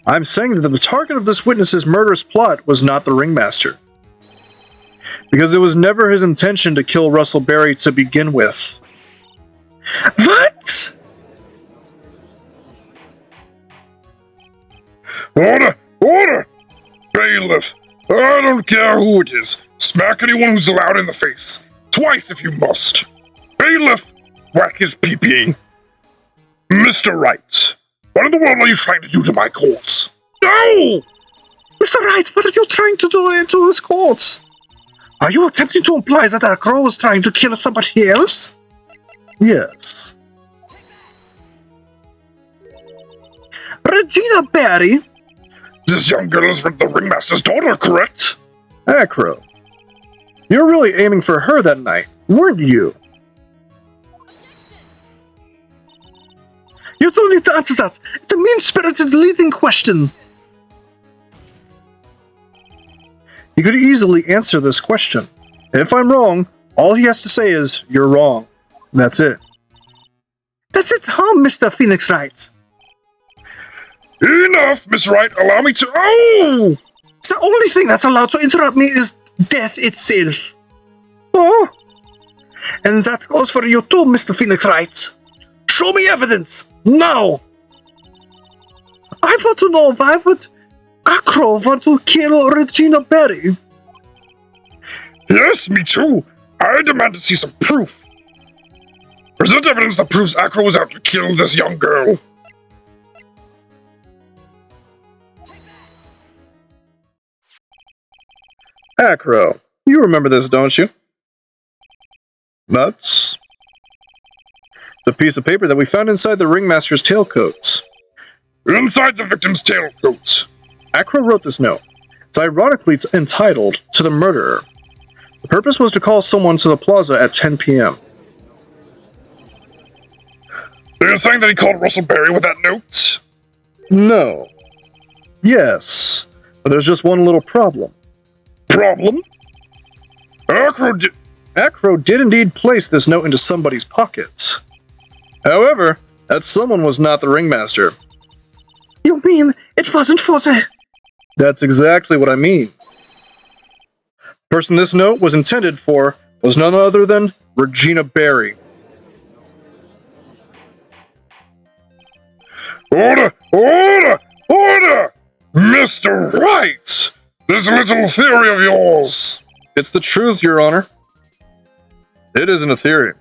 I'm saying that the target of this witness's murderous plot was not the ringmaster. Because it was never his intention to kill Russellberry to begin with. What? Order! Order! Bailiff, I don't care who it is. Smack anyone who's allowed in the face. Twice if you must. Bailiff, whack his pee-pee. Mr. Wright, what in the world are you trying to do to my corpse? No! Mr. Wright, what are you trying to do into this court? Are you attempting to imply that Acro was trying to kill somebody else? Yes. Regina Barry? This young girl is the ringmaster's daughter, correct? Acro. You're really aiming for her that night, weren't you? You don't need to answer that. It's a mean-spirited leading question. He could easily answer this question. If I'm wrong, all he has to say is, you're wrong. That's it. That's it, huh, Mr. Phoenix Wright? Enough, Miss Wright. Allow me to... Oh! The only thing that's allowed to interrupt me is death itself. Oh! And that goes for you too, Mr. Phoenix Wright. Show me evidence, now! I want to know why would Acro want to kill Regina Barry? Yes, me too. I demand to see some proof. Present evidence that proves Acro was out to kill this young girl. Acro, you remember this, don't you? Nuts. It's a piece of paper that we found inside the ringmaster's tailcoats. Inside the victim's tailcoat. Acro wrote this note. It's ironically entitled, To the Murderer. The purpose was to call someone to the plaza at 10 p.m. Are you saying that he called Russell Berry with that note? No. Yes. But there's just one little problem. Problem? Acro did indeed place this note into somebody's pockets. However, that someone was not the ringmaster. You mean it wasn't for the... That's exactly what I mean. The person this note was intended for was none other than Regina Barry. Order! Order! Order! Mr. Wright! This little theory of yours! It's the truth, Your Honor. It isn't a theory.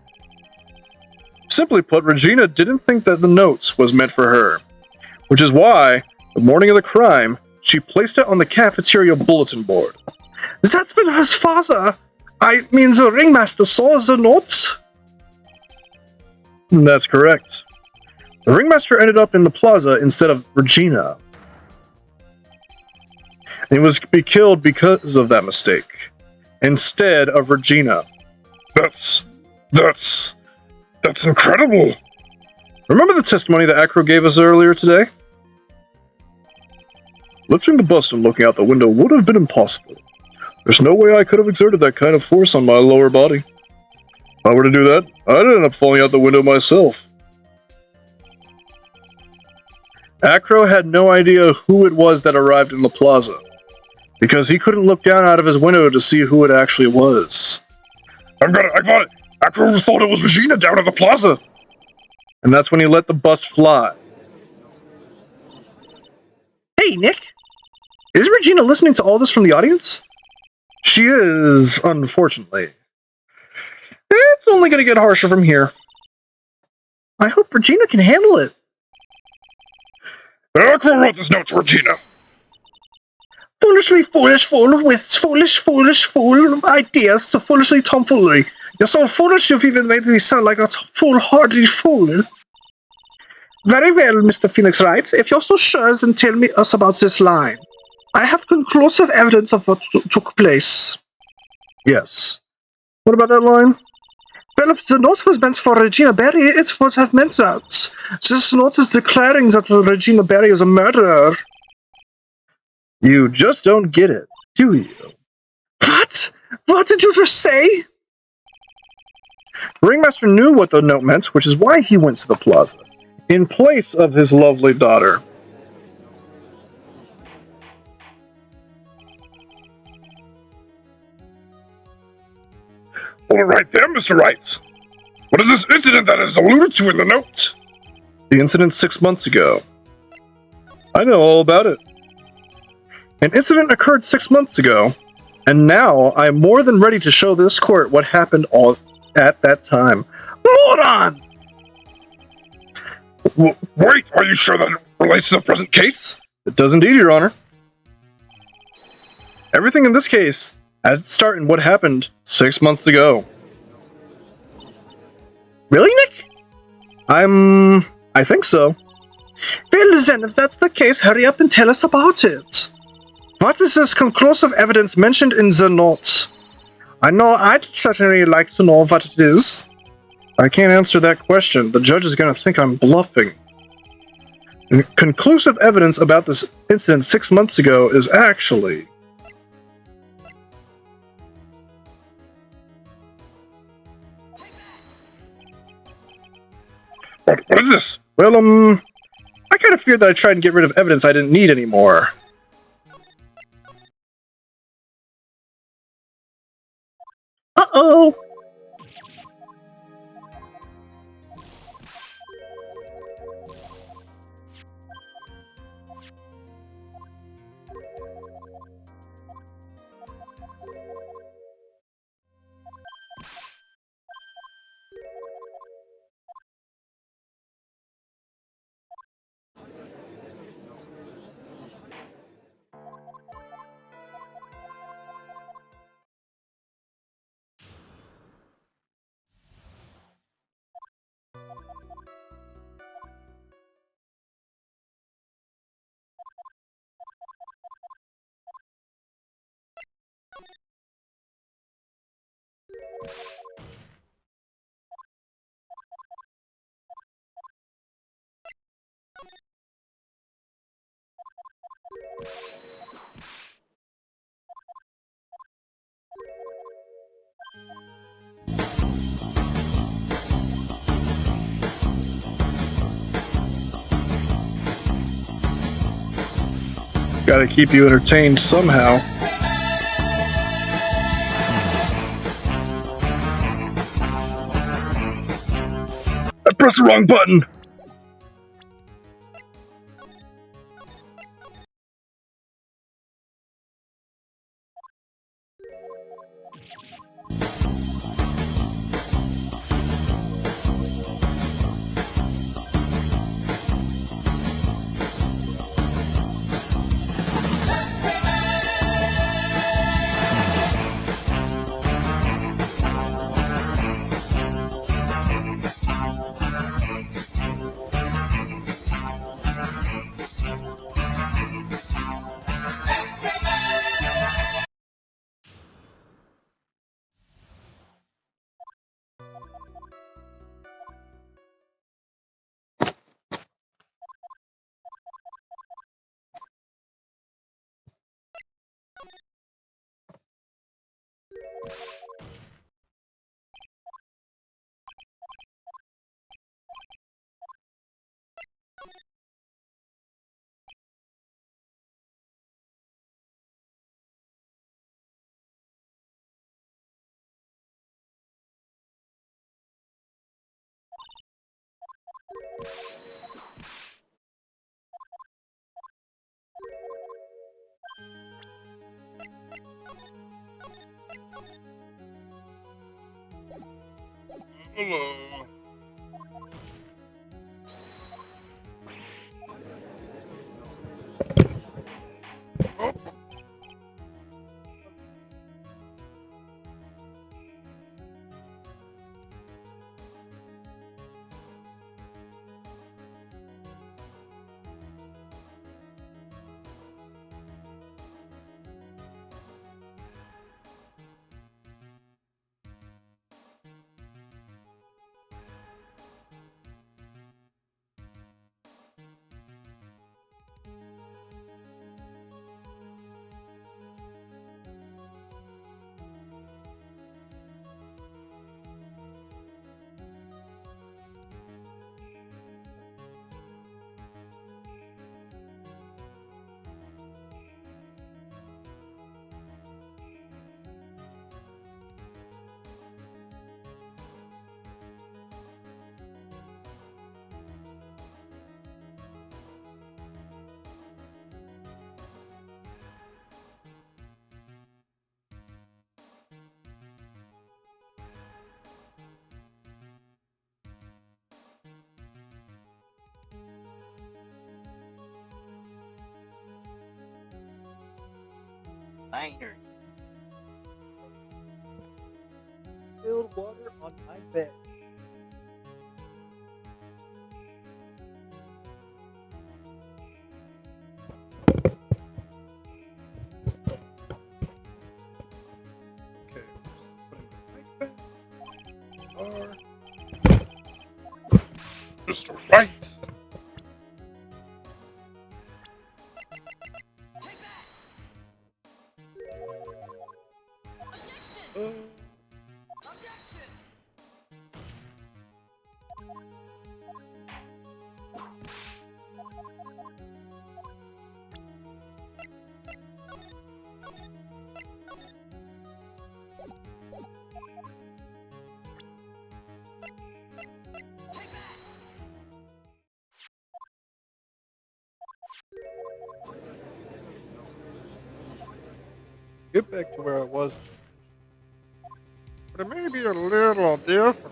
Simply put, Regina didn't think that the note was meant for her, which is why, the morning of the crime, she placed it on the cafeteria bulletin board. That's when her father, the ringmaster, saw the note? That's correct. The ringmaster ended up in the plaza instead of Regina. And he was to be killed because of that mistake, instead of Regina. That's incredible. Remember the testimony that Acro gave us earlier today? Lifting the bust and looking out the window would have been impossible. There's no way I could have exerted that kind of force on my lower body. If I were to do that, I'd end up falling out the window myself. Acro had no idea who it was that arrived in the plaza, because he couldn't look down out of his window to see who it actually was. I've got it! Acro thought it was Regina down at the plaza! And that's when he let the bust fly. Hey, Nick. Is Regina listening to all this from the audience? She is, unfortunately. It's only going to get harsher from here. I hope Regina can handle it. Acro wrote this note to Regina. Foolishly foolish fool with foolish fool ideas to foolishly tomfoolery. You're so foolish you've even made me sound like a foolhardy fool. Very well, Mr. Phoenix Wright. If you're so sure, then tell us about this line. I have conclusive evidence of what took place. Yes. What about that line? Well, if the note was meant for Regina Barry, it would have meant that. This note is declaring that Regina Barry is a murderer. You just don't get it, do you? What? What did you just say? The ringmaster knew what the note meant, which is why he went to the plaza, in place of his lovely daughter. All right there, Mr. Wright. What is this incident that is alluded to in the note? The incident 6 months ago. I know all about it. An incident occurred 6 months ago, and now I am more than ready to show this court what happened all at that time. Moron! Wait, are you sure that it relates to the present case? It does indeed, Your Honor. Everything in this case has its start in what happened 6 months ago. Really, Nick? I think so. Well, then, if that's the case, hurry up and tell us about it. What is this conclusive evidence mentioned in the notes? I know I'd certainly like to know what it is. I can't answer that question. The judge is going to think I'm bluffing. Conclusive evidence about this incident 6 months ago is actually... What is this? Well, I kind of feared that I tried to get rid of evidence I didn't need anymore. Uh-oh! Gotta keep you entertained somehow. I pressed the wrong button! Hello. minor. Spilled water on my bed. Okay. Putting the right back. Are Mr. Wright! uh, get back to where I was. But it may be a little difficult.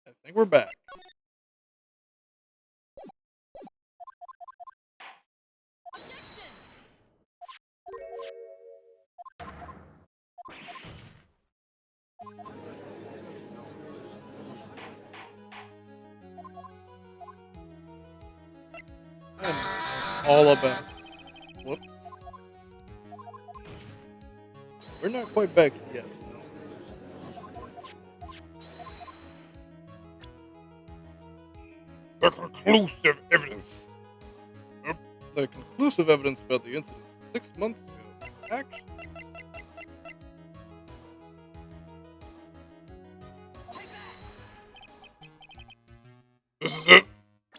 I think we're back. I'm all about. Whoops. We're not quite back yet. The conclusive evidence. The conclusive evidence about the incident 6 months ago. Actually, This is it.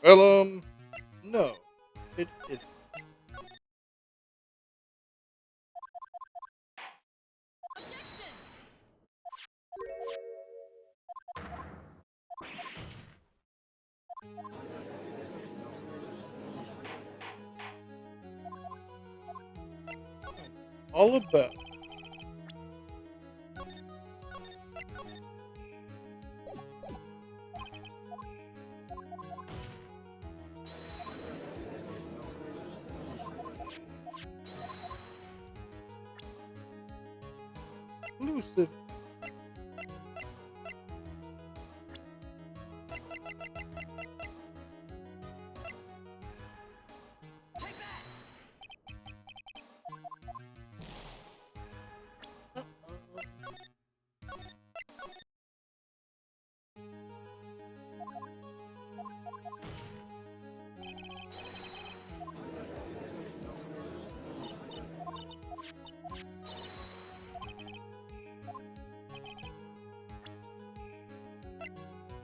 well, no, it isn't. All about. Conclusive.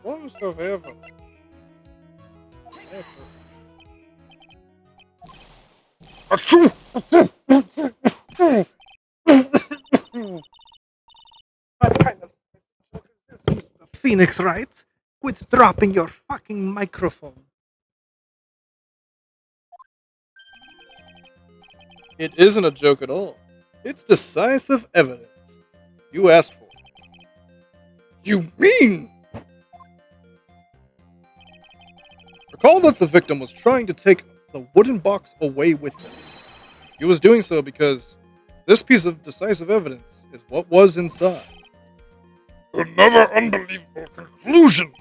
Conclusive evidence. Achoo! What kind of joke is this, Mr. Phoenix Wright? Quit dropping your fucking microphone. It isn't a joke at all. It's decisive evidence. You asked for it. You mean? Recall that the victim was trying to take the wooden box away with him. He was doing so because this piece of decisive evidence is what was inside. Another unbelievable conclusion.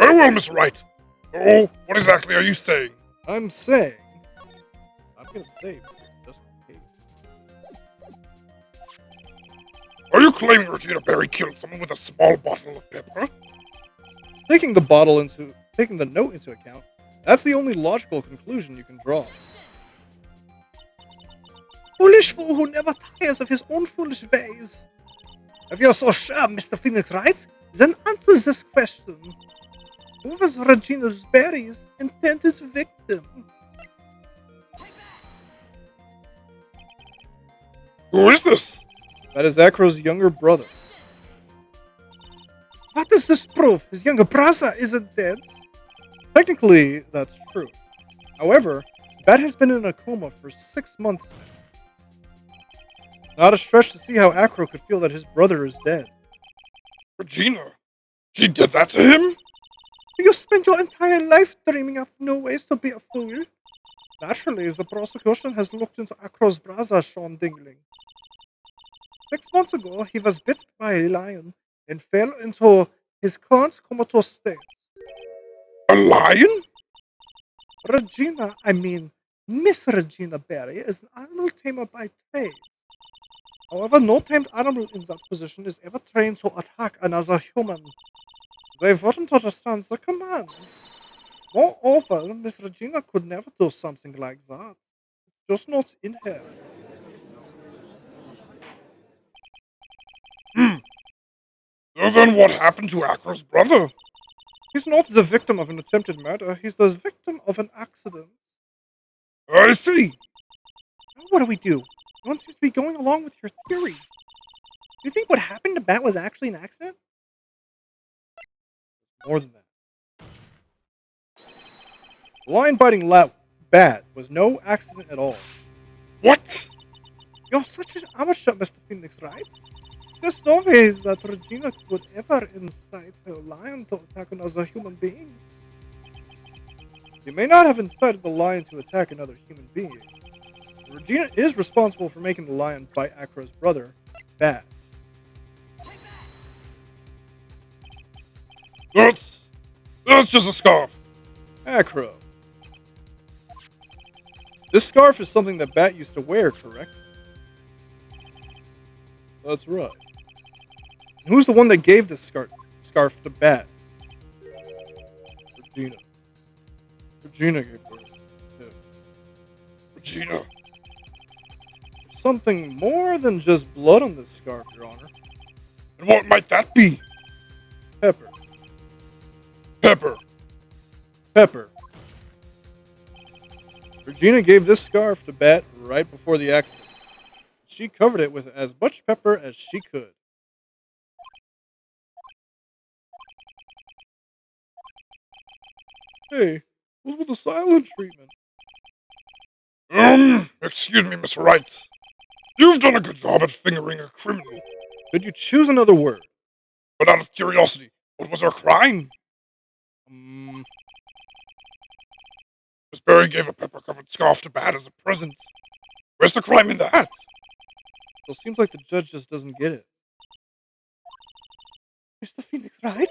Very well, Miss Wright. Oh, what exactly are you saying? I'm saying, I'm gonna say just in case. Are you claiming Regina Berry killed someone with a small bottle of pepper? Taking the note into account, that's the only logical conclusion you can draw. Foolish fool who never tires of his own foolish ways. If you're so sure, Mr. Phoenix Wright, then answer this question. Who was Regina Berry's intended victim? Who is this? That is Acro's younger brother. What does this prove? His younger brother isn't dead. Technically, that's true. However, Bat has been in a coma for 6 months now. Not a stretch to see how Acro could feel that his brother is dead. Regina, she did that to him? You spent your entire life dreaming of new ways to be a fool. Naturally, the prosecution has looked into Acro's brother, Sean Dingling. 6 months ago, he was bit by a lion and fell into his current comatose state. A lion? Miss Regina Berry is an animal tamer by trade. However, no tamed animal in that position is ever trained to attack another human. They wouldn't understand the commands. Moreover, Miss Regina could never do something like that. It's just not in her. So then what happened to Acro's brother? He's not the victim of an attempted murder, he's the victim of an accident. I see. Now what do we do? No one seems to be going along with your theory. Do you think what happened to Bat was actually an accident? More than that. The lion biting Bat was no accident at all. What? You're such an amateur, Mr. Phoenix, right? There's no way that Regina would ever incite her lion to attack another human being. You may not have incited the lion to attack another human being. Regina is responsible for making the lion bite Acro's brother, Bat. That's just a scarf. Acro. This scarf is something that Bat used to wear, correct? That's right. And who's the one that gave this scarf to Bat? Regina. Regina gave her to Regina. There's something more than just blood on this scarf, Your Honor. And what might that be? Pepper. Pepper. Pepper. Regina gave this scarf to Bat right before the accident. She covered it with as much pepper as she could. Hey, what's with the silent treatment? Excuse me, Miss Wright. You've done a good job at fingering a criminal. Could you choose another word? But out of curiosity, what was her crime? Mm, Miss Berry gave a pepper-covered scarf to Bat as a present. Where's the crime in that? well, it seems like the judge just doesn't get it. Mr. Phoenix, right?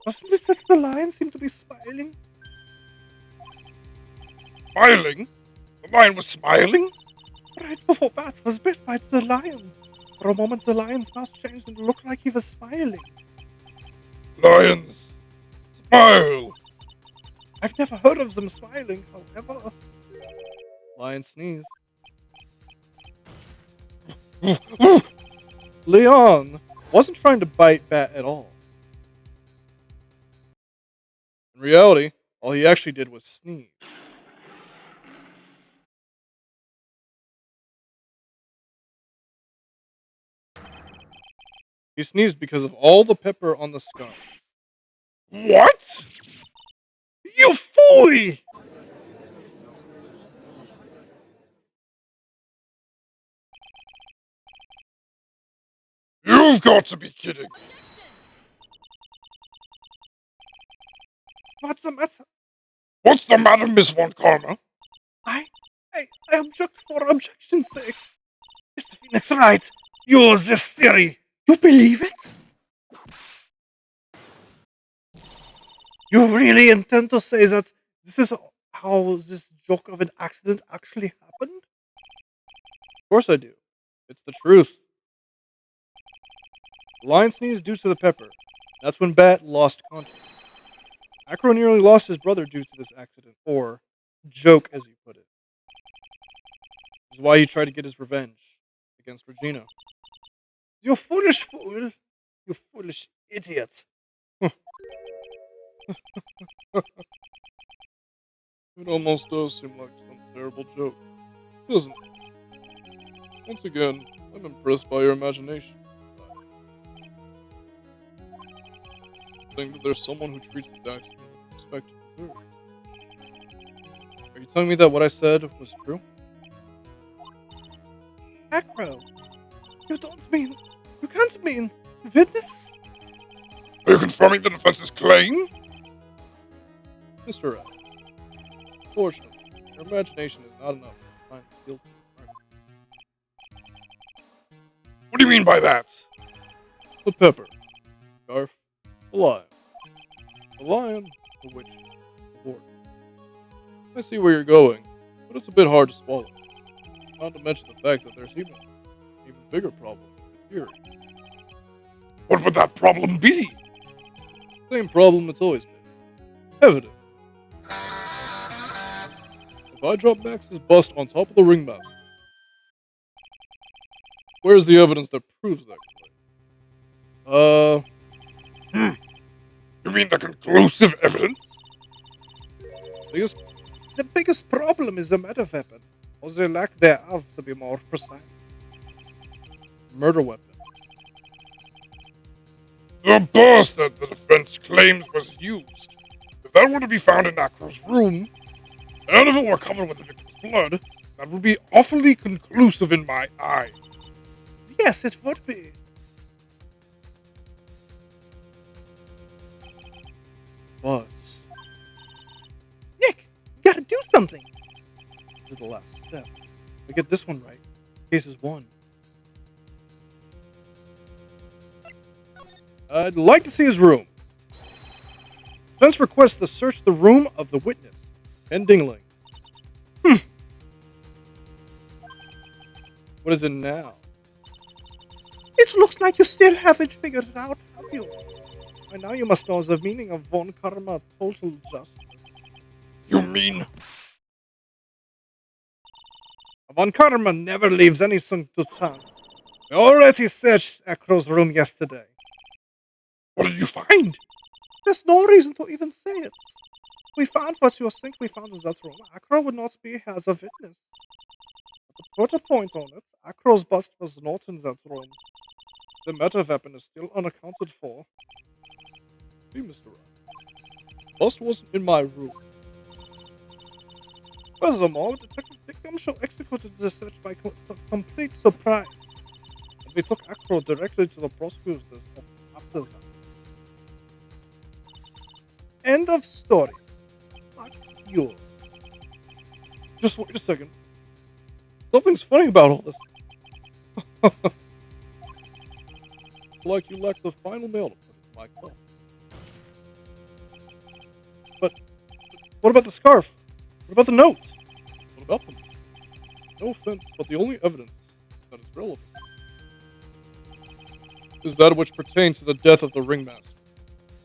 Wasn't it that the lion seemed to be smiling? Smiling? The lion was smiling? Right before Bat was bit by the lion. For a moment, the lion's mouth changed and it looked like he was smiling. Lions. Smile. I've never heard of them smiling, however. Lion sneeze. Leon wasn't trying to bite Bat at all. In reality, all he actually did was sneeze. He sneezed because of all the pepper on the scarf. What? You fool! You've got to be kidding. What's the matter? What's the matter, Miss Von Karma? I object for objection's sake. Mr. Phoenix, right? Use this theory. You believe it? You really intend to say that this is how this joke of an accident actually happened? Of course I do. It's the truth. The lion sneezed due to the pepper. That's when Bat lost consciousness. Acro nearly lost his brother due to this accident, or joke, as he put it. This is why he tried to get his revenge against Regina. You foolish fool. You foolish idiot. It almost does seem like some terrible joke, doesn't it? Once again, I'm impressed by your imagination. I think that there's someone who treats this accident with respect and deserve. Are you telling me that what I said was true? Acro, you don't mean... You can't mean... Witness? Are you confirming the defense's claim? Mr. Wright, unfortunately, your imagination is not enough to find the guilty party. What do you mean by that? The pepper, scarf, the lion. The lion, the witch, the horse. I see where you're going, but it's a bit hard to swallow. Not to mention the fact that there's even bigger problem with the theory. What would that problem be? Same problem it's always been. Evidence. If I drop Max's bust on top of the ringmaster, where's the evidence that proves that claim? You mean the conclusive evidence? The biggest problem is the meta weapon, or the lack thereof, to be more precise. Murder weapon. The burst that the defense claims was used. If that were to be found in Acro's room, and if it were covered with the victim's blood, that would be awfully conclusive in my eyes. Yes, it would be. Buzz. Nick, you gotta do something. This is the last step. If I get this one right, case is won. I'd like to see his room. Defense requests to search the room of the witness, Ken Dingling. What is it now? It looks like you still haven't figured it out, have you? And now you must know the meaning of von Karma total justice. You mean Von Karma never leaves anything to chance. We already searched Acro's room yesterday. what did you find? There's no reason to even say it. We found what you think we found in that room. Acro would not be here as a witness. But to put a point on it, Acro's bust was not in that room. The meta weapon is still unaccounted for. See, Mr. Wright. Bust wasn't in my room. Furthermore, Detective Dickgum executed the search by complete surprise. And we took Acro directly to the prosecutor's office after that. End of story. Fuck you. Just wait a second. Something's funny about all this. Like you lack the final nail to put in my cuff. But what about the scarf? What about the notes? What about them? No offense, but the only evidence that is relevant is that which pertains to the death of the ringmaster.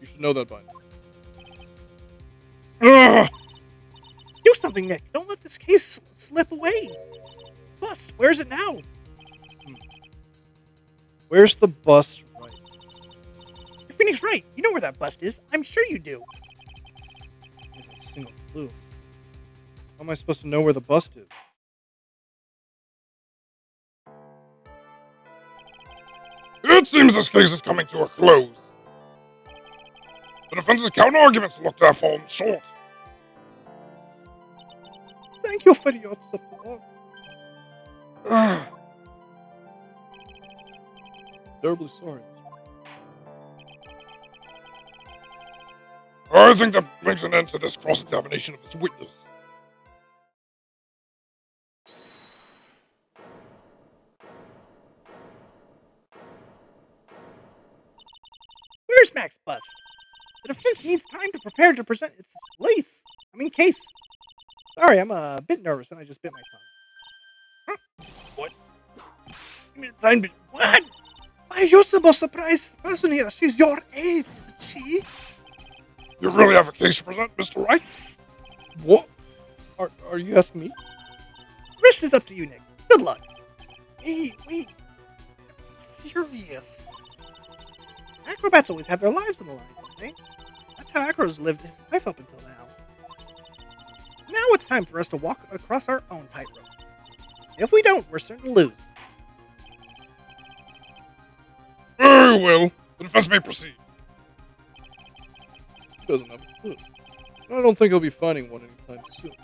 You should know that by now. Ugh. Do something, Nick. Don't let this case slip away. Bust, where's it now? Where's the bust, Wright? You're finished right. You know where that bust is. I'm sure you do. I don't have a single clue. How am I supposed to know where the bust is? It seems this case is coming to a close. The defense's counter-arguments look to have fallen short. Thank you for your support. Terribly sorry. I think that brings an end to this cross-examination of this witness. Where's Mac's bust? The defense needs time to prepare to present its case. Sorry, I'm a bit nervous and I just bit my tongue. Huh? What? Give me the time to... What? Why are you the most surprised person here? She's your aide, isn't she? You really have a case to present, Mr. Wright? What? Are you asking me? Rest is up to you, Nick. Good luck. Hey, wait. I'm serious. Acrobats always have their lives on the line, don't they? That's how Acro's lived his life up until now. Now it's time for us to walk across our own tightrope. If we don't, we're certain to lose. Very well. The defense may proceed. He doesn't have a clue. I don't think he'll be finding one anytime soon.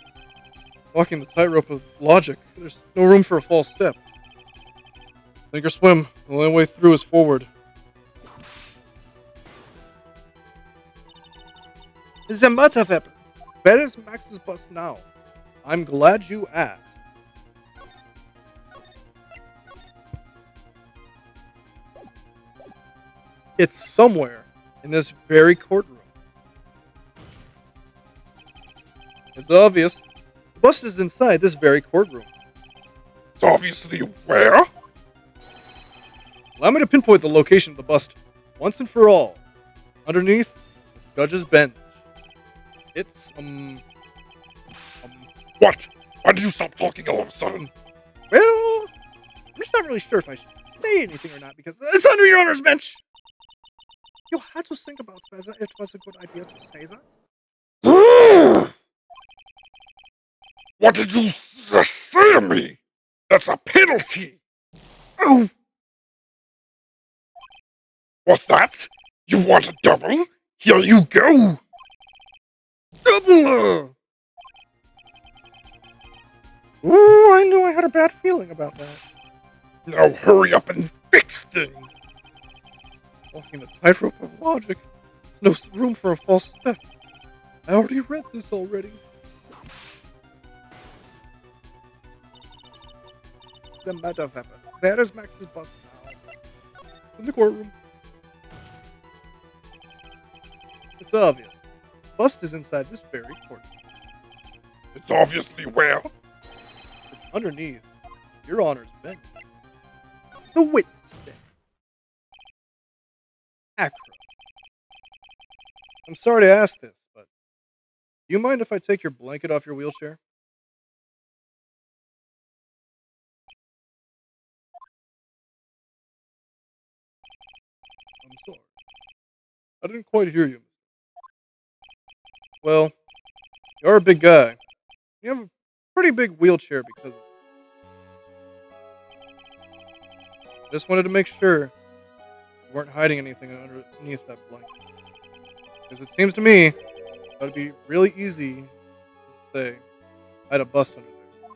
walking the tightrope of logic. There's no room for a false step. Sink or swim. The only way through is forward. Zemata where is Max's bus now? I'm glad you asked. It's somewhere in this very courtroom. It's obvious. The bus is inside this very courtroom. It's obviously where? Allow me to pinpoint the location of the bust once and for all. Underneath the judge's bench. It's, What? Why did you stop talking all of a sudden? well, I'm just not really sure if I should say anything or not because it's under your honor's bench. You had to think about whether it was a good idea to say that. What did you say to me? That's a penalty. Oh, What's that? You want a double? Here you go. double! Ooh, I knew I had a bad feeling about that. Now hurry up and fix things. Walking the tightrope of logic. There's no room for a false step. I already read this already. Zemata where is Max's bus now? In the courtroom. It's obvious. Bust is inside this very courtroom. It's obviously where? It's underneath your honor's bench. The witness stand. Acro. I'm sorry to ask this, but do you mind if I take your blanket off your wheelchair? I'm sorry. I didn't quite hear you. Well, you're a big guy. You have a pretty big wheelchair because of it. I just wanted to make sure you weren't hiding anything underneath that blanket. Because it seems to me that would be really easy to say, I had a bust under there.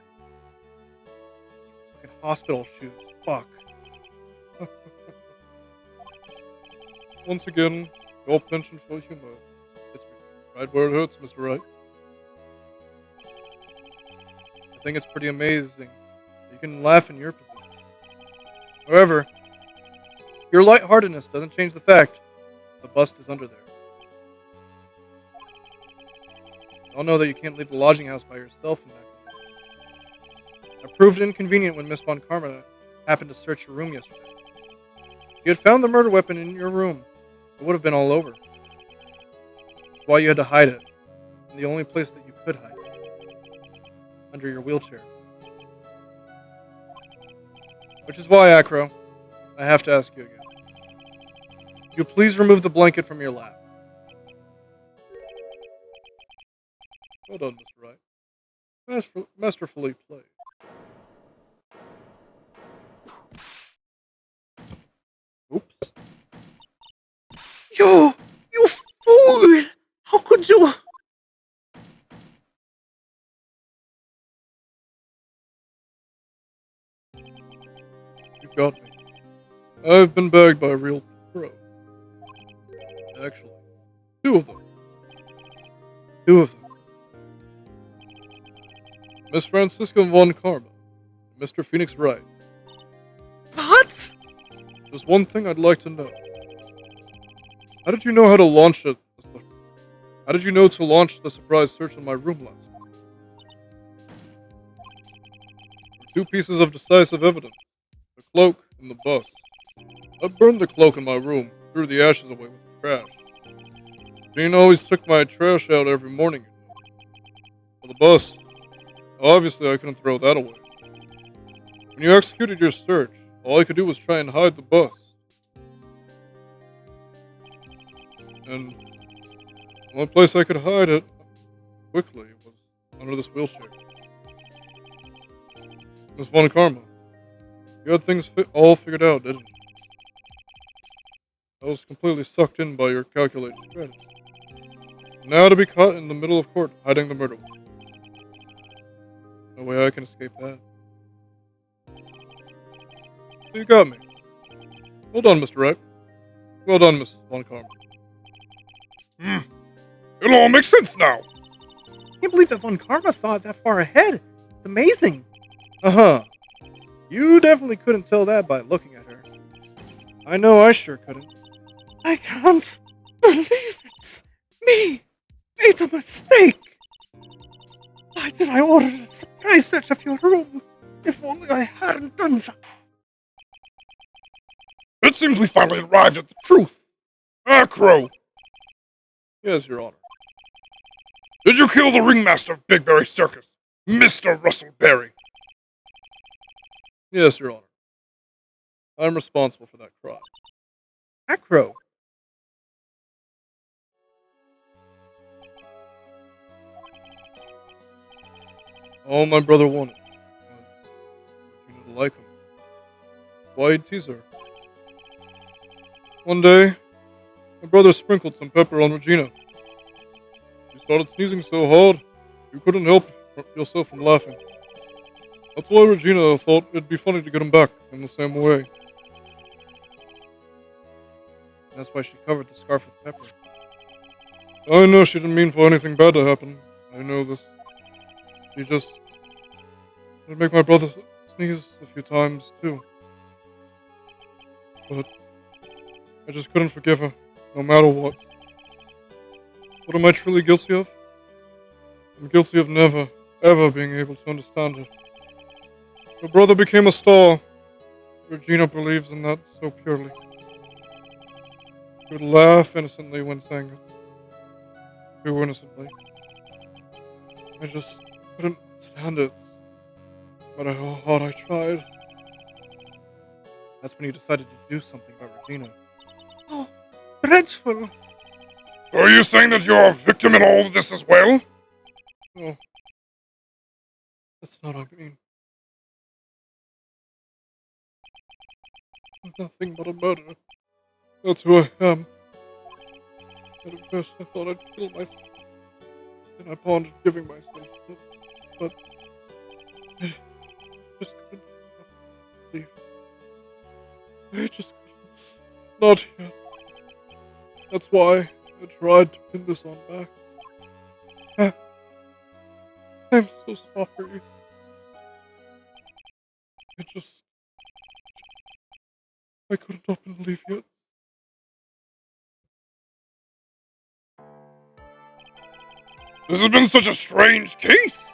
Fucking hospital shoes. Fuck. Once again, your penchant for humor. It's right where it hurts, Mr. Wright. I think it's pretty amazing that you can laugh in your position. However, your lightheartedness doesn't change the fact the bust is under there. We all know that you can't leave the lodging house by yourself in that condition. I proved it inconvenient when Miss Von Karma happened to search your room yesterday. If you had found the murder weapon in your room, it would have been all over. That's why you had to hide it in the only place that you could hide it. Under your wheelchair. Which is why, Acro, I have to ask you again. Would you please remove the blanket from your lap? Well done, Mr. Wright. Masterfully played. Oops. You fool! How could you? You've got me. I've been bagged by a real pro. Actually, two of them. Two of them. Miss Francisca Von Karma and Mr. Phoenix Wright. What? There's one thing I'd like to know. How did you know how to launch it? How did you know to launch the surprise search in my room last night? There were two pieces of decisive evidence. The cloak and the bus. I burned the cloak in my room, threw the ashes away with the trash. Jean always took my trash out every morning. For the bus, obviously I couldn't throw that away. When you executed your search, all I could do was try and hide the bus. And the only place I could hide it quickly was under this wheelchair. Miss Von Karma, you had things all figured out, didn't you? I was completely sucked in by your calculated strategy. Now to be caught in the middle of court hiding the murder weapon. No way I can escape that. So you got me. Well done, Mr. Wright. Well done, Mrs. Von Karma. It all makes sense now. I can't believe that Von Karma thought that far ahead. It's amazing. Uh-huh. You definitely couldn't tell that by looking at her. I know I sure couldn't. I can't believe it's me. Made a mistake. Why did I order a surprise search of your room? If only I hadn't done that. It seems we finally arrived at the truth. Acro, Yes, Your Honor. did you kill the ringmaster of Big Berry Circus, Mr. Russell Berry? Yes, Your Honor. I'm responsible for that crime. Acro. All my brother wanted was Regina to like him. Why he'd tease her. One day, my brother sprinkled some pepper on Regina. She started sneezing so hard, you couldn't help yourself from laughing. That's why Regina thought it'd be funny to get him back in the same way. That's why she covered the scarf with pepper. I know she didn't mean for anything bad to happen. I know this. She just would make my brother sneeze a few times too. But I just couldn't forgive her, no matter what. What am I truly guilty of? I'm guilty of never, ever being able to understand her. Her brother became a star. Regina believes in that so purely. She would laugh innocently when saying it. Too innocently. I just couldn't stand it. No matter how hard I tried. That's when you decided to do something about Regina. Oh, dreadful. Are you saying that you're a victim in all of this as well? No. That's not what I mean. I'm nothing but a murderer. That's who I am. And at first I thought I'd kill myself. Then I pondered giving myself up. But I just couldn't believe. I just couldn't. Not yet. That's why I tried to pin this on Max. I'm so sorry. I couldn't up and leave yet. This has been such a strange case.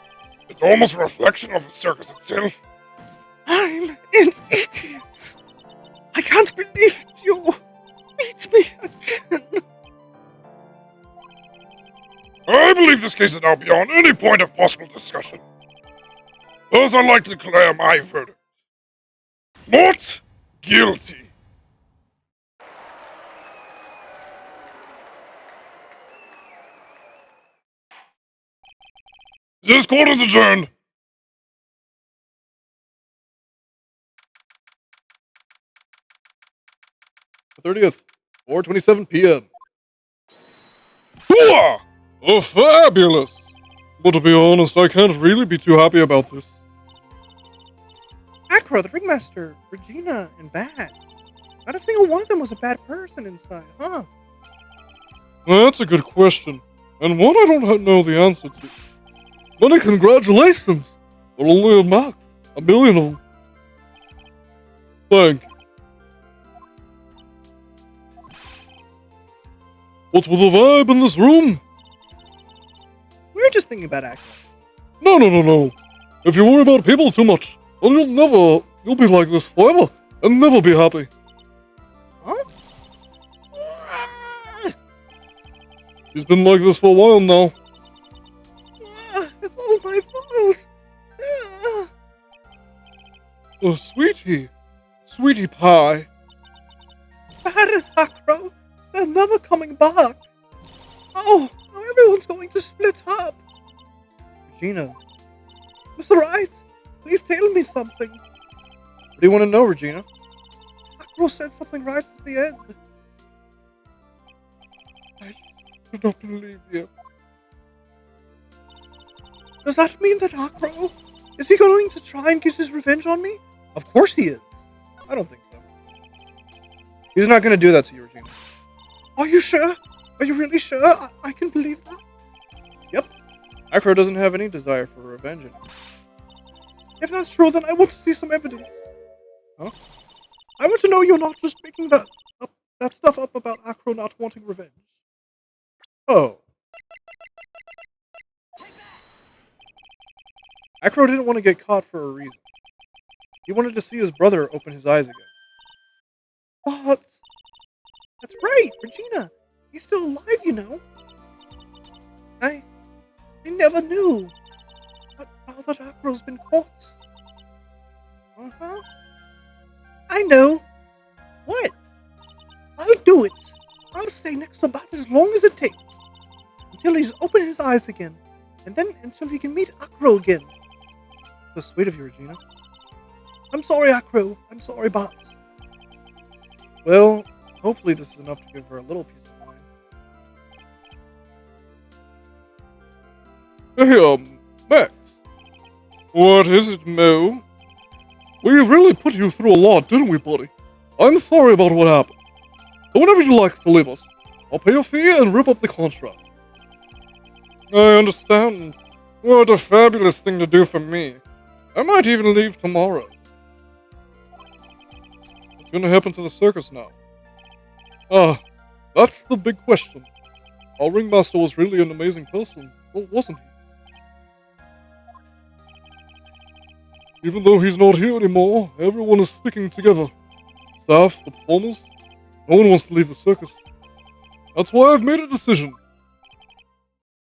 It's almost a reflection of the circus itself. I'm an idiot. I can't believe it's you. Beat me again. I believe this case is now beyond any point of possible discussion. Thus, I'd like to declare my verdict. Not guilty. This court is adjourned. The 30th, 4:27 p.m. Hooah! Oh, fabulous! But to be honest, I can't really be too happy about this. Acro, the ringmaster, Regina, and Bat. Not a single one of them was a bad person inside, huh? That's a good question, and one I don't know the answer to. Many congratulations! But only a max. A million of them. Thank you. What's with the vibe in this room? We were just thinking about Acro. No. If you worry about people too much, then you'll be like this forever and never be happy. Huh? She's been like this for a while now. It's all my fault. Oh, sweetie pie. Bad and Acro, they're never coming back. Oh, now everyone's going to split up. Regina. Mr. Wright, please tell me something. What do you want to know, Regina? Acro said something right at the end. I just cannot believe it. Does that mean that Acro Is he going to try and get his revenge on me? Of course he is. I don't think so. He's not going to do that to you, Regina. Are you sure? Are you really sure? I can believe that. Yep. Acro doesn't have any desire for revenge anymore. If that's true, then I want to see some evidence. Huh? I want to know you're not just making that stuff up about Acro not wanting revenge. Oh. Acro didn't want to get caught for a reason. He wanted to see his brother open his eyes again. But that's right, Regina. He's still alive, you know. I never knew. But now that Acro's been caught. Uh-huh. I know. What? I'll do it. I'll stay next to Bat as long as it takes. Until he's opened his eyes again. And then until he can meet Acro again. So sweet of you, Regina. I'm sorry, Acro. I'm sorry, Bat. Well, hopefully this is enough to give her a little peace of mind. Hey, Max. What is it, Mo? We really put you through a lot, didn't we, buddy? I'm sorry about what happened. But whenever you like to leave us, I'll pay your fee and rip up the contract. I understand. What a fabulous thing to do for me. I might even leave tomorrow. What's gonna happen to the circus now? Ah, that's the big question. Our ringmaster was really an amazing person, wasn't he? Even though he's not here anymore, everyone is sticking together. Staff, the performers, no one wants to leave the circus. That's why I've made a decision.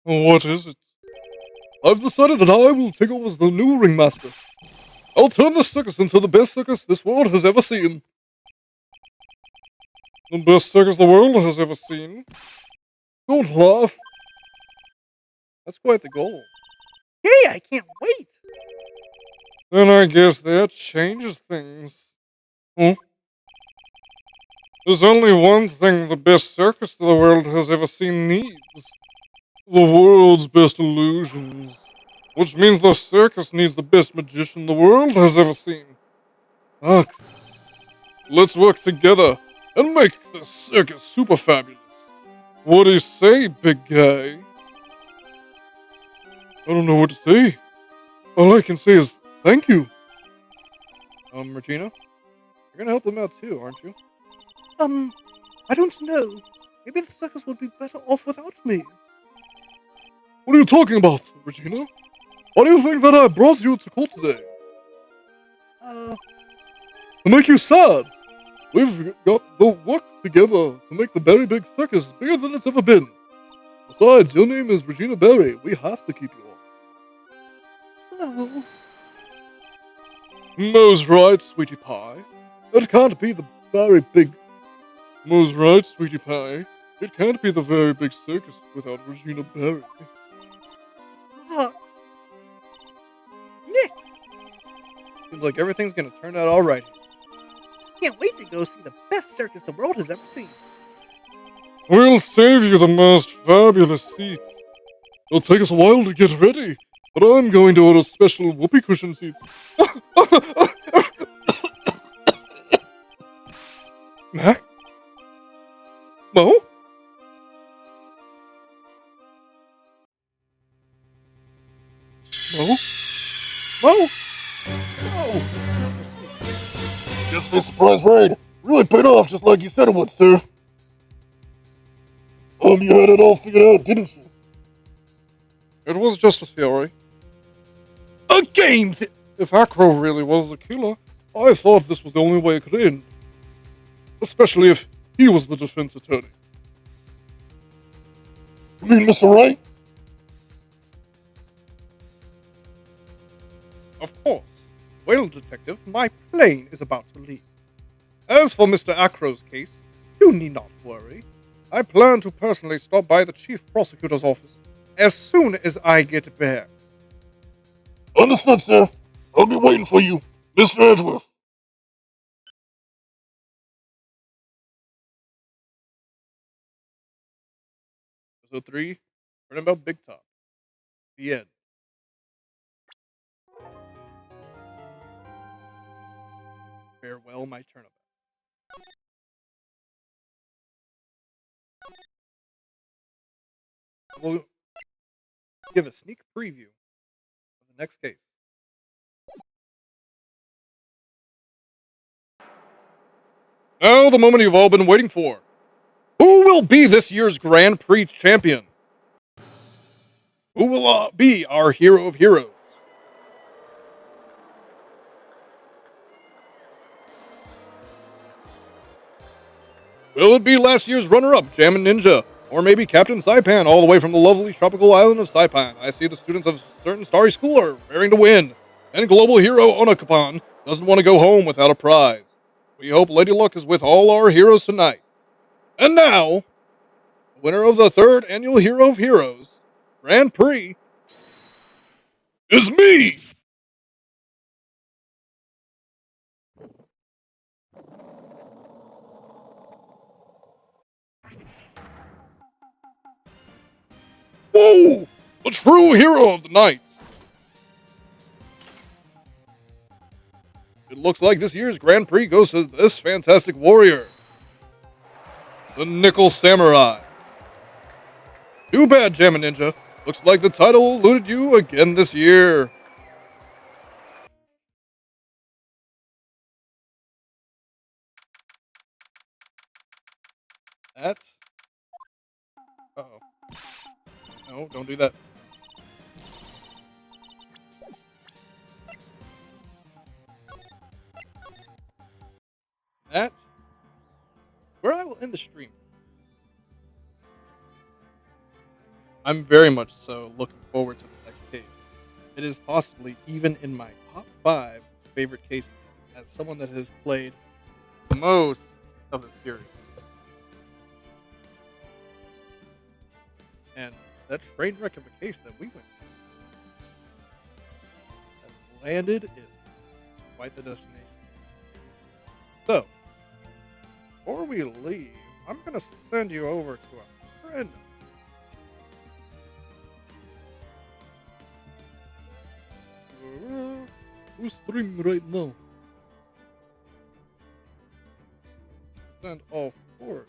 What is it? I've decided that I will take over as the new ringmaster. I'll turn this circus into the best circus this world has ever seen. The best circus the world has ever seen. Don't laugh. That's quite the goal. Hey, I can't wait. Then I guess that changes things. Huh? There's only one thing the best circus the world has ever seen needs. The world's best illusions. Which means the circus needs the best magician the world has ever seen. Ugh. Let's work together and make this circus super fabulous. What do you say, big guy? I don't know what to say. All I can say is thank you. Regina? You're gonna help them out too, aren't you? I don't know. Maybe the circus would be better off without me. What are you talking about, Regina? Why do you think that I brought you to court today? Uh, To make you sad. We've got the work together to make the Berry Big Circus bigger than it's ever been. Besides, your name is Regina Berry. We have to keep you on. oh, Mo's right, sweetie pie. It can't be the very big. Mo's right, sweetie pie. It can't be the very big circus without Regina Berry. Nick, Seems like everything's gonna turn out alright. can't wait to go see the best circus the world has ever seen. We'll save you the most fabulous seats. It'll take us a while to get ready, but I'm going to order special whoopee cushion seats. Mac? Mo? Mo? Mo? Mo? Guess no surprise raid. Really paid off just like you said it would, sir. You had it all figured out, didn't you? It was just a theory. A game! If Acro really was the killer, I thought this was the only way it could end. Especially if he was the defense attorney. You mean Mr. Wright? Of course. Well, Detective, my plane is about to leave. As for Mr. Acro's case, you need not worry. I plan to personally stop by the Chief Prosecutor's office as soon as I get back. Understood, sir. I'll be waiting for you, Mr. Edgeworth. Episode 3, Turnabout Big Top. The end. Farewell, my turnabout. We'll give a sneak preview of the next case. Now, the moment you've all been waiting for. Who will be this year's Grand Prix champion? Who will be our hero of heroes? Will it be last year's runner-up, Jammin' Ninja? Or maybe Captain Saipan, all the way from the lovely tropical island of Saipan? I see the students of a certain starry school are raring to win. And global hero Onakapan doesn't want to go home without a prize. We hope Lady Luck is with all our heroes tonight. And now, the winner of the 3rd annual Hero of Heroes Grand Prix is me! Whoa! The true hero of the night! It looks like this year's Grand Prix goes to this fantastic warrior. The Nickel Samurai. Too bad, Jammin' Ninja. Looks like the title eluded you again this year. That's... Uh-oh. No, don't do that. That... where I will end the stream. I'm very much so looking forward to the next case. It is possibly even in my top 5 favorite cases as someone that has played most of the series. And that train wreck of a case that we went has landed in quite the destination. So, before we leave, I'm going to send you over to a friend. Who's streaming right now? Send all 4.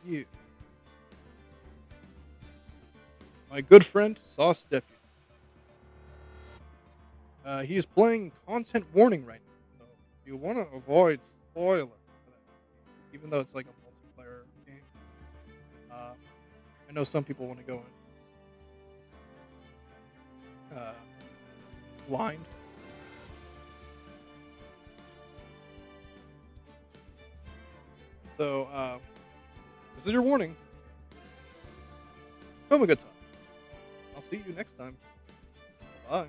You. My good friend, Sauce Deputy. He's playing content warning right now, so if you want to avoid spoiler for that, even though it's like a multiplayer game, I know some people want to go in blind. So, this is your warning. Film a good time. I'll see you next time. Bye.